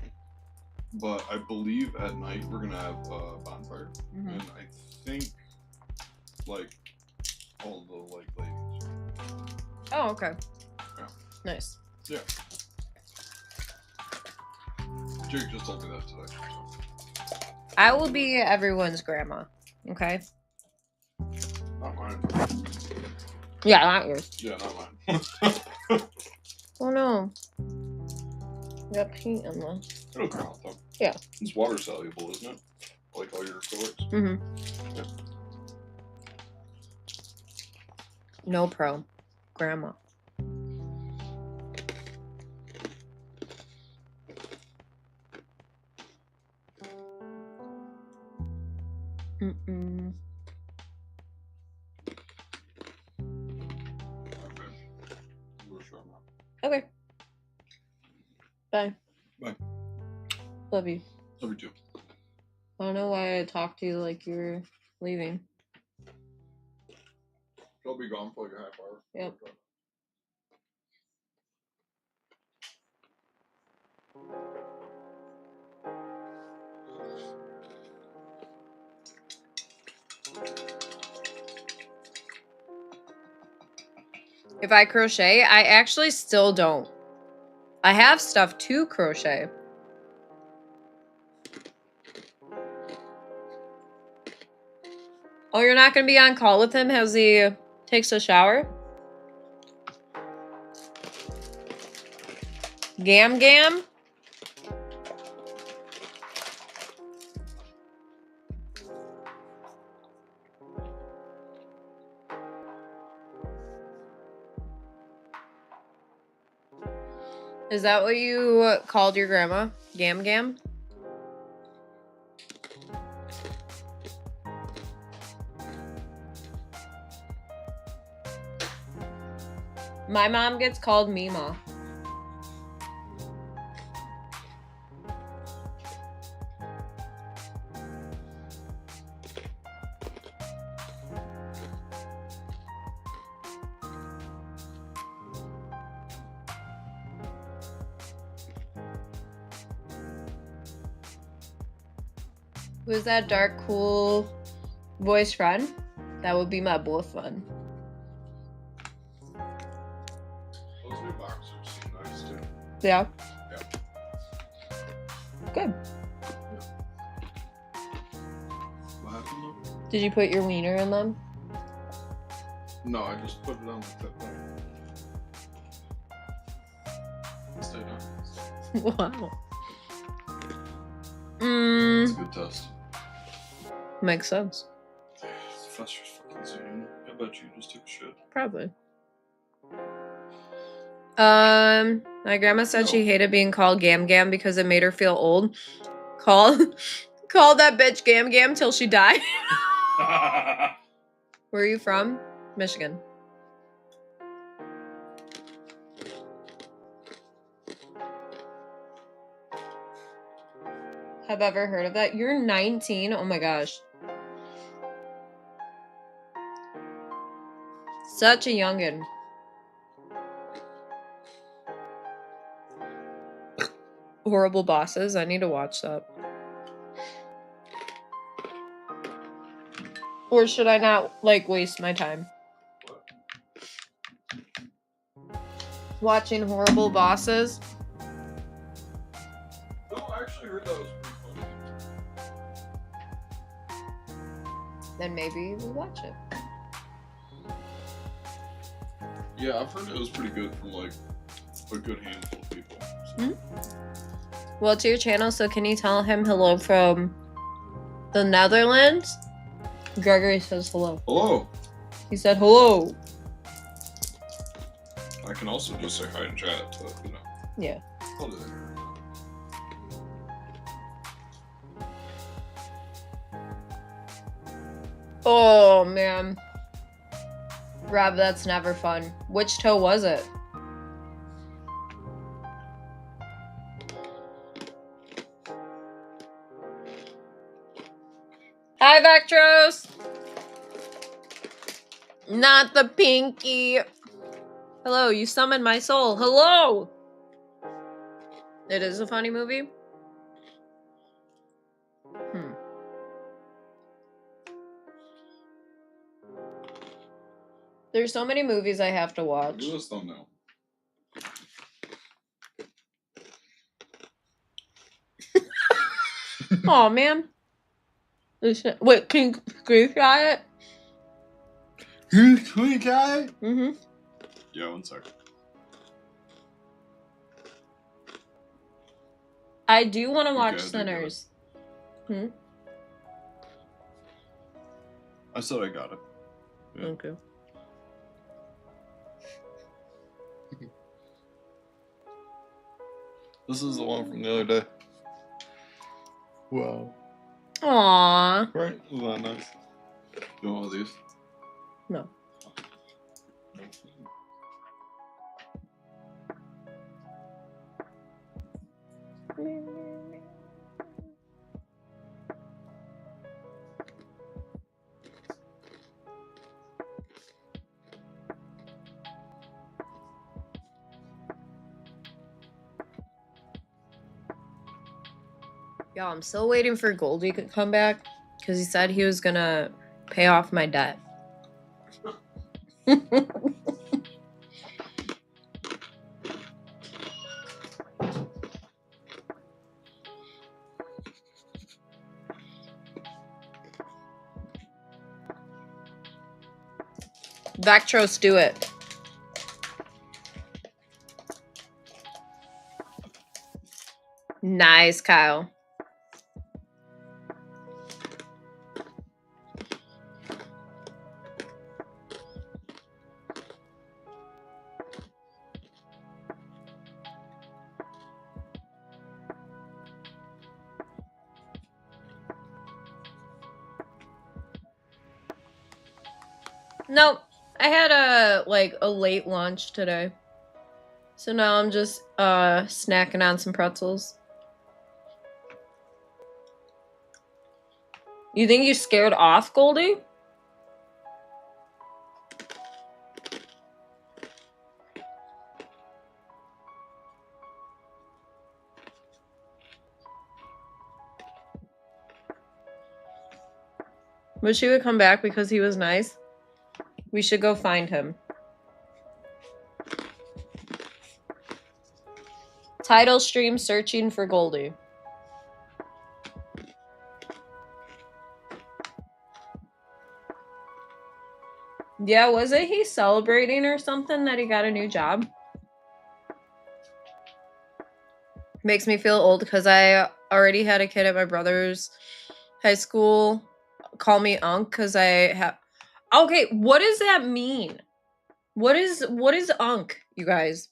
But I believe at night we're gonna have a bonfire. Mm-hmm. And I think, like, all the, like, ladies. Oh, okay. Yeah. Nice. Yeah. Jake just told me that today. I will be everyone's grandma. Okay. Not mine. Yeah, not yours. Yeah, not mine. Oh no. You got paint on the. It'll come out though. Yeah. It's water soluble, isn't it? Like all your acrylics. Mm-hmm. Yeah. No pro. Grandma. Mm-mm. Okay. We'll show them out. Okay. Bye. Bye. Love you. Love you too. I don't know why I talked to you like you were leaving. I'll be gone for like a half hour. Yep. If I crochet, I actually still don't. I have stuff to crochet. Oh, you're not going to be on call with him as he takes a shower? Gam Gam? Is that what you called your grandma? Gam Gam? My mom gets called Mima. Who's that dark, cool voice friend? That would be my boyfriend. Those new boxers seem nice too. Yeah. Yeah. Good. What happened though? Did you put your wiener in them? No, I just put it on the tip. Stay down. Wow. It's a good test. Makes sense. Fester's fucking soon. I bet you just took a shit. Probably. My grandma said she hated being called Gam Gam because it made her feel old. Call that bitch Gam Gam till she died. Where are you from? Michigan. Have ever heard of that? You're 19? Oh my gosh. Such a youngin'. Horrible Bosses. I need to watch that. Or should I not, like, waste my time? Watching Horrible Bosses? No, I actually heard that was pretty funny. Then maybe we'll watch it. Yeah, I've heard it was pretty good from like a good handful of people. So. Well, it's your channel, so can you tell him hello from the Netherlands? Gregory says hello. Hello. He said hello. I can also just say hi in chat, but you know. Yeah. I'll do that. Oh, man. Rob, that's never fun. Which toe was it? Hi, Vectros! Not the pinky. Hello, you summoned my soul. Hello! It is a funny movie? There's so many movies I have to watch. Look at this thumbnail. Oh man. Wait, can you screenshot it? You screenshot it? Mm-hmm. Yeah, 1 second. I do want to watch Okay, I do Sinners. I said I got it. Yeah. Okay. This is the one from the other day. Wow. Aww. Right? Isn't that nice? You want one of these? No. Yo, I'm still waiting for Goldie to come back because he said he was gonna pay off my debt. Vactros, do it. Nice, Kyle. Nope. I had a late lunch today. So now I'm just snacking on some pretzels. You think you scared off Goldie? Wish he would come back because he was nice. We should go find him. Title stream searching for Goldie. Yeah, wasn't he celebrating or something that he got a new job? Makes me feel old because I already had a kid at my brother's high school call me Unc because I have... Okay, what does that mean? What is Unc, you guys?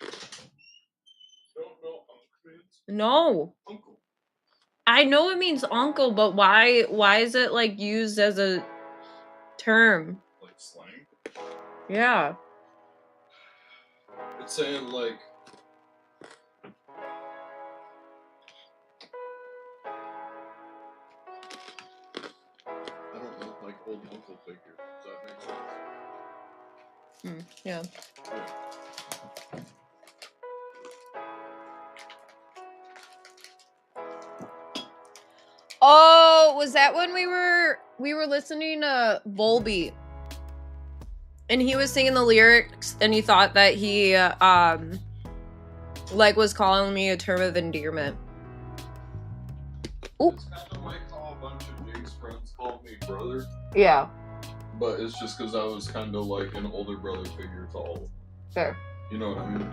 Don't know Unc means? No. Uncle. I know it means uncle, but why is it like used as a term? Like slang? Yeah. It's saying like... I don't know, like old uncle figure. Does that make sense? Yeah. Oh, was that when we were listening to Volbeat? And he was singing the lyrics and he thought that he like was calling me a term of endearment. Ooh. It's kind of like how a bunch of Jake's friends called me brother. Yeah. But it's just because I was kind of like an older brother figure to all of them. Fair. You know what I mean?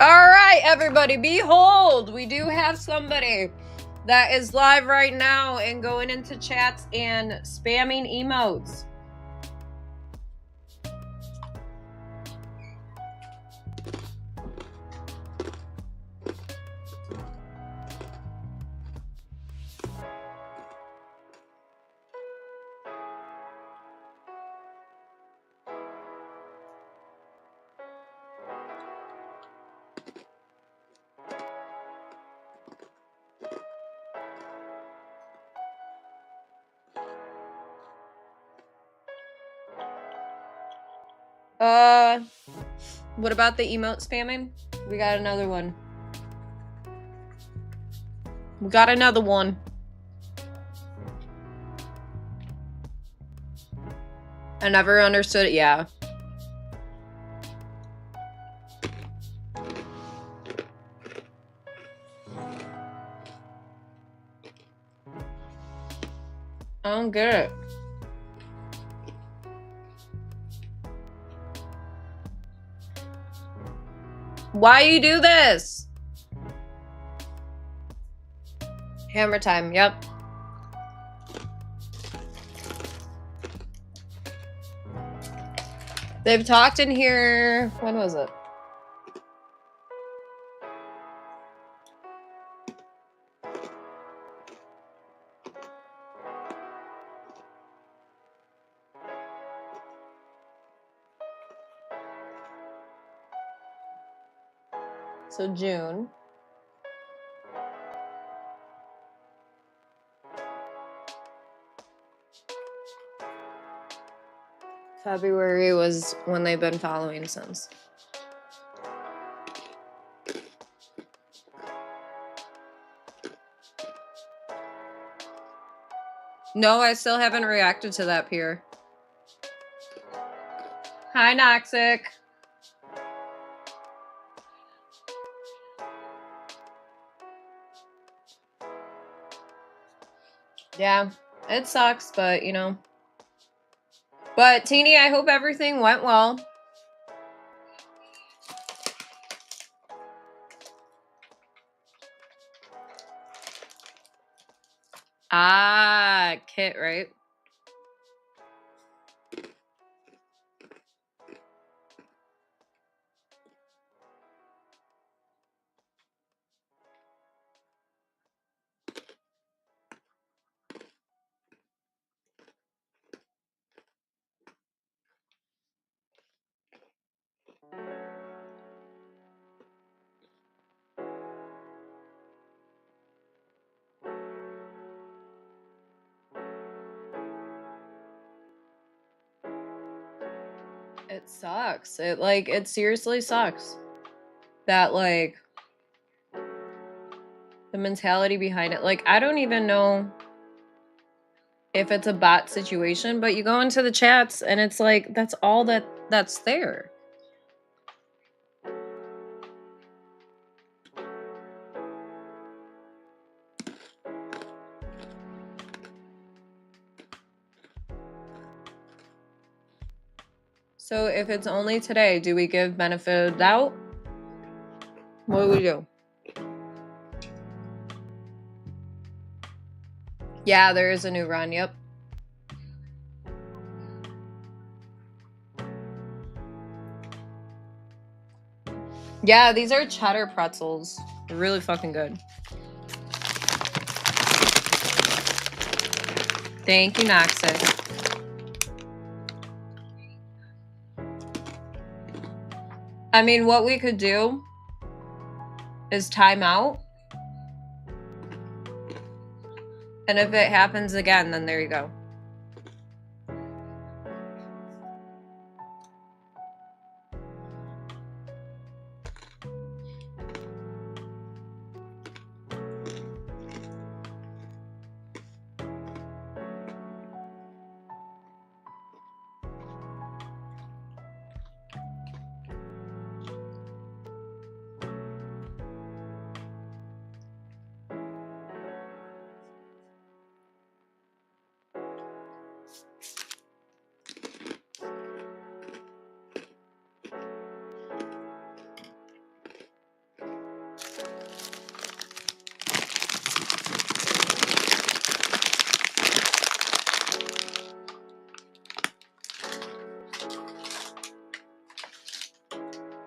All right, everybody, behold, we do have somebody that is live right now and going into chats and spamming emotes. What about the emote spamming? We got another one. We got another one. I never understood it. Yeah. I don't get it. Why you do this? Hammer time, yep. They've talked in here, when was it? So June. February was when they've been following since. No, I still haven't reacted to that, Pierre. Hi, Noxic. Yeah, it sucks, but you know. But Teeny, I hope everything went well. Ah, Kit, right? It sucks. It seriously sucks. That, like, the mentality behind it. Like, I don't even know if it's a bot situation, but you go into the chats and it's like, that's all that's there. So if it's only today, do we give benefit of doubt? What do we do? Yeah, there is a new run, yep. Yeah, these are cheddar pretzels. They're really fucking good. Thank you, Noxic. I mean, what we could do is time out. And if it happens again, then there you go.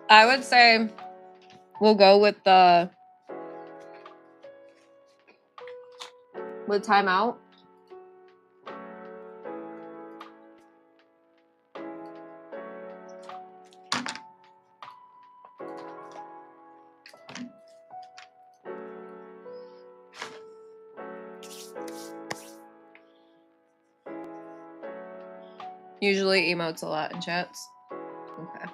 I would say we'll go with timeout. Usually emotes a lot in chats. Okay.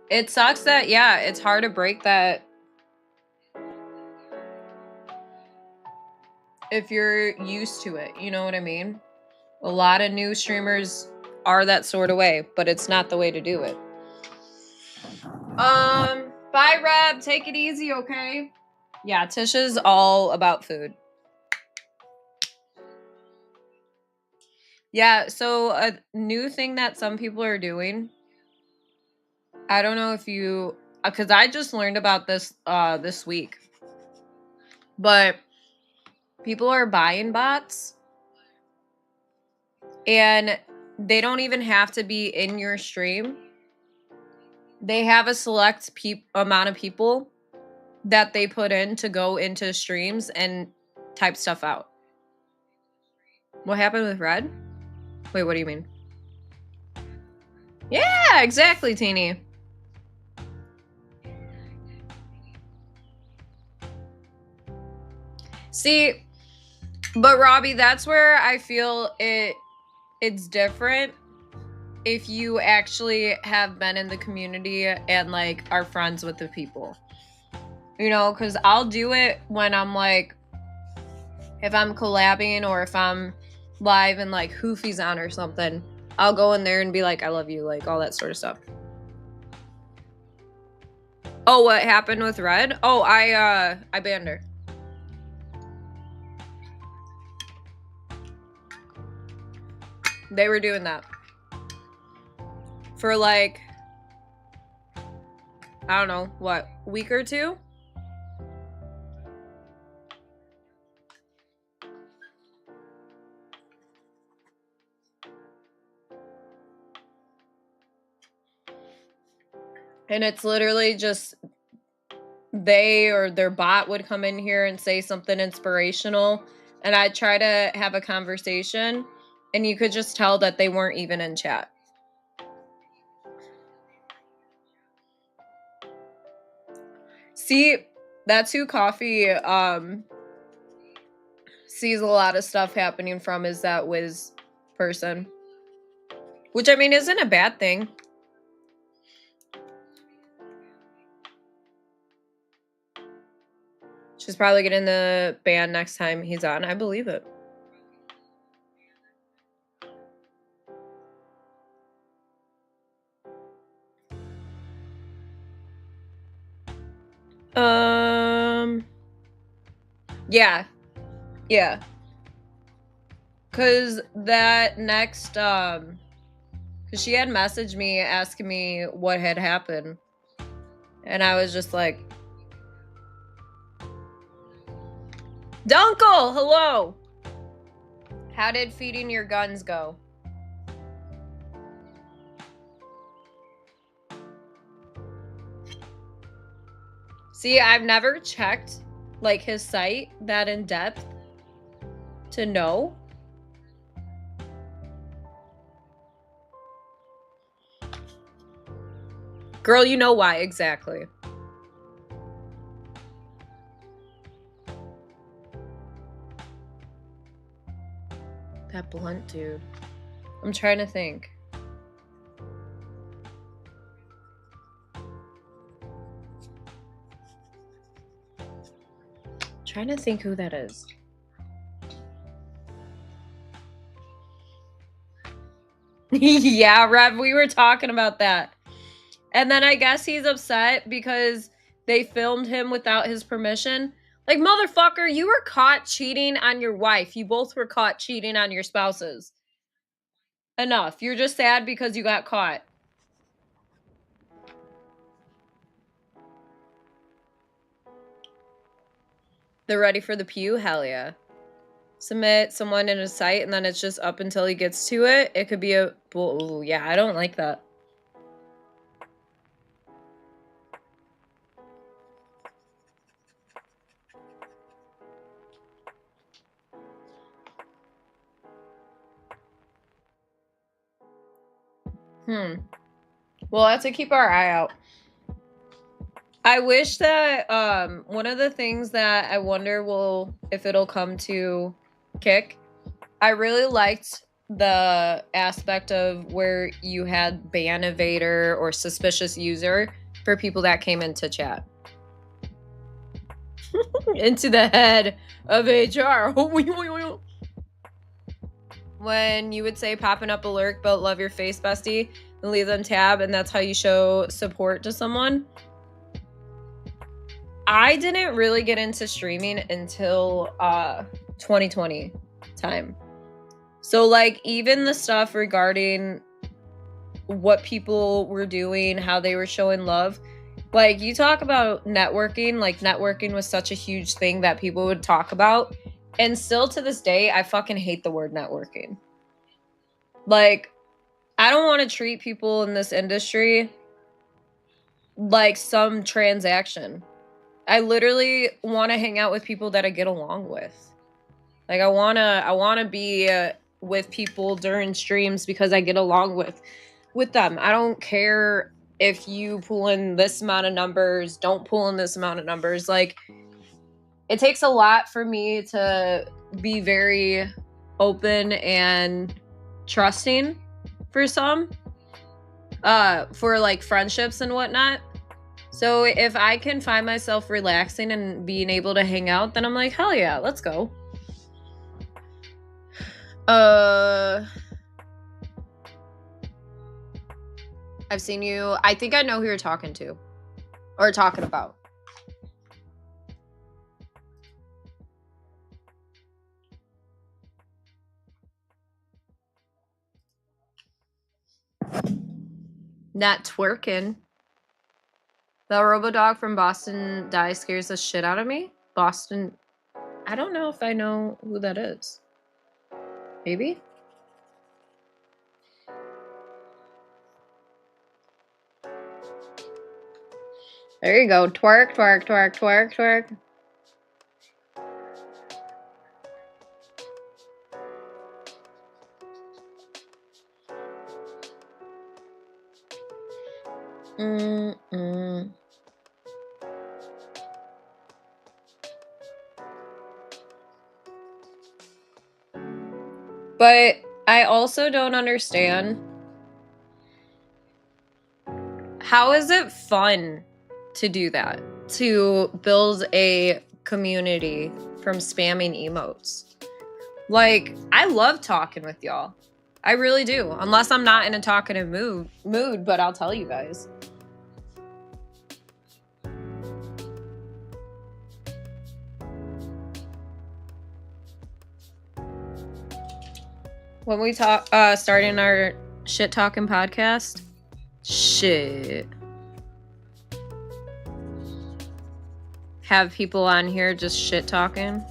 It sucks that, yeah, it's hard to break that if you're used to it. You know what I mean? A lot of new streamers are that sort of way, but it's not the way to do it. Bye, Reb. Take it easy, okay? Yeah, Tisha's all about food. Yeah, so a new thing that some people are doing, I don't know if you, because I just learned about this this week, but people are buying bots and they don't even have to be in your stream. They have a select amount of people that they put in to go into streams and type stuff out. What happened with Red? Wait, what do you mean? Yeah, exactly, Teeny. See, but Robbie, that's where I feel it's different if you actually have been in the community and like are friends with the people. You know, because I'll do it when I'm like, if I'm collabing or if I'm live and like Hoofy's on or something, I'll go in there and be like, I love you, like all that sort of stuff. Oh, what happened with Red? Oh, I banned her. They were doing that for like, I don't know, what, week or two? And it's literally just they or their bot would come in here and say something inspirational, and I'd try to have a conversation, and you could just tell that they weren't even in chat. See, that's who Coffee sees a lot of stuff happening from, is that Wiz person. Which, I mean, isn't a bad thing. She's probably getting the ban next time he's on. I believe it. Yeah. Yeah. Cause that next cause she had messaged me asking me what had happened. And I was just like, Dunkle, hello. How did feeding your guns go? See, I've never checked like his site that in depth to know. Girl, you know why exactly. That blunt dude. I'm trying to think. Trying to think who that is. Yeah, Rev, we were talking about that. And then I guess he's upset because they filmed him without his permission. Like, motherfucker, you were caught cheating on your wife. You both were caught cheating on your spouses. Enough. You're just sad because you got caught. They're ready for the pew? Hell yeah. Submit someone in a site and then it's just up until he gets to it. It could be a... Ooh, yeah, I don't like that. We'll have to keep our eye out. I wish that one of the things that I wonder if it'll come to Kick, I really liked the aspect of where you had ban evader or suspicious user for people that came into chat. Into the head of HR. When you would say popping up alert but love your face, bestie, and leave them tab, and that's how you show support to someone. I didn't really get into streaming until 2020 time. So like even the stuff regarding what people were doing, how they were showing love, like you talk about networking, like networking was such a huge thing that people would talk about. And still to this day, I fucking hate the word networking. Like, I don't want to treat people in this industry like some transaction. I literally want to hang out with people that I get along with. Like I want to be with people during streams because I get along with them. I don't care if you pull in this amount of numbers, don't pull in this amount of numbers. Like it takes a lot for me to be very open and trusting for some for like friendships and whatnot. So if I can find myself relaxing and being able to hang out, then I'm like, hell yeah, let's go. I've seen you. I think I know who you're talking to or talking about. Not twerking. The Robodog from Boston Die scares the shit out of me. Boston. I don't know if I know who that is. Maybe? There you go. Twerk, twerk, twerk, twerk, twerk. Mm-mm. But I also don't understand. How is it fun to do that? To build a community from spamming emotes? Like, I love talking with y'all. I really do. Unless I'm not in a talkative mood, but I'll tell you guys. When we talk starting our shit talking podcast, shit. Have people on here just shit talking.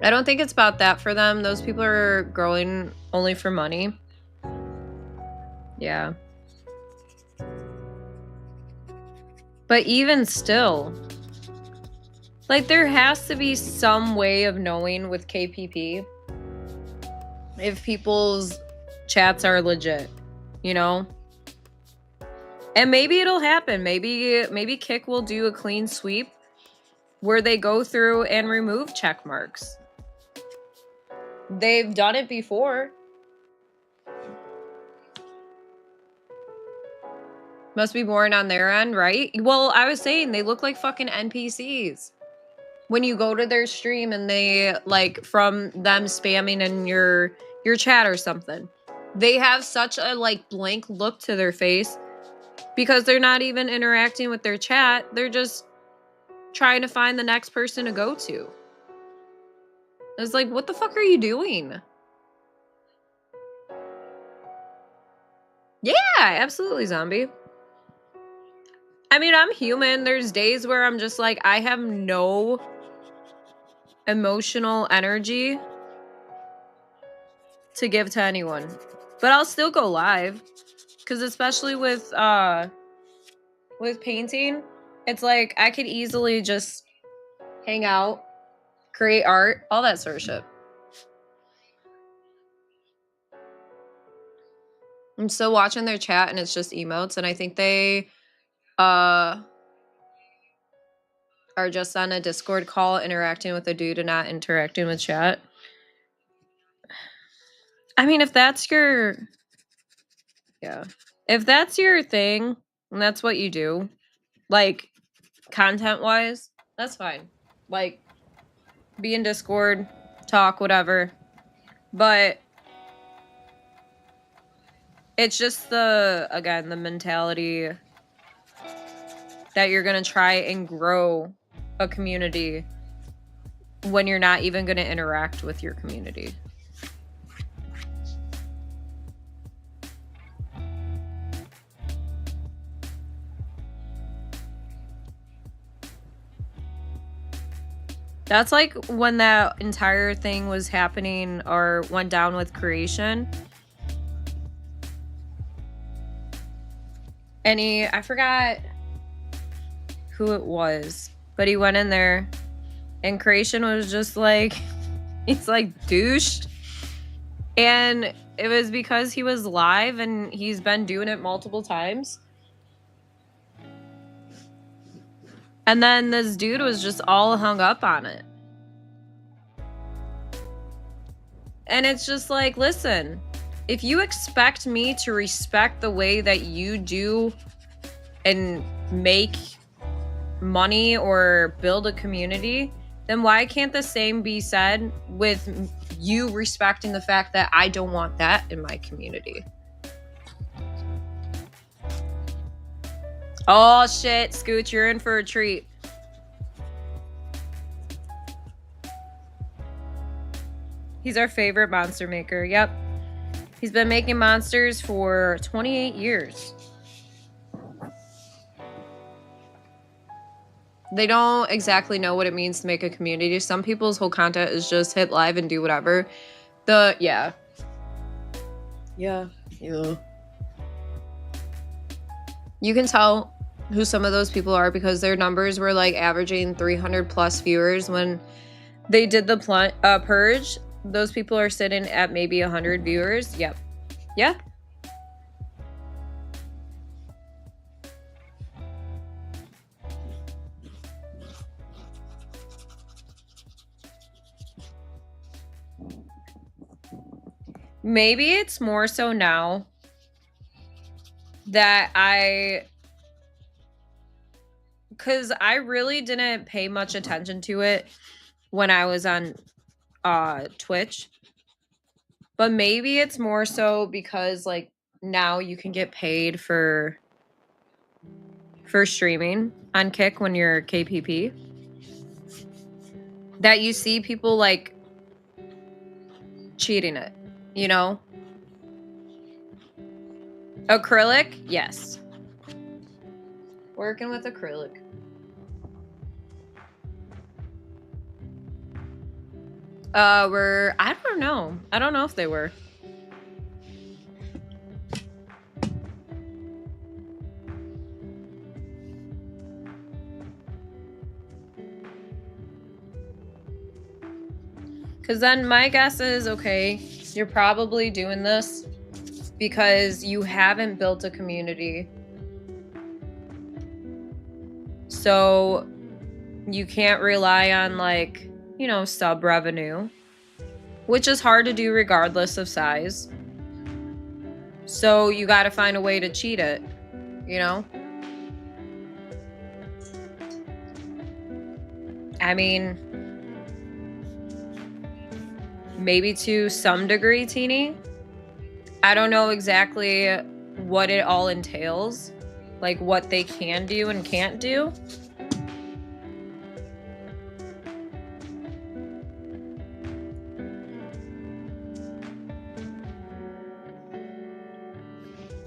I don't think it's about that for them. Those people are growing only for money. Yeah. But even still, like there has to be some way of knowing with KPP if people's chats are legit, you know? And maybe it'll happen. Maybe Kick will do a clean sweep where they go through and remove check marks. They've done it before. Must be boring on their end, right? Well, I was saying they look like fucking NPCs. When you go to their stream and they like from them spamming in your chat or something. They have such a like blank look to their face because they're not even interacting with their chat. They're just trying to find the next person to go to. It's like, what the fuck are you doing? Yeah, absolutely, zombie. I mean, I'm human. There's days where I'm just like, I have no emotional energy to give to anyone. But I'll still go live. Because especially with painting, it's like I could easily just hang out, create art, all that sort of shit. I'm still watching their chat and it's just emotes, and I think they are just on a Discord call interacting with a dude and not interacting with chat. I mean, if that's your if that's your thing and that's what you do, like content wise, that's fine. Like be in Discord, talk, whatever. But It's just the mentality that you're going to try and grow a community when you're not even going to interact with your community. That's like when that entire thing was happening or went down with creation. And I forgot who it was, but he went in there and creation was just like, he's like douche. And it was because he was live and he's been doing it multiple times. And then this dude was just all hung up on it. And it's just like, listen, if you expect me to respect the way that you do and make money or build a community, then why can't the same be said with you respecting the fact that I don't want that in my community? Oh shit, Scooch, you're in for a treat. He's our favorite monster maker. Yep. He's been making monsters for 28 years. They don't exactly know what it means to make a community. Some people's whole content is just hit live and do whatever. Yeah. You can tell who some of those people are because their numbers were like averaging 300 plus viewers when they did the purge. Those people are sitting at maybe 100 viewers. Yep. Yeah. Maybe it's more so now that because I really didn't pay much attention to it when I was on Twitch. But maybe it's more so because like now you can get paid for streaming on Kick when you're KPP. That you see people like cheating it, you know? Acrylic? Yes. Working with acrylic. I don't know. I don't know if they were. Because then my guess is, okay, you're probably doing this because you haven't built a community. So you can't rely on like, you know, sub revenue, which is hard to do regardless of size. So you got to find a way to cheat it, you know? I mean, maybe to some degree, Teeny. I don't know exactly what it all entails, like what they can do and can't do.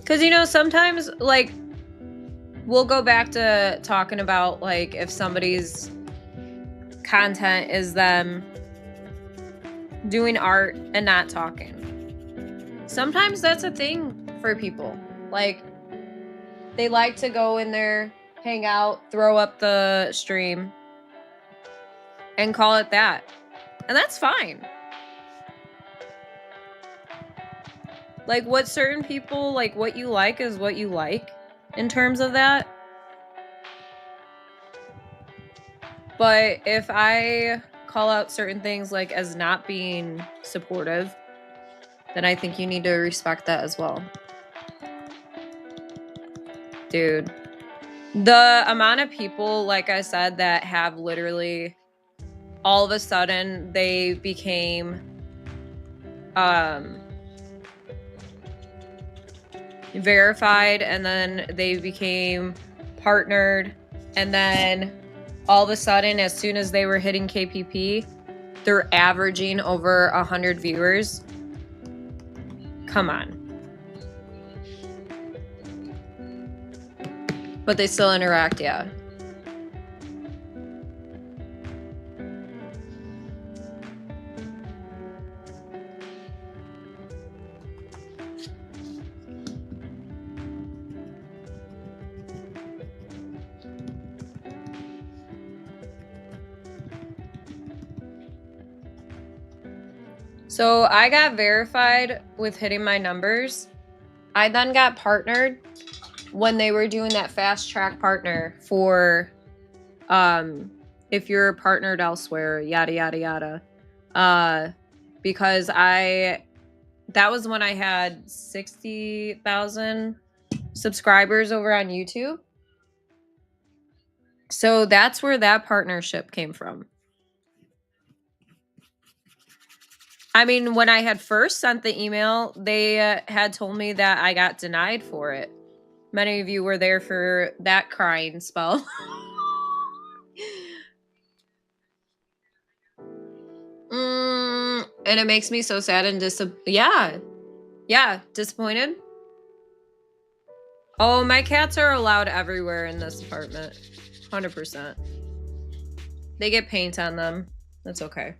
Because, you know, sometimes, like, we'll go back to talking about, like, if somebody's content is them doing art and not talking. Sometimes that's a thing for people. Like, they like to go in there, hang out, throw up the stream, and call it that. And that's fine. Like, what certain people, like, what you like is what you like in terms of that. But if I call out certain things, like, as not being supportive, then I think you need to respect that as well. Dude. The amount of people, like I said, that have literally all of a sudden they became verified, and then they became partnered, and then all of a sudden, as soon as they were hitting KPP, they're averaging over 100 viewers. Come on. But they still interact, yeah. So I got verified with hitting my numbers. I then got partnered when they were doing that fast track partner for if you're partnered elsewhere, yada yada yada. Because that was when I had 60,000 subscribers over on YouTube. So that's where that partnership came from. I mean, when I had first sent the email, they had told me that I got denied for it. Many of you were there for that crying spell. And it makes me so sad and disappointed. Oh, my cats are allowed everywhere in this apartment. 100%. They get paint on them. That's okay.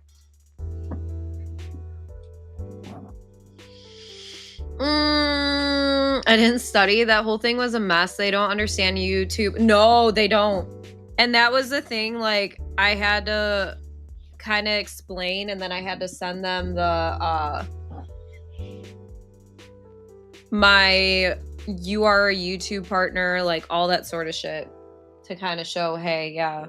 I didn't study. That whole thing was a mess. They don't understand YouTube. No, they don't. And that was the thing. Like, I had to kind of explain, and then I had to send them the my you are a YouTube partner, like all that sort of shit, to kind of show, hey, yeah.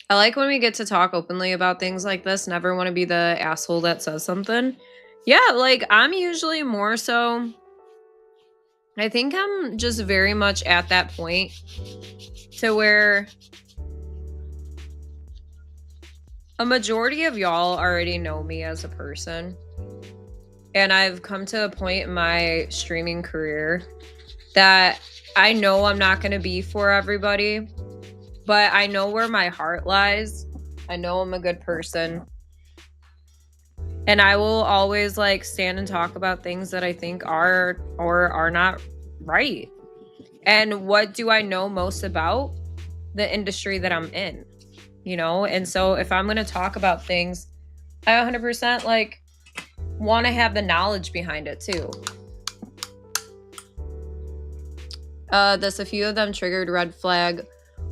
I like when we get to talk openly about things like this. Never want to be the asshole that says something. Yeah, like I'm usually more so, I think I'm just very much at that point to where a majority of y'all already know me as a person. And I've come to a point in my streaming career that I know I'm not going to be for everybody, but I know where my heart lies. I know I'm a good person. And I will always like stand and talk about things that I think are or are not right. And what do I know most about? The industry that I'm in, you know? And so if I'm going to talk about things, I 100% like want to have the knowledge behind it too. Thus a few of them triggered red flag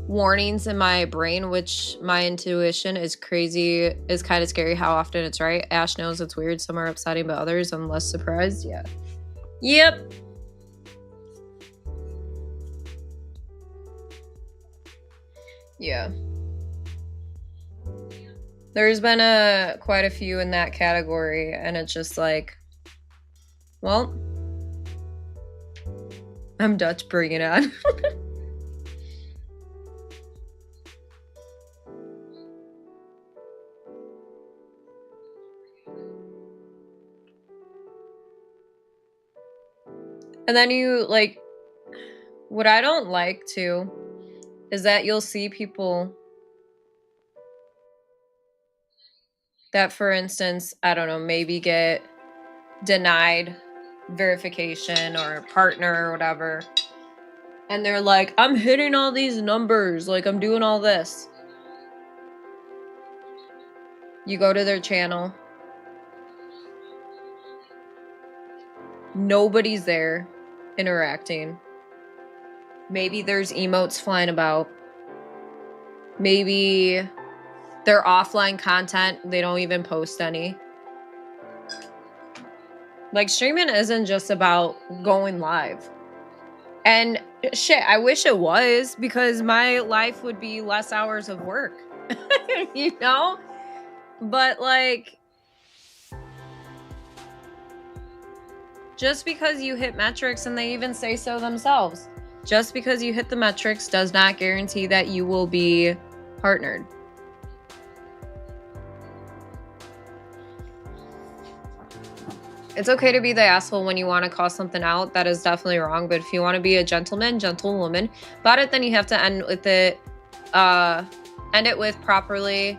warnings in my brain, which my intuition is crazy, is kind of scary how often it's right. Ash knows it's weird. Some are upsetting, but others I'm less surprised. Yeah. Yep. Yeah. There's been quite a few in that category, and it's just like, well, I'm Dutch, bring it on. And then you, like, what I don't like, too, is that you'll see people that, for instance, I don't know, maybe get denied verification or partner or whatever. And they're like, I'm hitting all these numbers, like I'm doing all this. You go to their channel. Nobody's there interacting. Maybe there's emotes flying about. Maybe they're offline content. They don't even post any. Like, streaming isn't just about going live. And shit, I wish it was, because my life would be less hours of work. You know? But like, just because you hit metrics, and they even say so themselves, just because you hit the metrics does not guarantee that you will be partnered. It's okay to be the asshole when you want to call something out. That is definitely wrong. But if you want to be a gentleman, gentlewoman about it, then you have to end with it. End it with properly.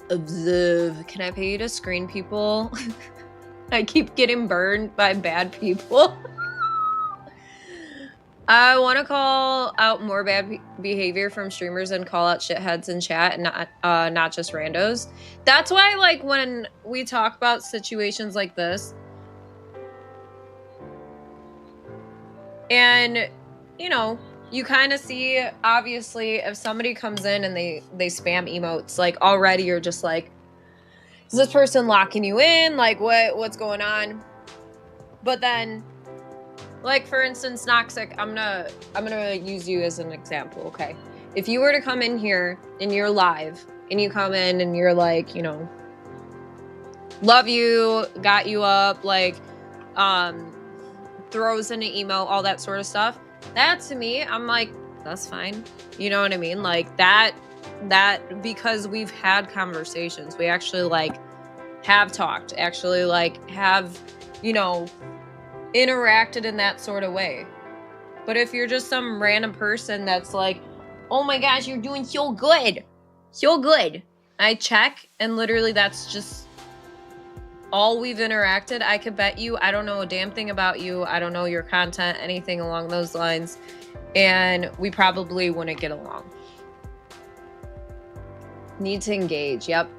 Observe. Can I pay you to screen people? I keep getting burned by bad people. I want to call out more bad behavior from streamers and call out shitheads in chat and not just randos. That's why, like, when we talk about situations like this, and, you know, you kind of see, obviously, if somebody comes in and they spam emotes, like, already you're just like, is this person locking you in? Like, what's going on? But then, like, for instance, Noxic, I'm gonna use you as an example, okay? If you were to come in here and you're live and you come in and you're like, you know, love you, got you up, like, throws in an emo, all that sort of stuff, that to me, I'm like, that's fine. You know what I mean? Like, that because we've had conversations, we actually, like, have talked, actually, like, have, you know, interacted in that sort of way. But if you're just some random person that's like, oh my gosh, you're doing so good, I check, and literally that's just all we've interacted. I could bet you I don't know a damn thing about you, I don't know your content, anything along those lines, and we probably wouldn't get along. Need to engage. Yep.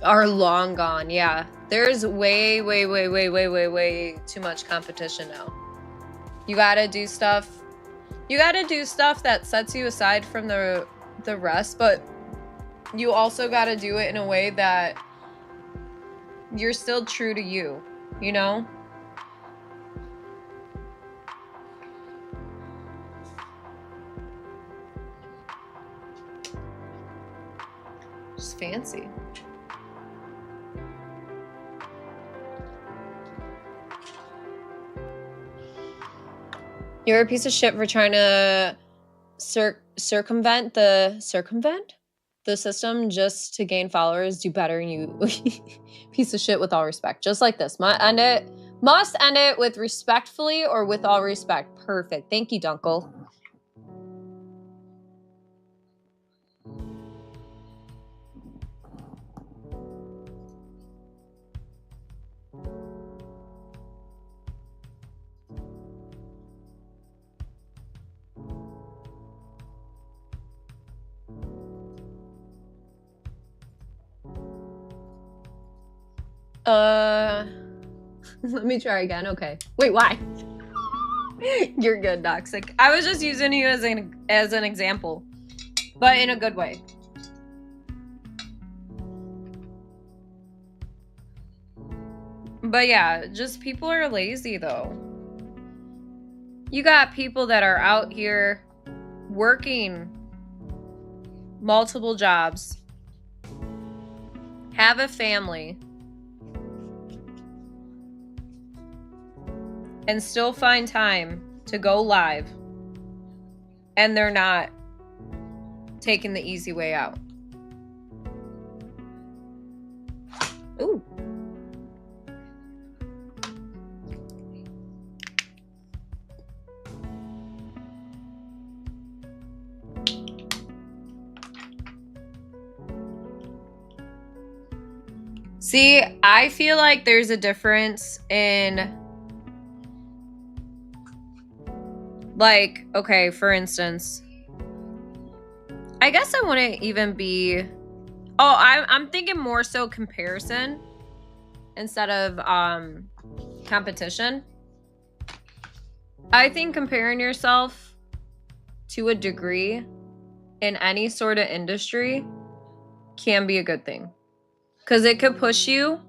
Are long gone. Yeah, there's way too much competition now. You gotta do stuff that sets you aside from the rest, but you also gotta do it in a way that you're still true to you, you know? Just fancy. You're a piece of shit for trying to circumvent the system just to gain followers. Do better, you piece of shit, with all respect. Just like this. Must end it with respectfully or with all respect. Perfect. Thank you, Dunkle. Let me try again. Okay. Wait, why? You're good, Doxic. I was just using you as an example, but in a good way. But yeah, just people are lazy though. You got people that are out here working multiple jobs, have a family, and still find time to go live, and they're not taking the easy way out. Ooh. See, I feel like there's a difference in, like, okay, for instance, I guess I wouldn't even be, oh, I'm thinking more so comparison instead of competition. I think comparing yourself to a degree in any sort of industry can be a good thing, because it could push you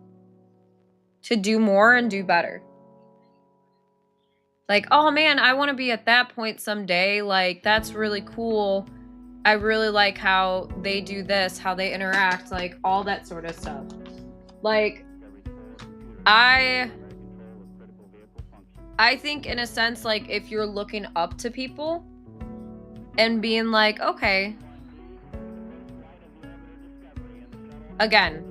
to do more and do better. Like, oh man, I want to be at that point someday. Like, that's really cool. I really like how they do this, how they interact, like all that sort of stuff. Like, I think in a sense, like, if you're looking up to people and being like, okay, again,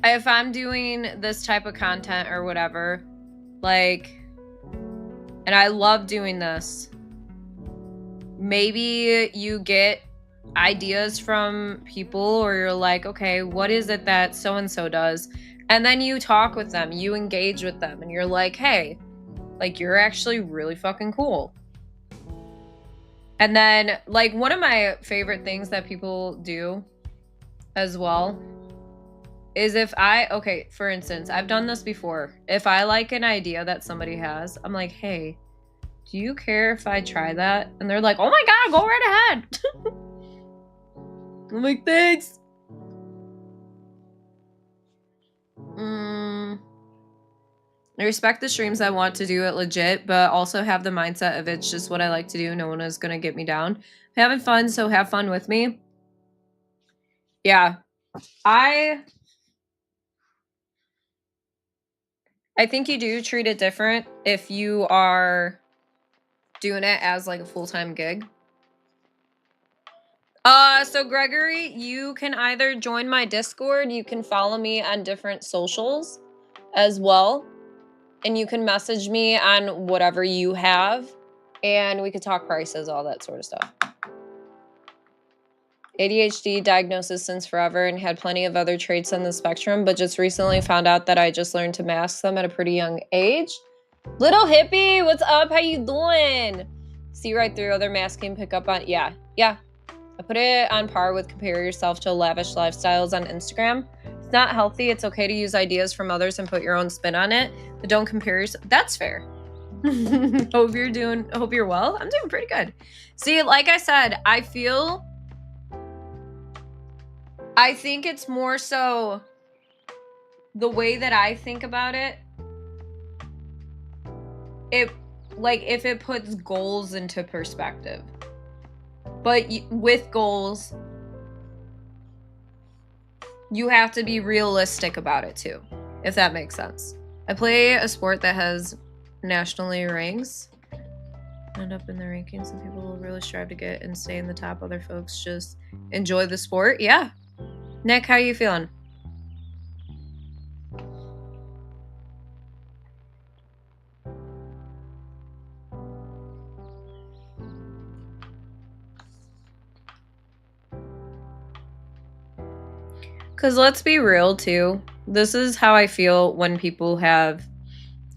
if I'm doing this type of content or whatever, like, and I love doing this, maybe you get ideas from people, or you're like, okay, what is it that so and so does? And then you talk with them, you engage with them, and you're like, hey, like, you're actually really fucking cool. And then, like, one of my favorite things that people do as well is if okay, for instance, I've done this before. If I like an idea that somebody has, I'm like, hey, do you care if I try that? And they're like, oh my God, go right ahead. I'm like, thanks. I respect the streams that want to do it legit, but also have the mindset of it's just what I like to do. No one is going to get me down. I'm having fun, so have fun with me. Yeah. I think you do treat it different if you are doing it as like a full-time gig. So Gregory, you can either join my Discord, you can follow me on different socials as well, and you can message me on whatever you have, and we could talk prices, all that sort of stuff. ADHD diagnosis since forever and had plenty of other traits on the spectrum, but just recently found out that I just learned to mask them at a pretty young age. Little hippie, what's up? How you doing? See right through other masking, pick up on, yeah. I put it on par with compare yourself to lavish lifestyles on Instagram. It's not healthy. It's okay to use ideas from others and put your own spin on it, but don't compare yourself. That's fair. Hope you're well. I'm doing pretty good. See, like I said, I think it's more so the way that I think about it. If it puts goals into perspective. But with goals, you have to be realistic about it too, if that makes sense. I play a sport that has nationally ranks. End up in the rankings, and people will really strive to get and stay in the top. Other folks just enjoy the sport. Yeah. Nick, how you feeling? Because let's be real too. This is how I feel when people have...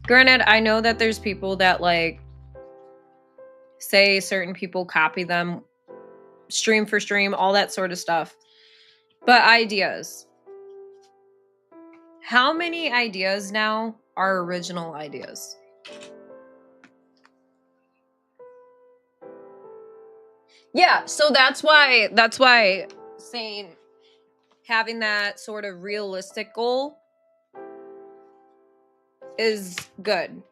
Granted, I know that there's people that like say certain people copy them stream for stream, all that sort of stuff. But ideas. How many ideas now are original ideas? Yeah, so that's why saying having that sort of realistic goal is good.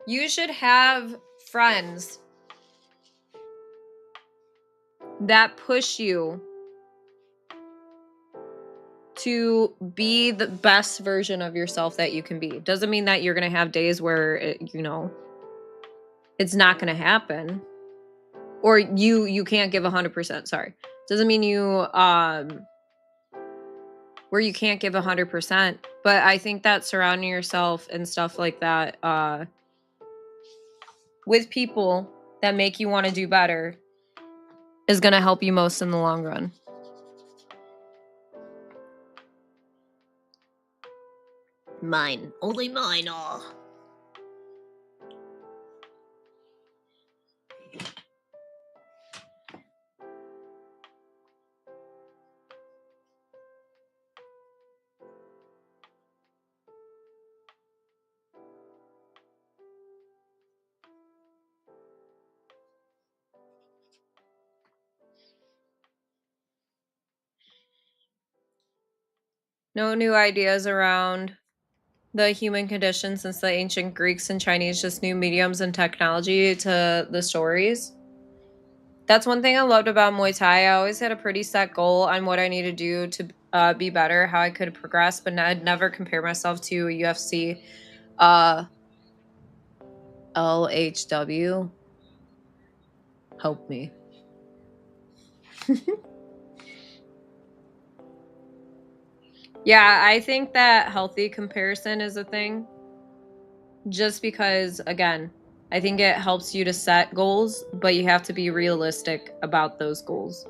You should have friends that push you to be the best version of yourself that you can be. Doesn't mean that you're going to have days where it's not going to happen, or you can't give 100%. Sorry. Doesn't mean where you can't give 100%, but I think that surrounding yourself and stuff like that with people that make you want to do better is going to help you most in the long run. Mine. Only mine. Oh. No new ideas around the human condition since the ancient Greeks and Chinese just knew mediums and technology to the stories. That's one thing I loved about Muay Thai. I always had a pretty set goal on what I need to do to be better, how I could progress, but I'd never compare myself to a UFC LHW. Help me. Yeah, I think that healthy comparison is a thing. Just because, again, I think it helps you to set goals, but you have to be realistic about those goals.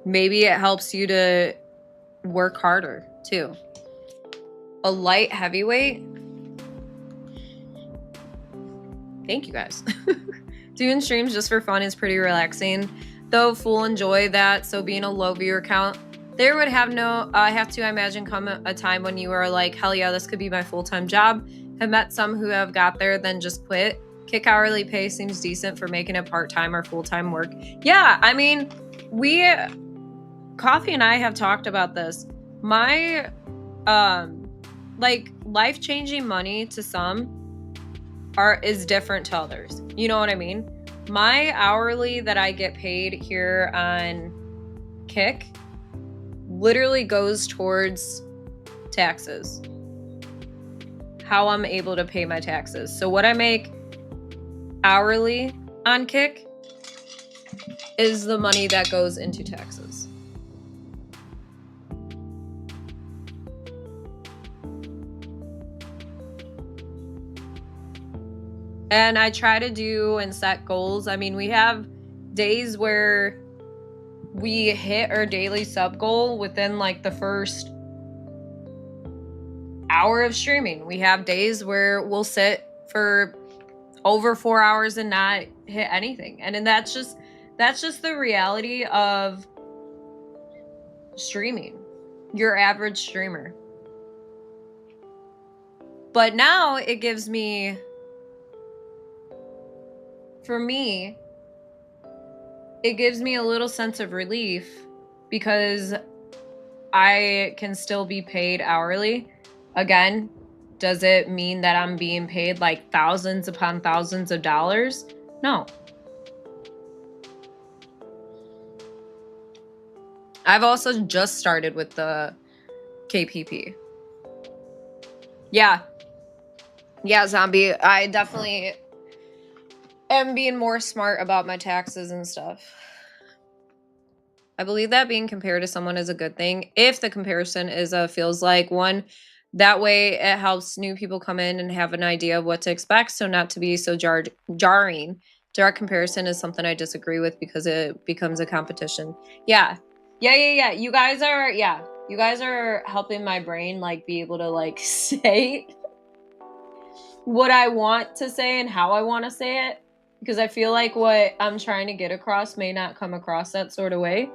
Maybe it helps you to work harder too. A light heavyweight. Thank you guys. Doing streams just for fun is pretty relaxing, though full enjoy that. So being a low viewer count, there would have to, I imagine, come a time when you are like, hell yeah, this could be my full-time job. Have met some who have got there, then just quit. Kick hourly pay seems decent for making it part-time or full-time work. Yeah, I mean, Coffee and I have talked about this. My, like life-changing money to some is different to others. You know what I mean? My hourly that I get paid here on Kick literally goes towards taxes. How I'm able to pay my taxes. So what I make hourly on Kick is the money that goes into taxes. And I try to do and set goals. I mean, we have days where we hit our daily sub goal within like the first hour of streaming. We have days where we'll sit for over 4 hours and not hit anything. And then that's just the reality of streaming. Your average streamer. But now it gives me, for me, it gives me a little sense of relief because I can still be paid hourly. Again, does it mean that I'm being paid like thousands upon thousands of dollars? No. I've also just started with the KPP. Yeah, Zombie. I definitely am being more smart about my taxes and stuff. I believe that being compared to someone is a good thing if the comparison feels like one. That way it helps new people come in and have an idea of what to expect, so not to be so jarring. Direct comparison is something I disagree with because it becomes a competition. Yeah. You guys are helping my brain like be able to like say what I want to say and how I want to say it, because I feel like what I'm trying to get across may not come across that sort of way.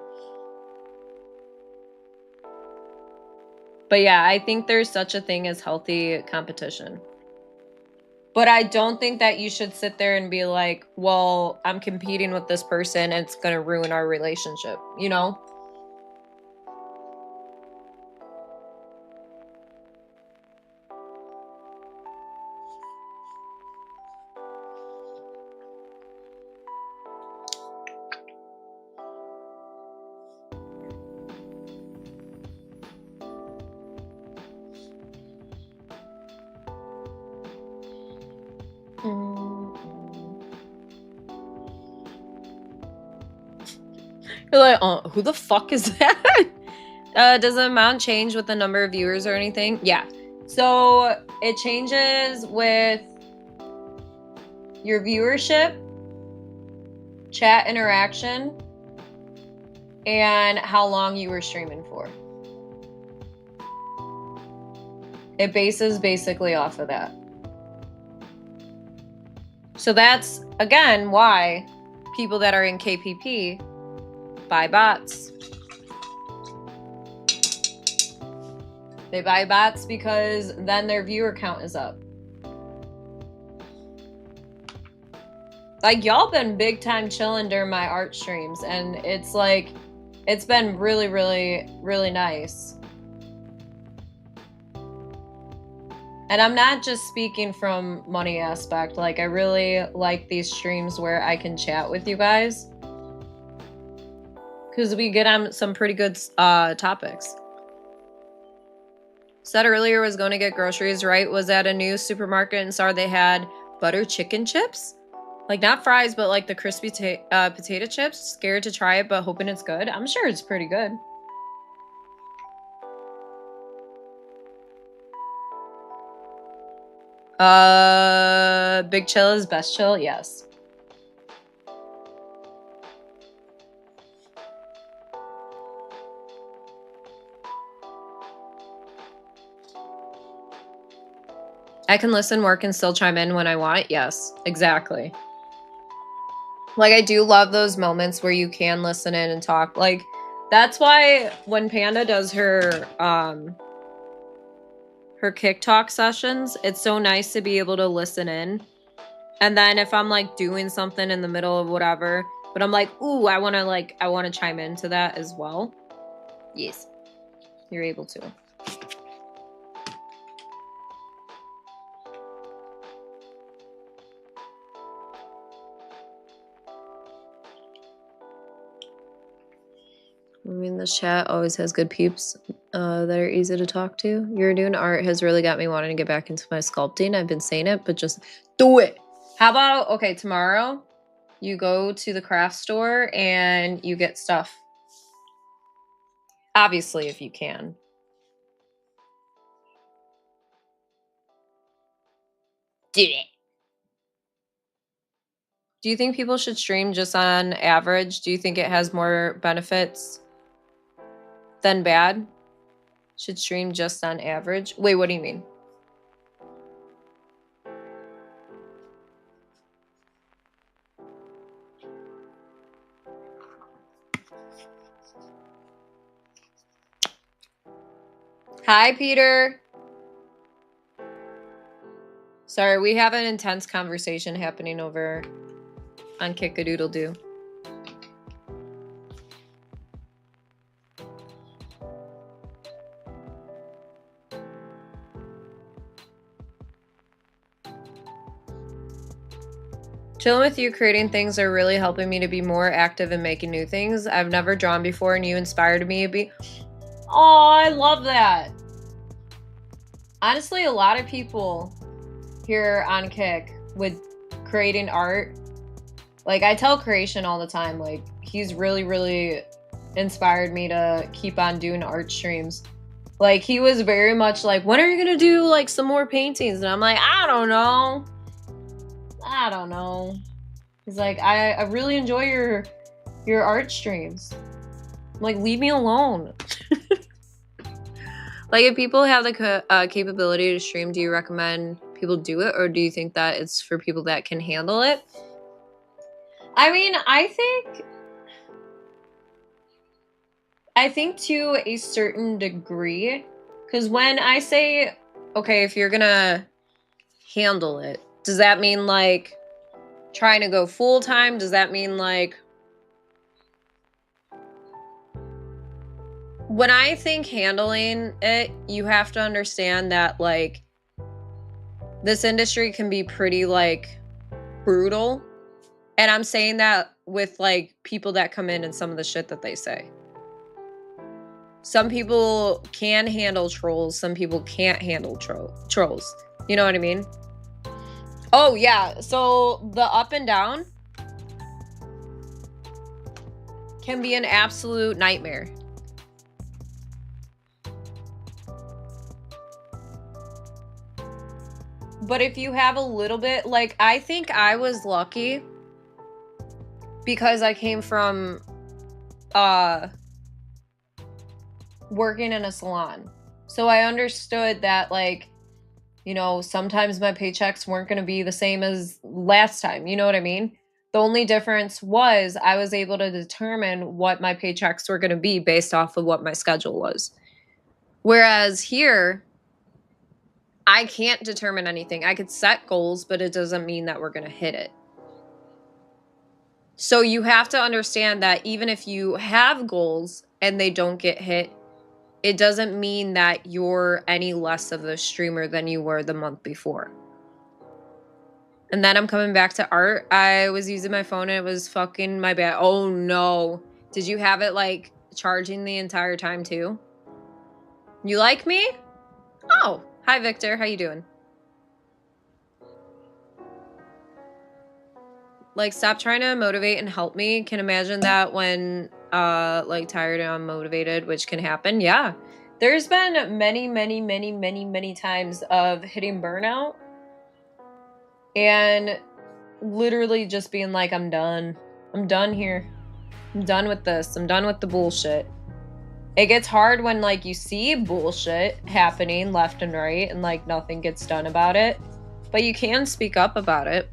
But yeah, I think there's such a thing as healthy competition. But I don't think that you should sit there and be like, well, I'm competing with this person and it's going to ruin our relationship, you know? You're like, oh, who the fuck is that? Does the amount change with the number of viewers or anything? Yeah. So it changes with your viewership, chat interaction, and how long you were streaming for. It bases basically off of that. So that's, again, why people that are in KPP buy bots. They buy bots because then their viewer count is up. Like, y'all been big time chilling during my art streams, and it's like, it's been really, really, really nice. And I'm not just speaking from money aspect. Like, I really like these streams where I can chat with you guys, because we get on some pretty good topics. Said earlier was going to get groceries, right? Was at a new supermarket and saw they had butter chicken chips. Like, not fries, but like the crispy potato chips. Scared to try it, but hoping it's good. I'm sure it's pretty good. Big chill is best chill, yes. I can listen, work, and still chime in when I want. Yes, exactly. Like, I do love those moments where you can listen in and talk. Like, that's why when Panda does her kick talk sessions, it's so nice to be able to listen in. And then if I'm like doing something in the middle of whatever, but I'm like, ooh, I want to chime into that as well. Yes, you're able to. I mean, the chat always has good peeps that are easy to talk to. You're doing art has really got me wanting to get back into my sculpting. I've been saying it, but just do it. How about, okay, tomorrow you go to the craft store and you get stuff. Obviously, if you can. Do it. Do you think people should stream just on average? Do you think it has more benefits than bad? Should stream just on average? Wait, what do you mean? Hi, Peter. Sorry, we have an intense conversation happening over on Kick-a-Doodle-Doo. Chilling with you, creating things are really helping me to be more active and making new things. I've never drawn before, and you inspired me to be. Oh, I love that. Honestly, a lot of people here on Kick with creating art. Like, I tell Creation all the time, like, he's really, really inspired me to keep on doing art streams. Like, he was very much like, when are you gonna do, like, some more paintings? And I'm like, I don't know. He's like, I really enjoy your art streams. I'm like, leave me alone. Like, if people have the capability to stream, do you recommend people do it? Or do you think that it's for people that can handle it? I mean, I think to a certain degree, because when I say, okay, if you're gonna handle it, does that mean like trying to go full time? Does that mean like, when I think handling it, you have to understand that like this industry can be pretty like brutal. And I'm saying that with like people that come in and some of the shit that they say. Some people can handle trolls, some people can't handle trolls. You know what I mean? Oh, yeah. So the up and down can be an absolute nightmare. But if you have a little bit, like, I think I was lucky because I came from working in a salon. So I understood that, like, you know, sometimes my paychecks weren't going to be the same as last time. You know what I mean? The only difference was I was able to determine what my paychecks were going to be based off of what my schedule was. Whereas here, I can't determine anything. I could set goals, but it doesn't mean that we're going to hit it. So you have to understand that even if you have goals and they don't get hit, it doesn't mean that you're any less of a streamer than you were the month before. And then I'm coming back to art. I was using my phone and it was fucking my bad. Oh no. Did you have it like charging the entire time too? You like me? Oh, hi Victor. How you doing? Like, stop trying to motivate and help me. Can imagine that when like tired and unmotivated, which can happen. Yeah. There's been many times of hitting burnout and literally just being like, I'm done. I'm done here. I'm done with this. I'm done with the bullshit. It gets hard when like you see bullshit happening left and right and like nothing gets done about it. But you can speak up about it.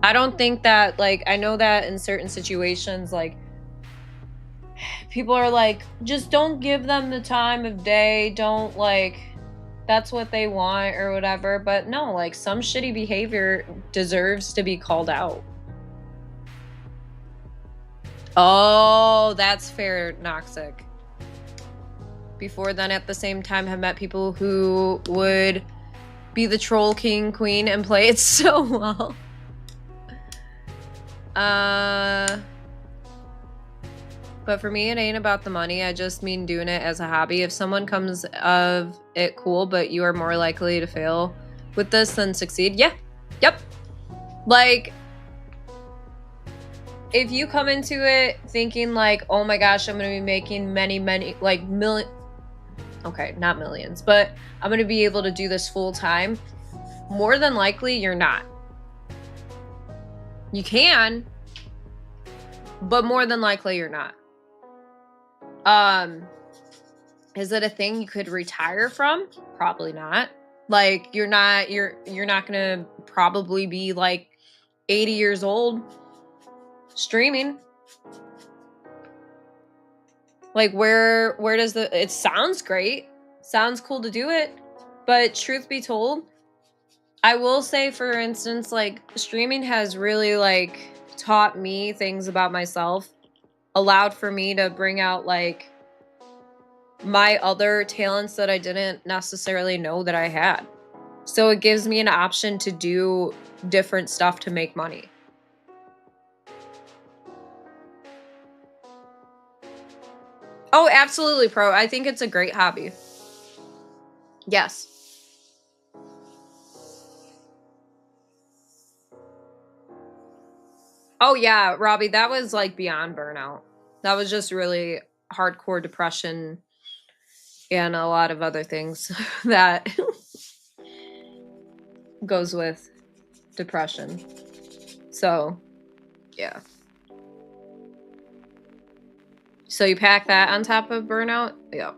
I don't think that, like, I know that in certain situations, like, people are like, just don't give them the time of day. Don't, like, that's what they want or whatever. But no, like, some shitty behavior deserves to be called out. Oh, that's fair, Noxic. Before then, at the same time, have met people who would be the troll king, queen, and play it so well. But for me, it ain't about the money. I just mean doing it as a hobby. If someone comes of it, cool, but you are more likely to fail with this than succeed. Yeah. Yep. Like, if you come into it thinking like, oh my gosh, I'm going to be making many, like okay, not millions, but I'm going to be able to do this full time, more than likely you're not. You can, but more than likely you're not. Is it a thing you could retire from? Probably not. Like, you're not gonna probably be like 80 years old streaming. Like, where does it sounds great. Sounds cool to do it. But truth be told, I will say, for instance, like, streaming has really like taught me things about myself, allowed for me to bring out like my other talents that I didn't necessarily know that I had. So it gives me an option to do different stuff to make money. Oh, absolutely, Pro. I think it's a great hobby. Yes. Oh, yeah, Robbie, that was like beyond burnout. That was just really hardcore depression and a lot of other things that goes with depression. So, yeah. So you pack that on top of burnout? Yeah.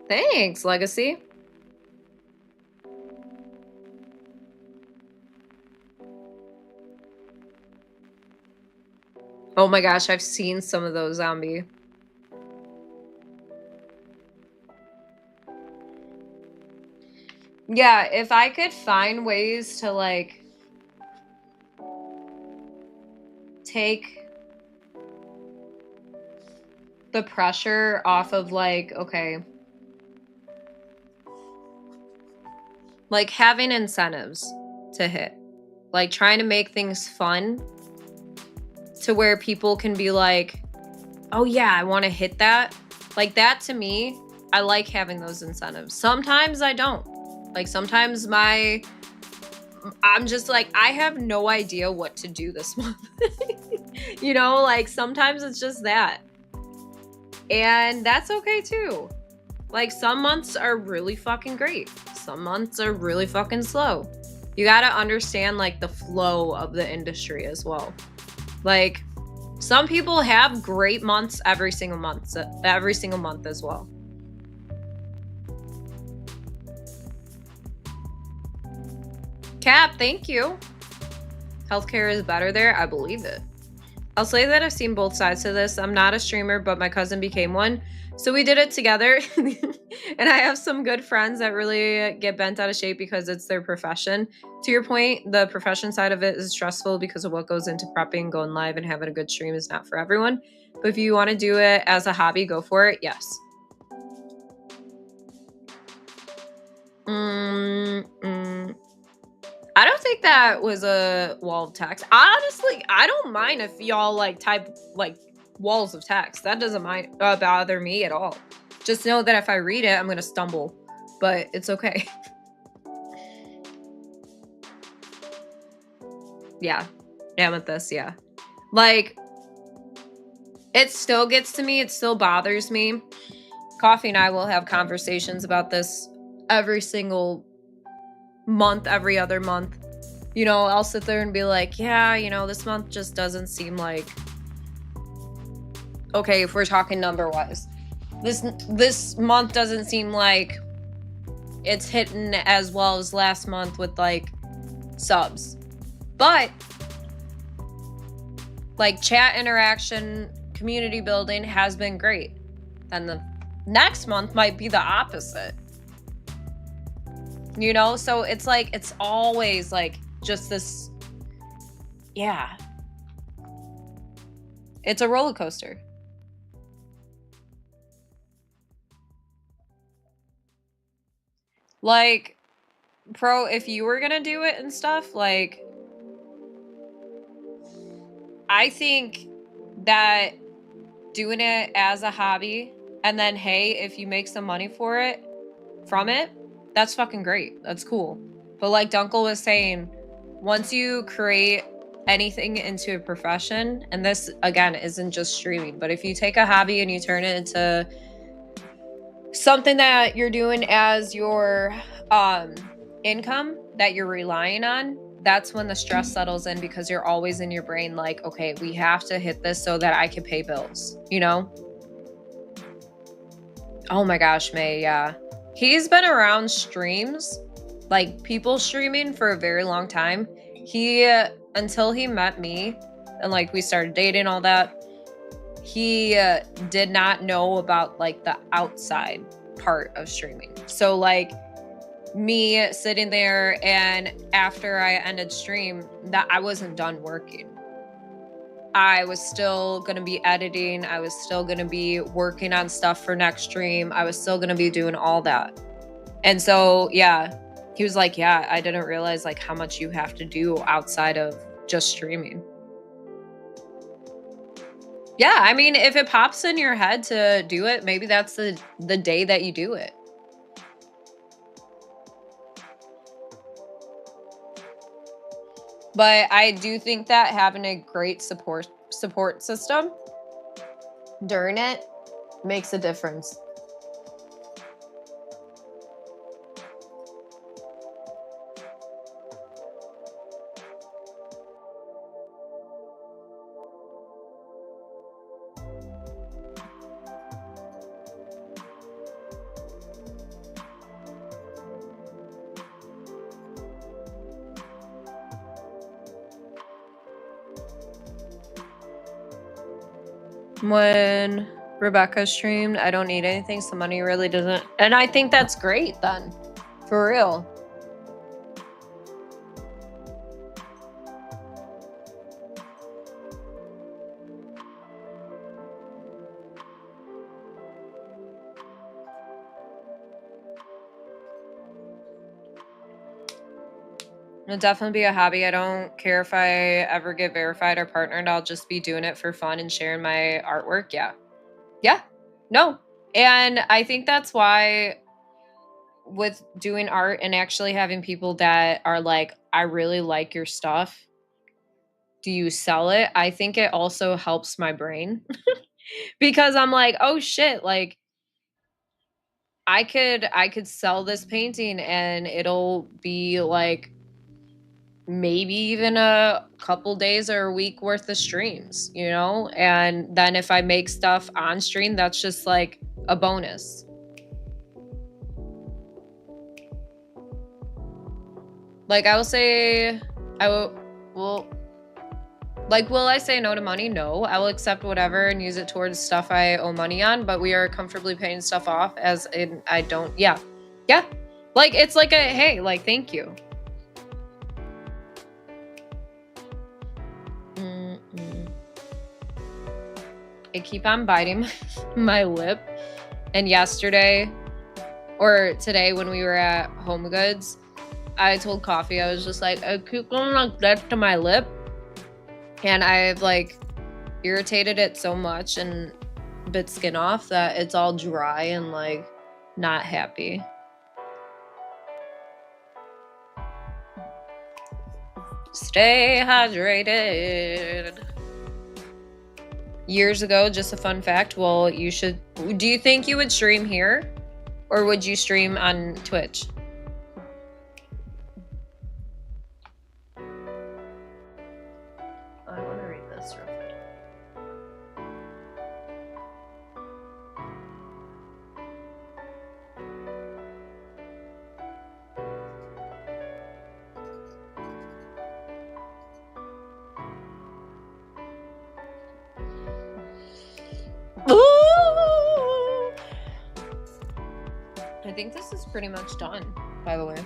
Thanks, Legacy. Oh my gosh, I've seen some of those, Zombie. Yeah, if I could find ways to like take the pressure off of like, okay, like having incentives to hit, like trying to make things fun to where people can be like, oh yeah, I want to hit that. Like, that to me, I like having those incentives. Sometimes I don't. Like, sometimes I'm just like, I have no idea what to do this month. You know, like sometimes it's just that. And that's okay too. Like, some months are really fucking great. Some months are really fucking slow. You gotta understand like the flow of the industry as well. Like, some people have great months every single month as well. Cap, thank you. Healthcare is better there. I believe it. I'll say that I've seen both sides to this. I'm not a streamer, but my cousin became one. So we did it together. And I have some good friends that really get bent out of shape because it's their profession. To your point, the profession side of it is stressful because of what goes into prepping, going live, and having a good stream is not for everyone. But if you want to do it as a hobby, go for it. Yes. I don't think that was a wall of text. Honestly, I don't mind if y'all like type like walls of text. That doesn't bother me at all. Just know that if I read it, I'm gonna stumble, but it's okay. Yeah. Amethyst, yeah. Like, it still gets to me. It still bothers me. Coffee and I will have conversations about this every single month, every other month. You know, I'll sit there and be like, yeah, you know, this month just doesn't seem like, okay, if we're talking number wise, this month doesn't seem like it's hitting as well as last month with like subs. But like chat interaction, community building has been great. Then the next month might be the opposite. You know, so it's like it's always like just this, yeah. It's a roller coaster. Like, Pro, if you were gonna do it and stuff, like, I think that doing it as a hobby and then, hey, if you make some money for it, from it, that's fucking great. That's cool. But like Dunkel was saying, once you create anything into a profession, and this again isn't just streaming, but if you take a hobby and you turn it into something that you're doing as your income that you're relying on, that's when the stress settles in, because you're always in your brain like, okay, we have to hit this so that I can pay bills, you know? Oh my gosh, May, yeah. He's been around streams, like people streaming, for a very long time. He, until he met me and like we started dating, all that, he did not know about like the outside part of streaming. So like me sitting there, and after I ended stream, that I wasn't done working. I was still going to be editing. I was still going to be working on stuff for next stream. I was still going to be doing all that. And so, yeah, he was like, yeah, I didn't realize like how much you have to do outside of just streaming. Yeah, I mean, if it pops in your head to do it, maybe that's the day that you do it. But I do think that having a great support system during it makes a difference. When Rebecca streamed, I don't need anything, so money really doesn't. And I think that's great then. For real. It'll definitely be a hobby. I don't care if I ever get verified or partnered. I'll just be doing it for fun and sharing my artwork. Yeah. Yeah. No. And I think that's why with doing art and actually having people that are like, I really like your stuff, do you sell it? I think it also helps my brain because I'm like, oh shit, like I could sell this painting and it'll be like maybe even a couple days or a week worth of streams, you know? And then if I make stuff on stream, that's just like a bonus. Like I will say, will I say no to money? No. I will accept whatever and use it towards stuff I owe money on, but we are comfortably paying stuff off as in I don't, yeah. Yeah. Like it's like a, hey, like thank you. I keep on biting my lip. And yesterday or today when we were at Home Goods, I told Coffee, I was just like, I keep going like that to my lip. And I've like irritated it so much and bit skin off that it's all dry and like not happy. Stay hydrated. Years ago, just a fun fact. Well, you should. Do you think you would stream here? Or would you stream on Twitch? I want to read this real quick. Ooh! I think this is pretty much done, by the way.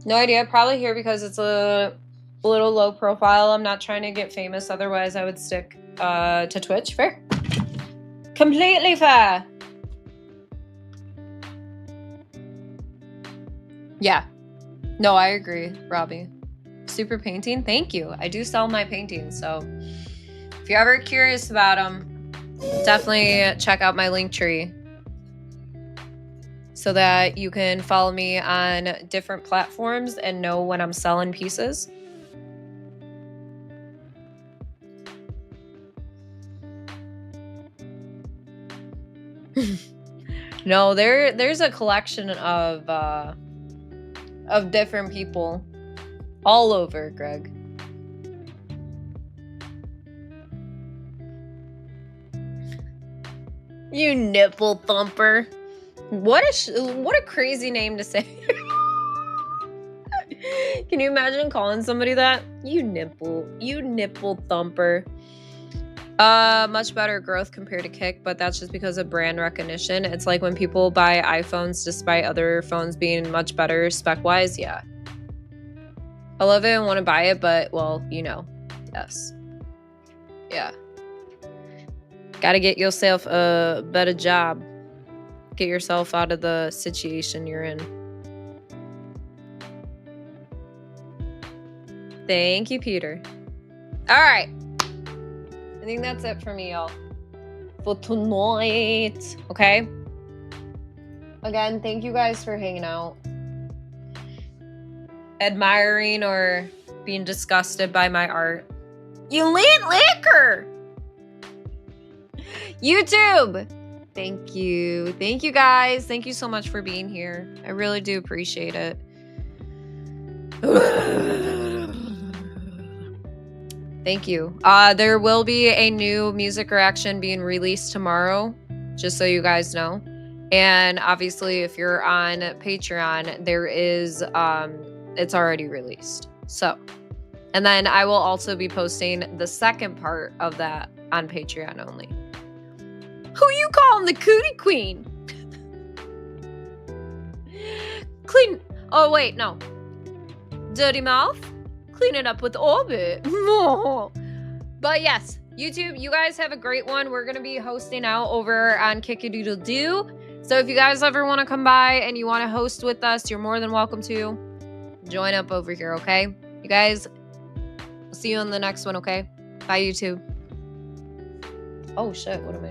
No idea. Probably here because it's a little low profile. I'm not trying to get famous. Otherwise, I would stick to Twitch. Fair. Completely fair. Yeah. No, I agree, Robbie. Super painting. Thank you. I do sell my paintings. So if you're ever curious about them, definitely check out my link tree, so that you can follow me on different platforms and know when I'm selling pieces. No, there's a collection of different people all over, Greg. You nipple thumper. What a crazy name to say. Can you imagine calling somebody that? You nipple thumper. Much better growth compared to Kick, but that's just because of brand recognition. It's like when people buy iPhones despite other phones being much better spec-wise. Yeah. I love it and want to buy it, but, well, you know. Yes. Yeah. Gotta get yourself a better job. Get yourself out of the situation you're in. Thank you, Peter. All right. I think that's it for me, y'all. For tonight. Okay? Again, thank you guys for hanging out. Admiring or being disgusted by my art. You lit liquor! YouTube! Thank you. Thank you, guys. Thank you so much for being here. I really do appreciate it. Thank you. There will be a new music reaction being released tomorrow, just so you guys know. And obviously, if you're on Patreon, there is, it's already released. So, and then I will also be posting the second part of that on Patreon only. Who you calling the cootie queen? Clean. Oh, wait, no. Dirty mouth? Clean it up with Orbit. But yes, YouTube, you guys have a great one. We're going to be hosting out over on Kick-a-Doodle-Doo. So if you guys ever want to come by and you want to host with us, you're more than welcome to. Join up over here, okay? You guys, I'll see you on the next one, okay? Bye, YouTube. Oh, shit. What am I